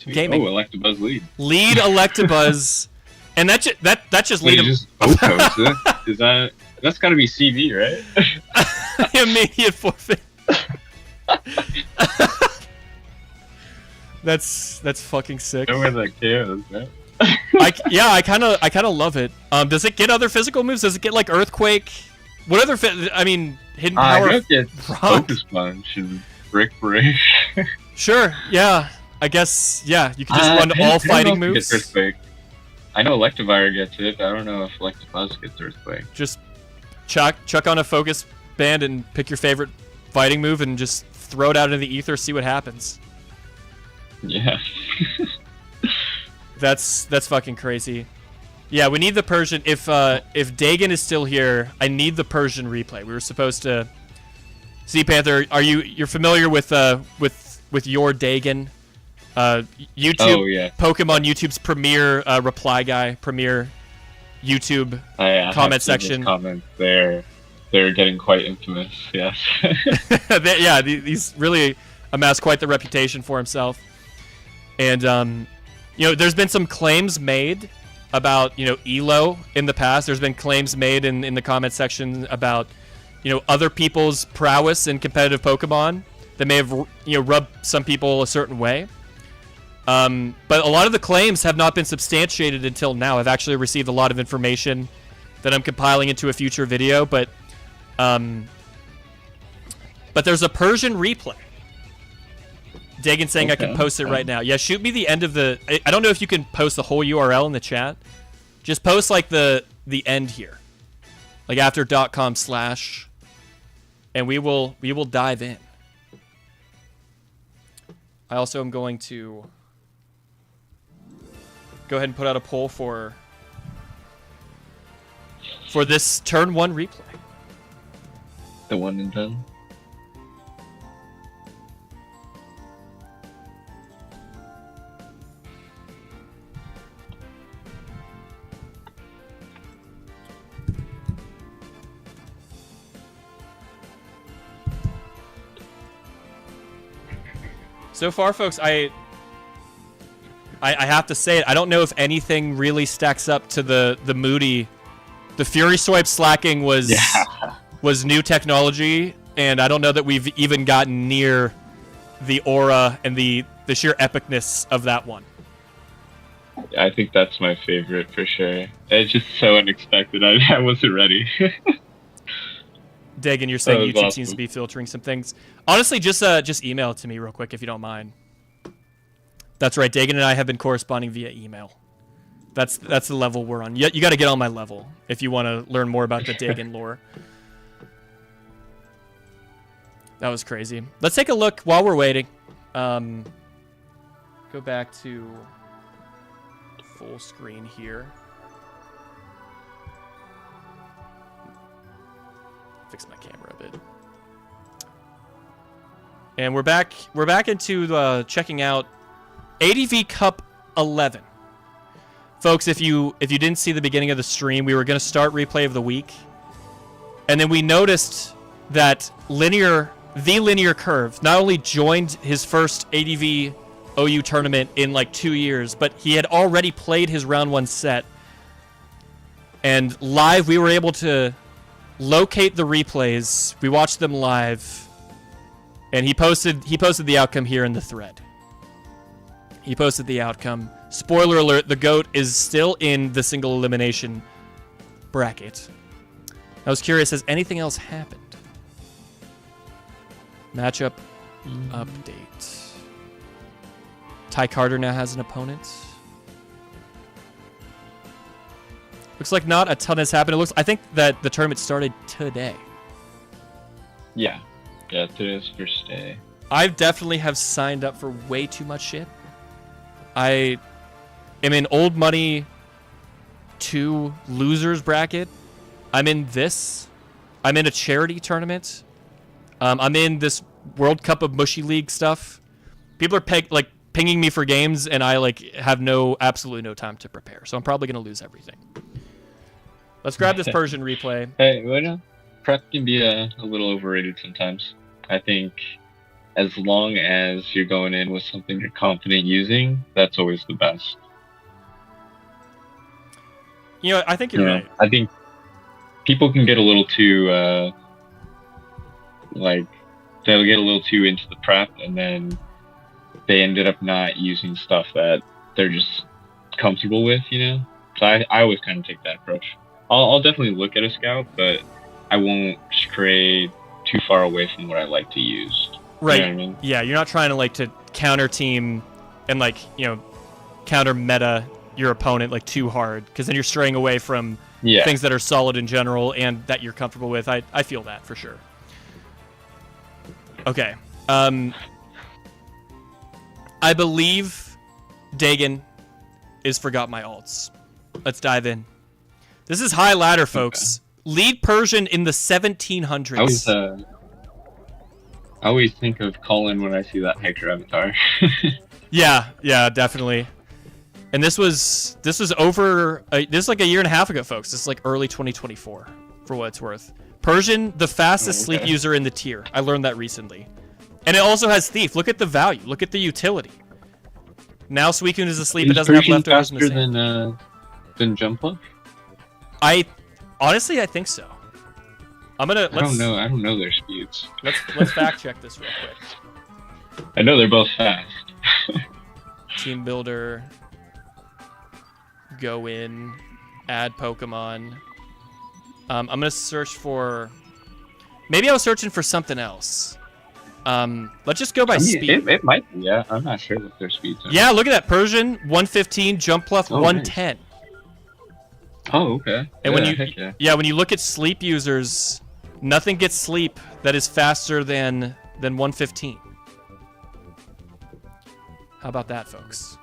Gaming. Oh, Electabuzz lead. Lead Electabuzz. And that just lead him. Just is that's got to be CV, right? Immediate forfeit. That's fucking sick. Know where that KOs, right? I kind of love it. Does it get other physical moves? Does it get like Earthquake? What other hidden power? I get Focus Punch and Brick Break. Sure, yeah. I guess, yeah. You can just run all fighting moves. Earthquake. I know Electivire gets it. I don't know if Electabuzz gets Earthquake. Just chuck on a Focus Band and pick your favorite fighting move and just throw it out into the ether, see what happens. Yeah. That's fucking crazy. Yeah, we need the Persian. If Dagon is still here, I need the Persian replay. We were supposed to. ZPANTHER, you're familiar with your Dagon? YouTube. Oh, yeah. Pokemon YouTube's premier reply guy, premier YouTube comment section. Comments there. They're getting quite infamous. Yes. Yeah, he's really amassed quite the reputation for himself. And there's been some claims made about, Elo in the past. There's been claims made in the comment section about, other people's prowess in competitive Pokemon that may have, rubbed some people a certain way. But a lot of the claims have not been substantiated until now. I've actually received a lot of information that I'm compiling into a future video, but there's a Persian replay. Dagon saying okay. I can post it right now. Yeah, shoot me the end of the... I don't know if you can post the whole URL in the chat. Just post, like, the end here. Like, after .com/... And we will dive in. I also am going to go ahead and put out a poll for this turn 1 replay. The 1 and 10. So far, folks, I have to say it. I don't know if anything really stacks up to the Moody. The Fury Swipe slacking was new technology, and I don't know that we've even gotten near the aura and the sheer epicness of that one. I think that's my favorite for sure. It's just so unexpected. I wasn't ready. Dagon, you're saying YouTube awesome. seems to be filtering some things. Honestly, just email it to me real quick if you don't mind. That's right. Dagon and I have been corresponding via email. That's the level we're on. You got to get on my level if you want to learn more about the Dagon lore. That was crazy. Let's take a look while we're waiting. Go back to full screen here. Fix my camera a bit. And we're back into checking out ADV Cup 11. Folks, if you didn't see the beginning of the stream, we were going to start replay of the week. And then we noticed that the linear curve not only joined his first ADV OU tournament in like 2 years, but he had already played his round 1 set. And live, we were able to locate the replays. We watched them live, and he posted the outcome here in the thread. He posted the outcome. Spoiler alert, the GOAT is still in the single elimination bracket. I was curious, has anything else happened? Matchup update. Ty Carter now has an opponent. Looks like not a ton has happened. I think that the tournament started today. Yeah, today's first day. I definitely have signed up for way too much shit. I am in old money 2 losers bracket. I'm in this. I'm in a charity tournament. I'm in this World Cup of Mushy League stuff. People are pinging me for games, and I have absolutely no time to prepare. So I'm probably gonna lose everything. Let's grab this Persian replay. Hey, well, prep can be a little overrated sometimes. I think as long as you're going in with something you're confident using, that's always the best. You know, I think you're right. I think people can get a little too, they'll get a little too into the prep, and then they ended up not using stuff that they're just comfortable with, So I always kind of take that approach. I'll definitely look at a scout, but I won't stray too far away from what I like to use. Right. You know what I mean? Yeah, you're not trying to counter team and counter meta your opponent too hard, because then you're straying away from things that are solid in general and that you're comfortable with. I feel that for sure. Okay. I believe Dagon is forgot my alts. Let's dive in. This is high ladder, folks. Okay. Lead Persian in the 1700s. I always think of Colin when I see that Hector avatar. Yeah, definitely. And this was over. This is like a year and a half ago, folks. This is like early 2024, for what it's worth. Persian, the fastest sleep user in the tier. I learned that recently. And it also has Thief. Look at the value. Look at the utility. Now Suicune is asleep. It doesn't have leftovers in the sand. Than Jump Up? I think so. I don't know their speeds. Let's fact check this real quick. I know they're both fast. Team Builder. Go in. Add Pokemon. I'm gonna search for. Maybe I was searching for something else. Let's just go by speed. It might be. Yeah, I'm not sure what their speeds are. Yeah, look at that. Persian 115, Jump Pluff 110. Nice. Oh, okay. And when you look at sleep users, nothing gets sleep that is faster than 115. How about that, folks?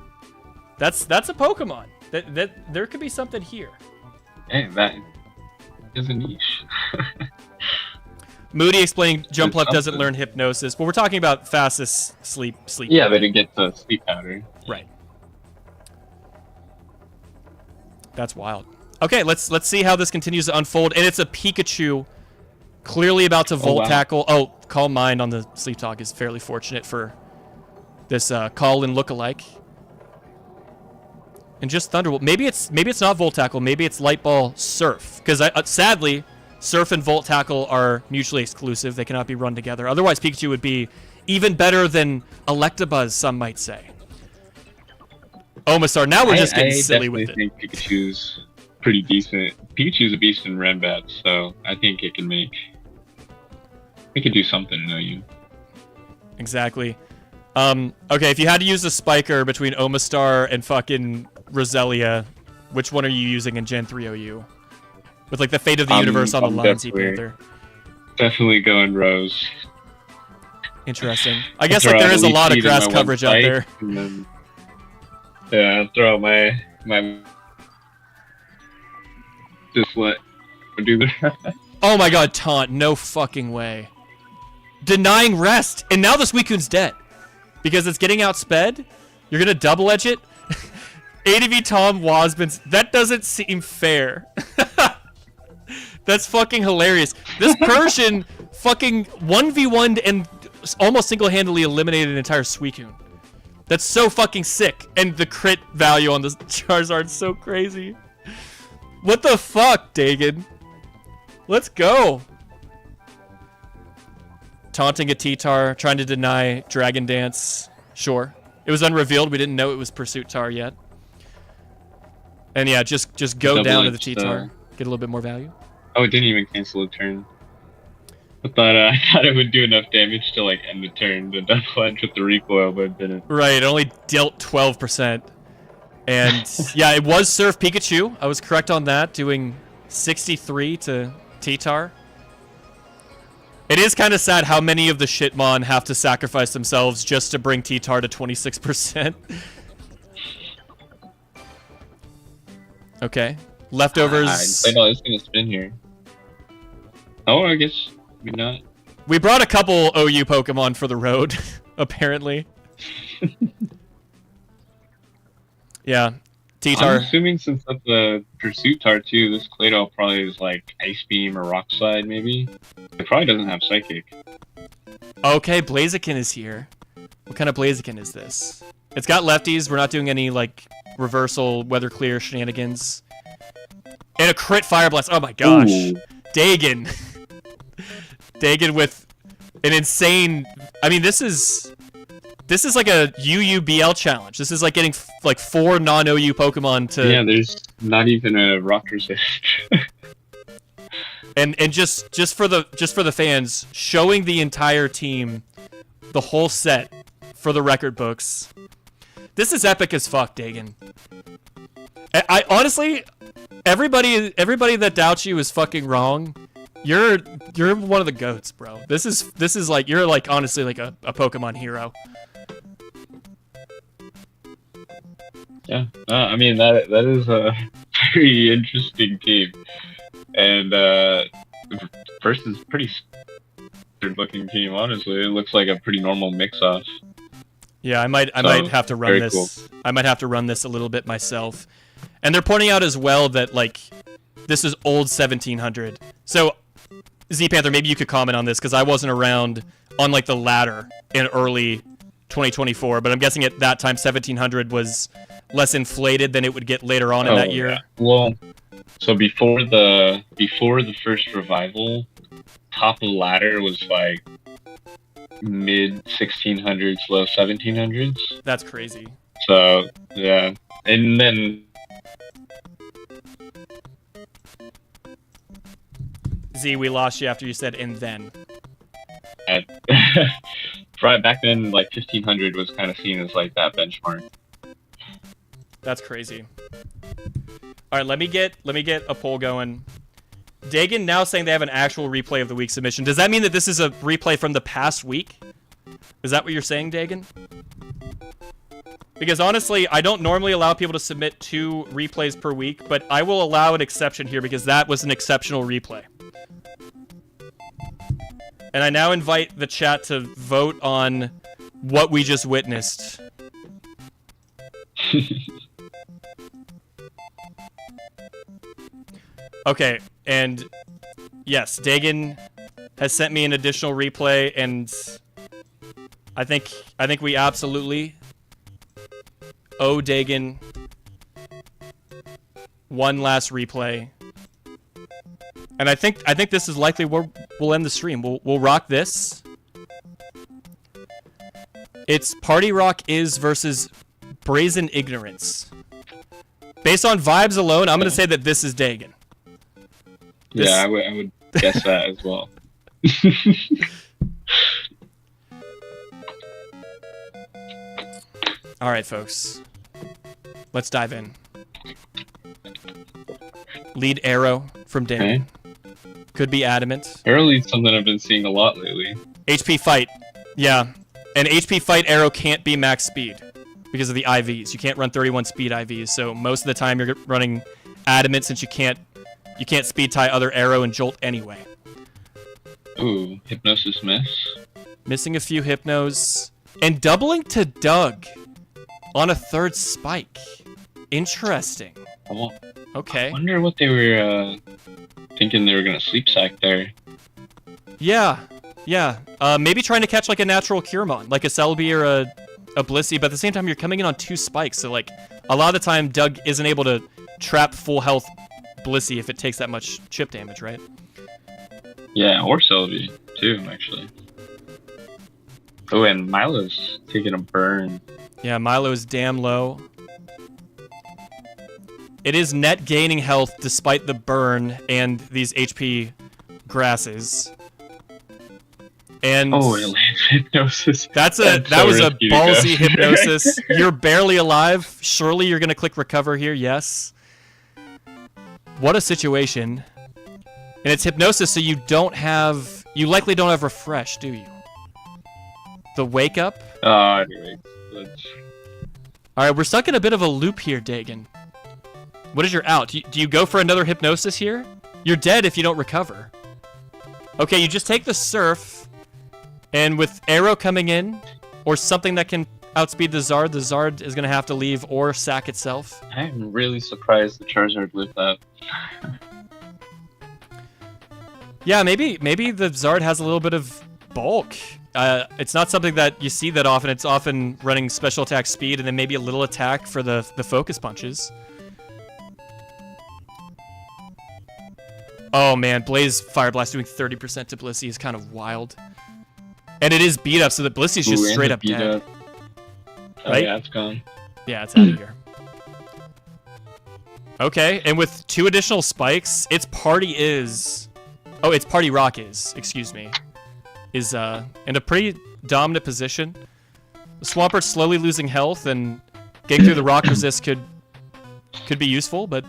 That's a Pokemon. That there could be something here. Hey, that is a niche. Moody explaining Jump Left doesn't learn hypnosis, but we're talking about fastest sleep. Yeah, but it gets the sleep powder. Right. That's wild. Okay, let's see how this continues to unfold. And it's a Pikachu, clearly about to Volt Tackle. Oh, Calm Mind on the Sleep Talk is fairly fortunate for this call-in lookalike. And just Thunderbolt. Maybe it's not Volt Tackle. Maybe it's Light Ball Surf. Because sadly, Surf and Volt Tackle are mutually exclusive. They cannot be run together. Otherwise, Pikachu would be even better than Electabuzz, some might say. Omastar. Now we're just getting silly with it. I think Pikachu's pretty decent. Pikachu's a beast in Renbat, so I think it could do something, you. Exactly. Okay, if you had to use a spiker between Omastar and fucking Roselia, which one are you using in Gen 3 OU? With the fate of the universe on the line, ZPANTHER. Definitely going Rose. Interesting. I guess there is a lot of grass coverage out there. Then, yeah, I'll throw out my just let do the Oh my god, taunt. No fucking way. Denying rest. And now the Suicune's dead. Because it's getting outsped. You're going to double edge it. ADV Tom Wasbins. That doesn't seem fair. That's fucking hilarious. This Persian fucking 1v1'd and almost single-handedly eliminated an entire Suicune. That's so fucking sick. And the crit value on this Charizard's so crazy. What the fuck, Dagon? Let's go. Taunting a T-Tar, trying to deny Dragon Dance. Sure. It was unrevealed. We didn't know it was Pursuit Tar yet. And yeah, just go down to the T-Tar. Get a little bit more value. Oh, it didn't even cancel a turn. I thought it would do enough damage to end the turn, the double edge with the recoil, but it didn't. Right, it only dealt 12%. And yeah, it was Surf Pikachu. I was correct on that, doing 63 to T-Tar. It is kind of sad how many of the Shitmon have to sacrifice themselves just to bring T-Tar to 26%. Okay. Leftovers. I know it's going to spin here. Oh, I guess maybe not. We brought a couple OU Pokemon for the road, apparently. Yeah. I'm assuming since that's a Pursuit Tar too, this Claydol probably is like Ice Beam or Rock Slide maybe. It probably doesn't have Psychic. Okay, Blaziken is here. What kind of Blaziken is this? It's got lefties. We're not doing any, like, reversal, weather clear shenanigans. And a crit Fire Blast. Oh my gosh. Ooh. Dagon. Dagon with an insane... I mean, this is like a UUBL challenge. This is like getting, like, 4 non-OU Pokemon to... Yeah, there's not even a Rock Resist. And just for the fans, showing the entire team the whole set for the record books. This is epic as fuck, Dagon. I honestly, everybody that doubts you is fucking wrong. You're one of the goats, bro. This is like, you're like honestly like a Pokemon hero. Yeah, I mean that is a very interesting team. And first is pretty standard looking team, honestly. It looks like a pretty normal mix-off. Yeah, I might have to run this. Cool. I might have to run this a little bit myself. And they're pointing out as well that, like, this is old 1700. So, ZPANTHER, maybe you could comment on this, because I wasn't around on, like, the ladder in early 2024, but I'm guessing at that time 1700 was less inflated than it would get later on in that year. Yeah. Well... So before the first revival, top of the ladder was like mid 1600s, low 1700s. That's crazy. So yeah, and then Z, we lost you after you said "and then." Right back then, like 1500 was kind of seen as like that benchmark. That's crazy. All right, let me get a poll going. Dagon now saying they have an actual replay of the week submission. Does that mean that this is a replay from the past week? Is that what you're saying, Dagon? Because honestly, I don't normally allow people to submit 2 replays per week, but I will allow an exception here because that was an exceptional replay. And I now invite the chat to vote on what we just witnessed. Okay, and yes, Dagon has sent me an additional replay, and I think we absolutely owe Dagon one last replay. And I think this is likely where we'll end the stream. We'll rock this. It's Party Rock is versus Brazen Ignorance. Based on vibes alone, I'm gonna say that this is Dagon. Yeah, I would guess that as well. All right, folks. Let's dive in. Lead Arrow from Dagon. Okay. Could be Adamant. Arrow lead's something I've been seeing a lot lately. HP Fight. Yeah. And HP Fight Arrow can't be max speed because of the IVs. You can't run 31 speed IVs, so most of the time you're running Adamant since you can't speed tie other Arrow and Jolt anyway. Ooh, Hypnosis miss. Missing a few Hypnos. And doubling to Doug on a 3rd spike. Interesting. Okay. I wonder what they were thinking they were going to sleep sack there. Yeah. Maybe trying to catch like a natural Curemon, like a Celebi or a Blissey, but at the same time you're coming in on 2 spikes, so like a lot of the time Doug isn't able to trap full health Blissey if it takes that much chip damage, right? Yeah, or Celebi too, actually. Oh, and Milo's taking a burn. Yeah, Milo's damn low. It is net gaining health despite the burn and these HP grasses. And it lands Hypnosis. That was a ballsy Hypnosis. You're barely alive. Surely you're gonna click recover here. Yes. What a situation. And it's Hypnosis, so you likely don't have refresh, do you? The wake up? Anyway. Alright, we're stuck in a bit of a loop here, Dagon. What is your out? Do you go for another Hypnosis here? You're dead if you don't recover. Okay, you just take the Surf, And with Arrow coming in, or something that can outspeed the Zard is going to have to leave or sack itself. I'm really surprised the Charizard lived that. Yeah, maybe the Zard has a little bit of bulk. It's not something that you see that often. It's often running special attack speed and then maybe a little attack for the focus punches. Oh man, Blaze Fire Blast doing 30% to Blissey is kind of wild. And it is beat up, so that Blissey's just straight up dead. Oh right? yeah, it's gone. Yeah, it's out of here. Okay, and with 2 additional spikes, its Party Rock is, excuse me, is in a pretty dominant position. The Swampert's slowly losing health, and getting through the rock resist could be useful, but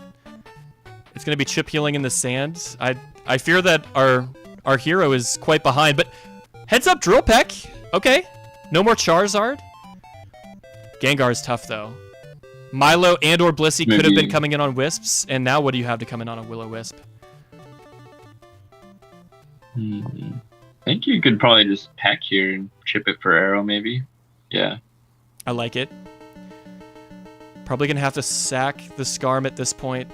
it's going to be chip healing in the sand. I fear that our hero is quite behind, but heads up, Drill Peck. Okay, no more Charizard. Gengar's tough though. Milo and or Blissey could have been coming in on Wisps, and now what do you have to come in on a Will-O-Wisp? I think you could probably just Peck here and chip it for Arrow, maybe. Yeah. I like it. Probably gonna have to sack the Scarm at this point.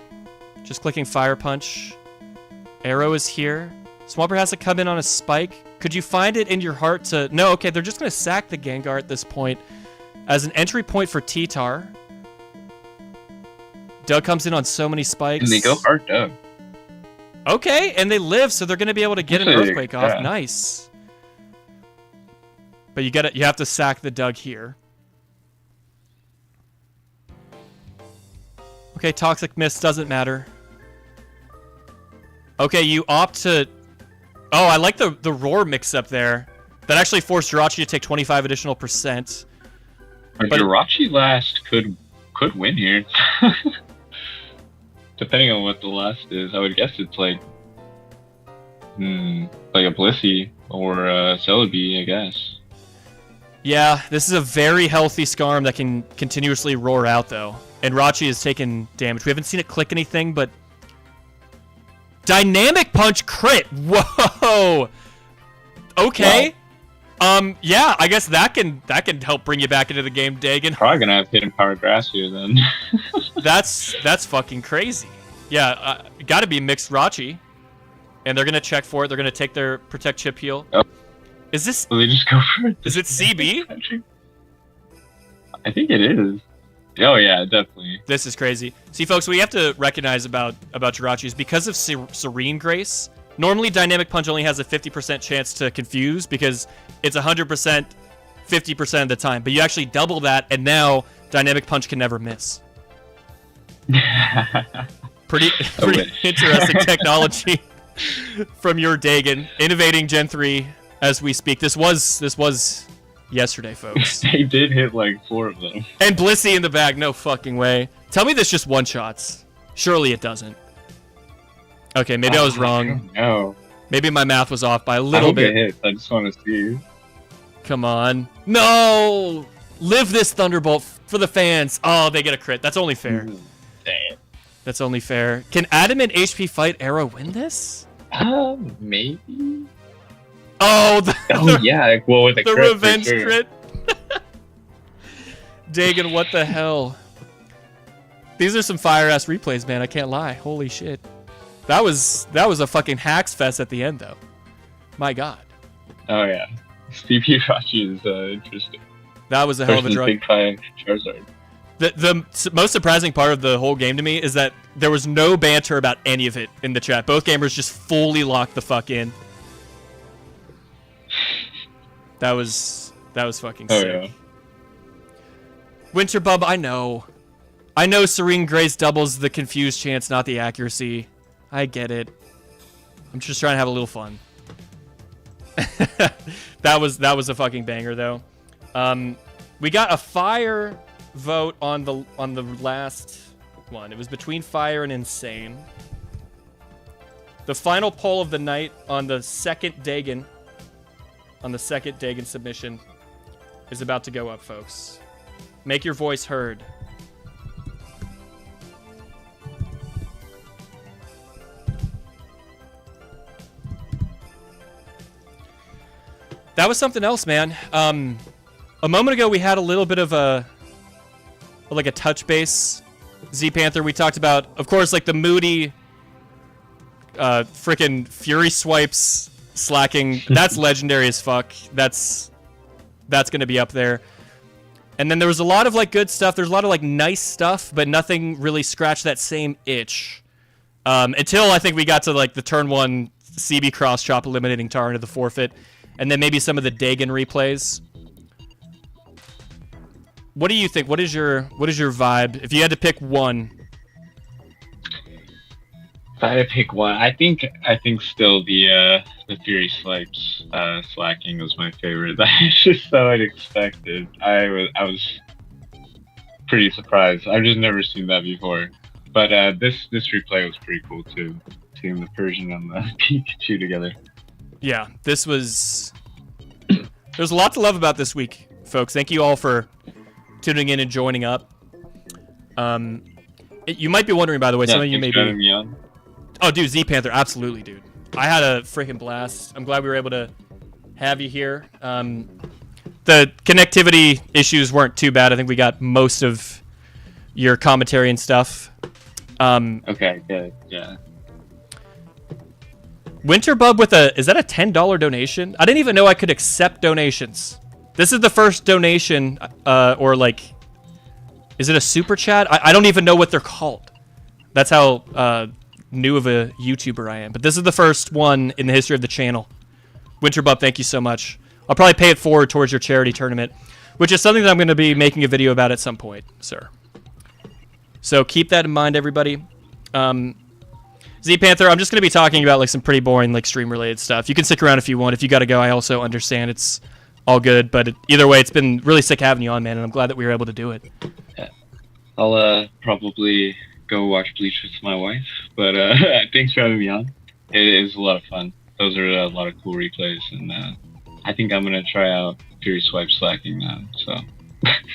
Just clicking Fire Punch. Arrow is here. Swampert has to come in on a Spike. Could you find it in your heart to... No, okay, they're just gonna sack the Gengar at this point as an entry point for T-Tar. Doug comes in on so many spikes. And they go hard, Doug. Okay, and they live, so they're gonna be able to get an Earthquake off. Nice. But you have to sack the Doug here. Okay, Toxic Mist doesn't matter. Okay, you opt to... Oh, I like the Roar mix-up there. That actually forced Jirachi to take 25 additional %. But Jirachi last could win here. Depending on what the last is, I would guess it's like a Blissey or a Celebi, I guess. Yeah, this is a very healthy Scarm that can continuously roar out, though. And Rachi has taken damage. We haven't seen it click anything, but... Dynamic Punch crit! Whoa! Okay. Wow. Yeah, I guess that can help bring you back into the game, Dagan. Probably gonna have Hidden Power Grass here, then. That's fucking crazy. Yeah, gotta be mixed Rachi. And they're gonna check for it. They're gonna take their Protect Chip Heal. Oh. Is this... Will they just go for it? Is it CB? I think it is. Oh yeah, definitely. This is crazy. See, folks, what we have to recognize about Jirachi is because of Serene Grace, normally Dynamic Punch only has a 50% chance to confuse because it's 100%, 50% of the time. But you actually double that, and now Dynamic Punch can never miss. Pretty interesting technology from your Dagan. Innovating Gen 3 as we speak. This was yesterday, folks. They did hit like 4 of them. And Blissey in the bag, no fucking way. Tell me this just one-shots. Surely it doesn't. Okay, maybe I was wrong. No. Maybe my math was off by a little bit. It hits. I just want to see. Come on. No! Live this Thunderbolt for the fans. Oh, they get a crit. That's only fair. Dang it. That's only fair. Can Adamant HP Fight Arrow win this? Maybe. Oh, yeah. Well, with the crit, revenge crit. Dagan, what the hell? These are some fire-ass replays, man. I can't lie. Holy shit. That was a fucking hacks fest at the end, though. My God. Oh, yeah. CP Rachi is interesting. That was a hell of a drug. Big 5 Charizard. The most surprising part of the whole game to me is that there was no banter about any of it in the chat. Both gamers just fully locked the fuck in. That was fucking sick. Yeah. Winter Bub, I know Serene Grace doubles the confused chance, not the accuracy. I get it. I'm just trying to have a little fun. That was a fucking banger though. We got a fire vote on the last one. It was between Fire and Insane. The final poll of the night on the second Dagan submission is about to go up, folks. Make your voice heard. that was something else, man. A moment ago, we had a little bit of a touch base. ZPANTHER, we talked about, of course, like the moody, freaking Fury swipes slacking. That's legendary as fuck. That's gonna be up there. And then there was a lot of like good stuff. There's a lot of like nice stuff, but nothing really scratched that same itch. Until I think we got to like the turn 1 CB cross chop eliminating Tar into the forfeit, and then maybe some of the Dagon replays. What do you think? What is your vibe? If you had to pick one. If I had to pick one, I think still the Fury Swipes slacking was my favorite. That's just so unexpected. I was pretty surprised. I've just never seen that before. But this replay was pretty cool too. Seeing the Persian and the Pikachu together. Yeah, this was. There's a lot to love about this week, folks. Thank you all for tuning in and joining up. You might be wondering, by the way, some of you may be. Oh, dude, ZPANTHER, absolutely, dude. I had a freaking blast. I'm glad we were able to have you here. The connectivity issues weren't too bad. I think we got most of your commentary and stuff. Okay, good, yeah. Winterbub with is that a $10 donation? I didn't even know I could accept donations. This is the first donation, or like, is it a super chat? I don't even know what they're called. That's how new of a YouTuber I am. But this is the first one in the history of the channel. Winterbub, thank you so much. I'll probably pay it forward towards your charity tournament, which is something that I'm going to be making a video about at some point, sir. So keep that in mind, everybody. ZPANTHER, I'm just going to be talking about like some pretty boring like stream-related stuff. You can stick around if you want. If you got to go, I also understand. It's all good. But either way, it's been really sick having you on, man, and I'm glad that we were able to do it. Yeah. I'll probably go watch Bleach with my wife. But thanks for having me on. It was a lot of fun. Those are a lot of cool replays, and I think I'm going to try out Fury Swipe slacking now. So.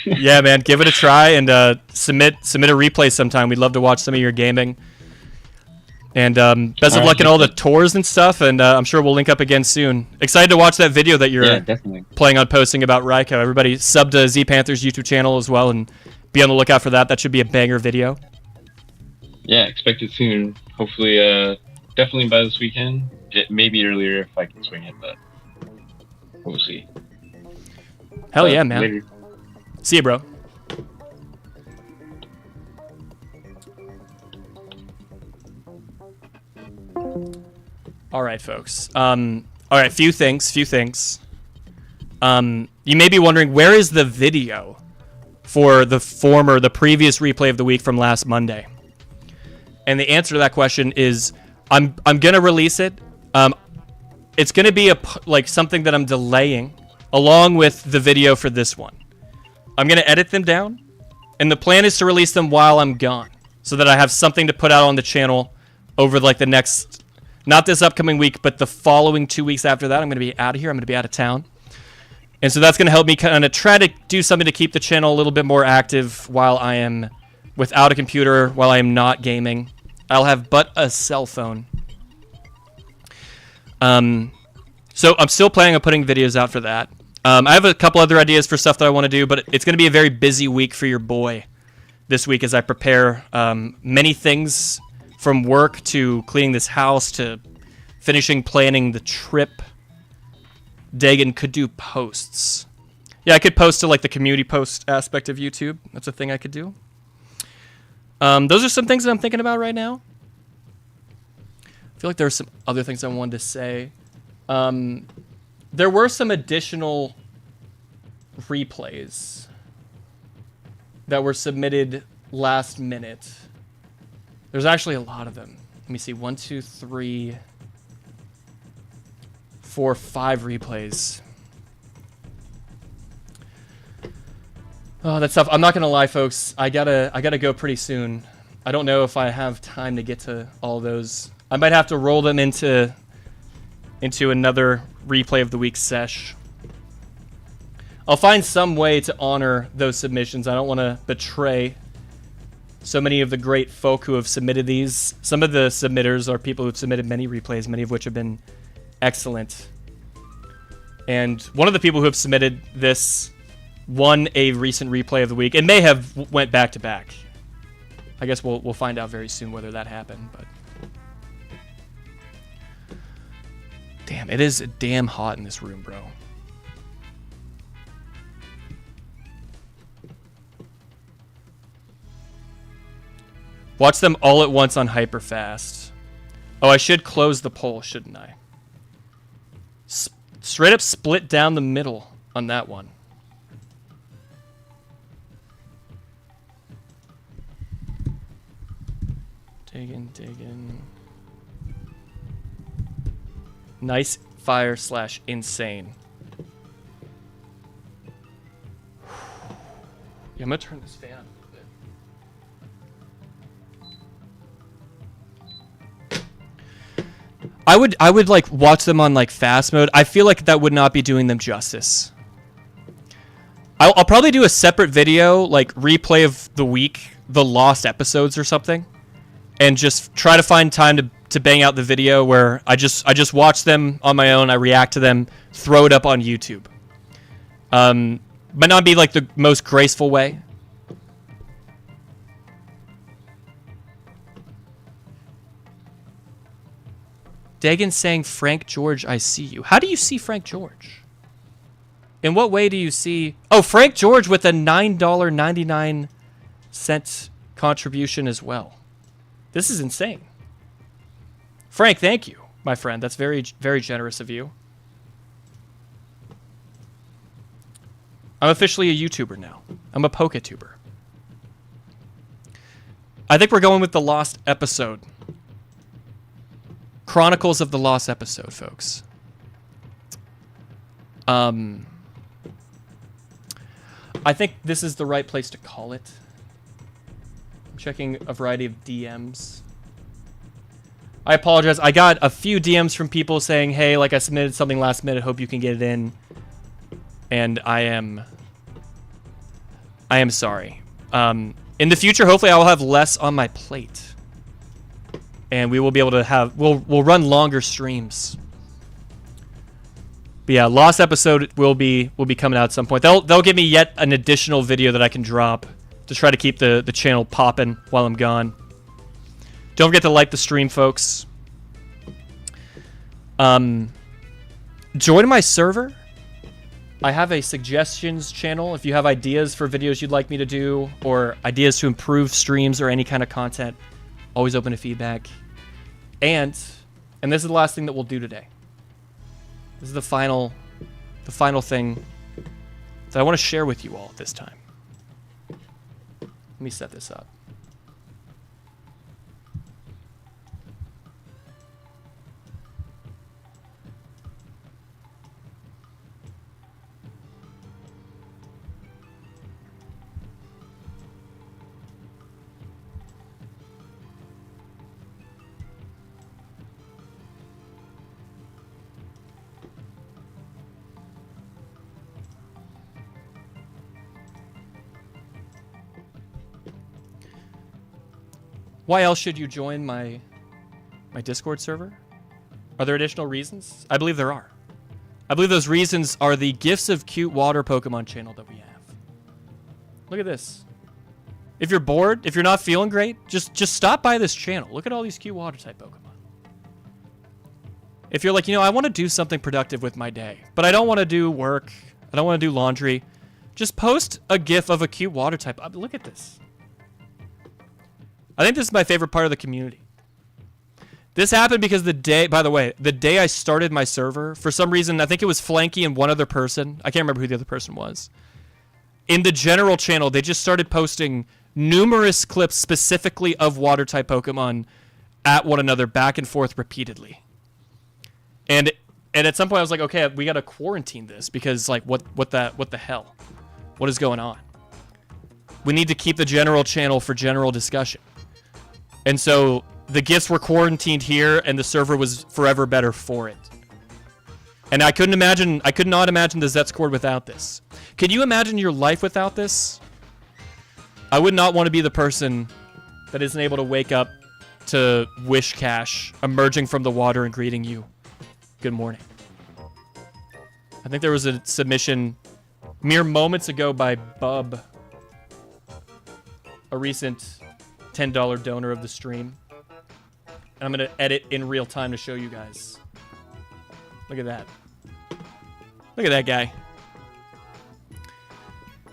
Yeah, man, give it a try and submit a replay sometime. We'd love to watch some of your gaming. And best of luck in all the tours and stuff, and I'm sure we'll link up again soon. Excited to watch that video that you're planning on posting about Raikou. Everybody sub to ZPANTHER's YouTube channel as well, and be on the lookout for that. That should be a banger video. Yeah, expect it soon. Hopefully, definitely by this weekend. Maybe earlier if I can swing it, but we'll see. Hell yeah, man. Later. See you, bro. All right, folks. All right, few things. You may be wondering, where is the video for the previous replay of the week from last Monday? And the answer to that question is, I'm gonna release it. It's gonna be like something that I'm delaying, along with the video for this one. I'm gonna edit them down, and the plan is to release them while I'm gone, so that I have something to put out on the channel over like the next. Not this upcoming week, but the following 2 weeks after that. I'm going to be out of here. I'm going to be out of town. And so that's going to help me kind of try to do something to keep the channel a little bit more active while I am without a computer, while I am not gaming. I'll have but a cell phone. So I'm still planning on putting videos out for that. I have a couple other ideas for stuff that I want to do, but it's going to be a very busy week for your boy this week as I prepare many things. From work to cleaning this house to finishing planning the trip. Dagon could do posts. Yeah, I could post to like the community post aspect of YouTube. That's a thing I could do. Those are some things that I'm thinking about right now. I feel like there are some other things I wanted to say. There were some additional replays that were submitted last minute. There's actually a lot of them. Let me see. 1, 2, 3, 4, 5 replays. Oh, that's tough. I'm not gonna lie, folks. I gotta go pretty soon. I don't know if I have time to get to all those. I might have to roll them into another replay of the week sesh. I'll find some way to honor those submissions. I don't want to betray so many of the great folk who have submitted these. Some of the submitters are people who've submitted many replays, many of which have been excellent. And one of the people who have submitted this won a recent replay of the week. It may have went back to back. I guess we'll find out very soon whether that happened. But damn, it is damn hot in this room, bro. Watch them all at once on hyperfast. Oh, I should close the poll, shouldn't I? Straight up split down the middle on that one. Digging. Nice fire / insane. Yeah, I'm gonna turn this fan on a bit. I would like watch them on like fast mode. I feel like that would not be doing them justice. I'll probably do a separate video, like replay of the week, the lost episodes or something, and just try to find time to bang out the video where I just watch them on my own, I react to them, throw it up on YouTube. Might not be like the most graceful way. Dagon saying, Frank George, I see you. How do you see Frank George? In what way do you see... Oh, Frank George with a $9.99 contribution as well. This is insane. Frank, thank you, my friend. That's very, very generous of you. I'm officially a YouTuber now. I'm a Poketuber. I think we're going with the lost episode. Chronicles of the Lost Episode, folks. I think this is the right place to call it. I'm checking a variety of DMs. I apologize. I got a few DMs from people saying, hey, like I submitted something last minute. Hope you can get it in. And I am sorry. In the future, hopefully I will have less on my plate. And we will be able to have... We'll run longer streams. But yeah, Lost episode will be coming out at some point. They'll give me yet an additional video that I can drop to try to keep the channel popping while I'm gone. Don't forget to like the stream, folks. Join my server. I have a suggestions channel. If you have ideas for videos you'd like me to do, or ideas to improve streams or any kind of content, always open to feedback. And this is the last thing that we'll do today. This is the final thing that I want to share with you all this time. Let me set this up. Why else should you join my Discord server? Are there additional reasons? I believe there are. I believe those reasons are the Gifts of Cute Water Pokemon channel that we have. Look at this. If you're bored, if you're not feeling great, just stop by this channel. Look at all these cute water type Pokemon. If you're like, I want to do something productive with my day, but I don't want to do work, I don't want to do laundry, just post a GIF of a cute water type. Look at this. I think this is my favorite part of the community. This happened because the day I started my server, for some reason, I think it was Flanky and one other person. I can't remember who the other person was. In the general channel, they just started posting numerous clips specifically of water type Pokemon at one another back and forth repeatedly. And at some point I was like, okay, we got to quarantine this because like what the hell? What is going on? We need to keep the general channel for general discussion. And so the gifts were quarantined here, and the server was forever better for it. And I could not imagine the Zetscord without this. Could you imagine your life without this? I would not want to be the person that isn't able to wake up to Wish Cash emerging from the water and greeting you. Good morning. I think there was a submission mere moments ago by Bub, a recent $10 donor of the stream. And I'm going to edit in real time to show you guys. Look at that. Look at that guy.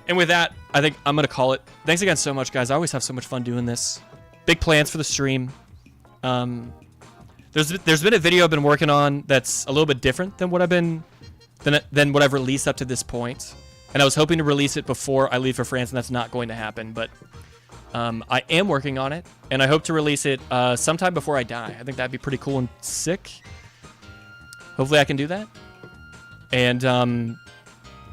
And with that, I think I'm going to call it. Thanks again so much, guys. I always have so much fun doing this. Big plans for the stream. There's been a video I've been working on that's a little bit different than what I've released up to this point. And I was hoping to release it before I leave for France, and that's not going to happen. But I am working on it, and I hope to release it sometime before I die. I think that'd be pretty cool and sick. Hopefully I can do that. And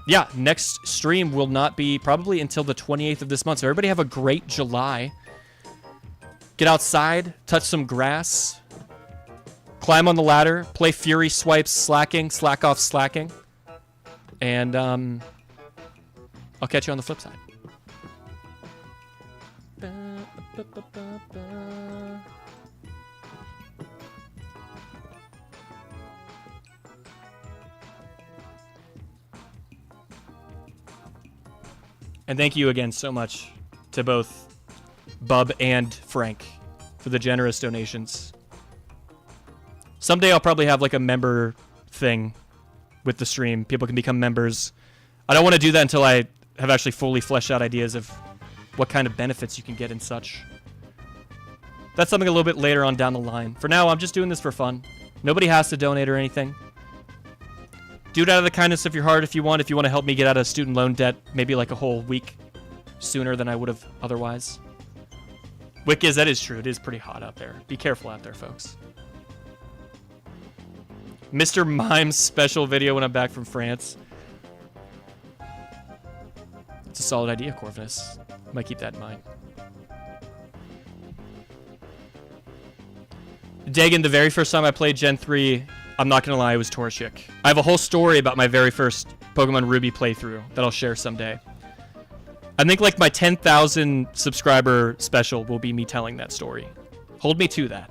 yeah, next stream will not be probably until the 28th of this month. So everybody have a great July. Get outside, touch some grass, climb on the ladder, play Fury Swipes slacking, slack off slacking. And I'll catch you on the flip side. And thank you again so much to both Bub and Frank for the generous donations. Someday I'll probably have like a member thing with the stream. People can become members. I don't want to do that until I have actually fully fleshed out ideas of what kind of benefits you can get and such. That's something a little bit later on down the line. For now, I'm just doing this for fun. Nobody has to donate or anything. Do it out of the kindness of your heart if you want. If you want to help me get out of student loan debt, maybe like a whole week sooner than I would have otherwise. Wickes, that is true. It is pretty hot out there. Be careful out there, folks. Mr. Mime's special video when I'm back from France. It's a solid idea, Corvinus. Might keep that in mind. Dagan, the very first time I played Gen 3, I'm not gonna lie, it was Torchic. I have a whole story about my very first Pokemon Ruby playthrough that I'll share someday. I think like my 10,000 subscriber special will be me telling that story. Hold me to that.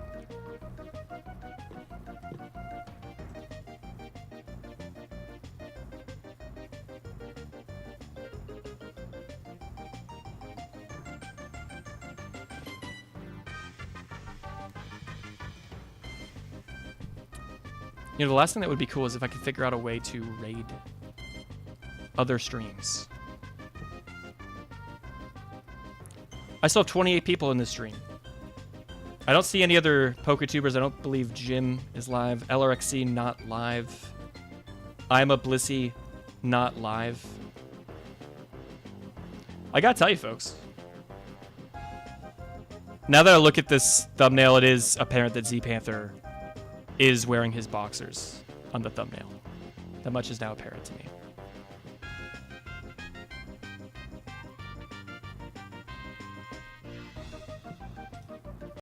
You know, the last thing that would be cool is if I could figure out a way to raid other streams. I still have 28 people in this stream. I don't see any other PokeTubers. I don't believe Jim is live. LRXC not live. I'm a Blissey not live. I gotta tell you, folks. Now that I look at this thumbnail, it is apparent that ZPANTHER is wearing his boxers on the thumbnail. That much is now apparent to me.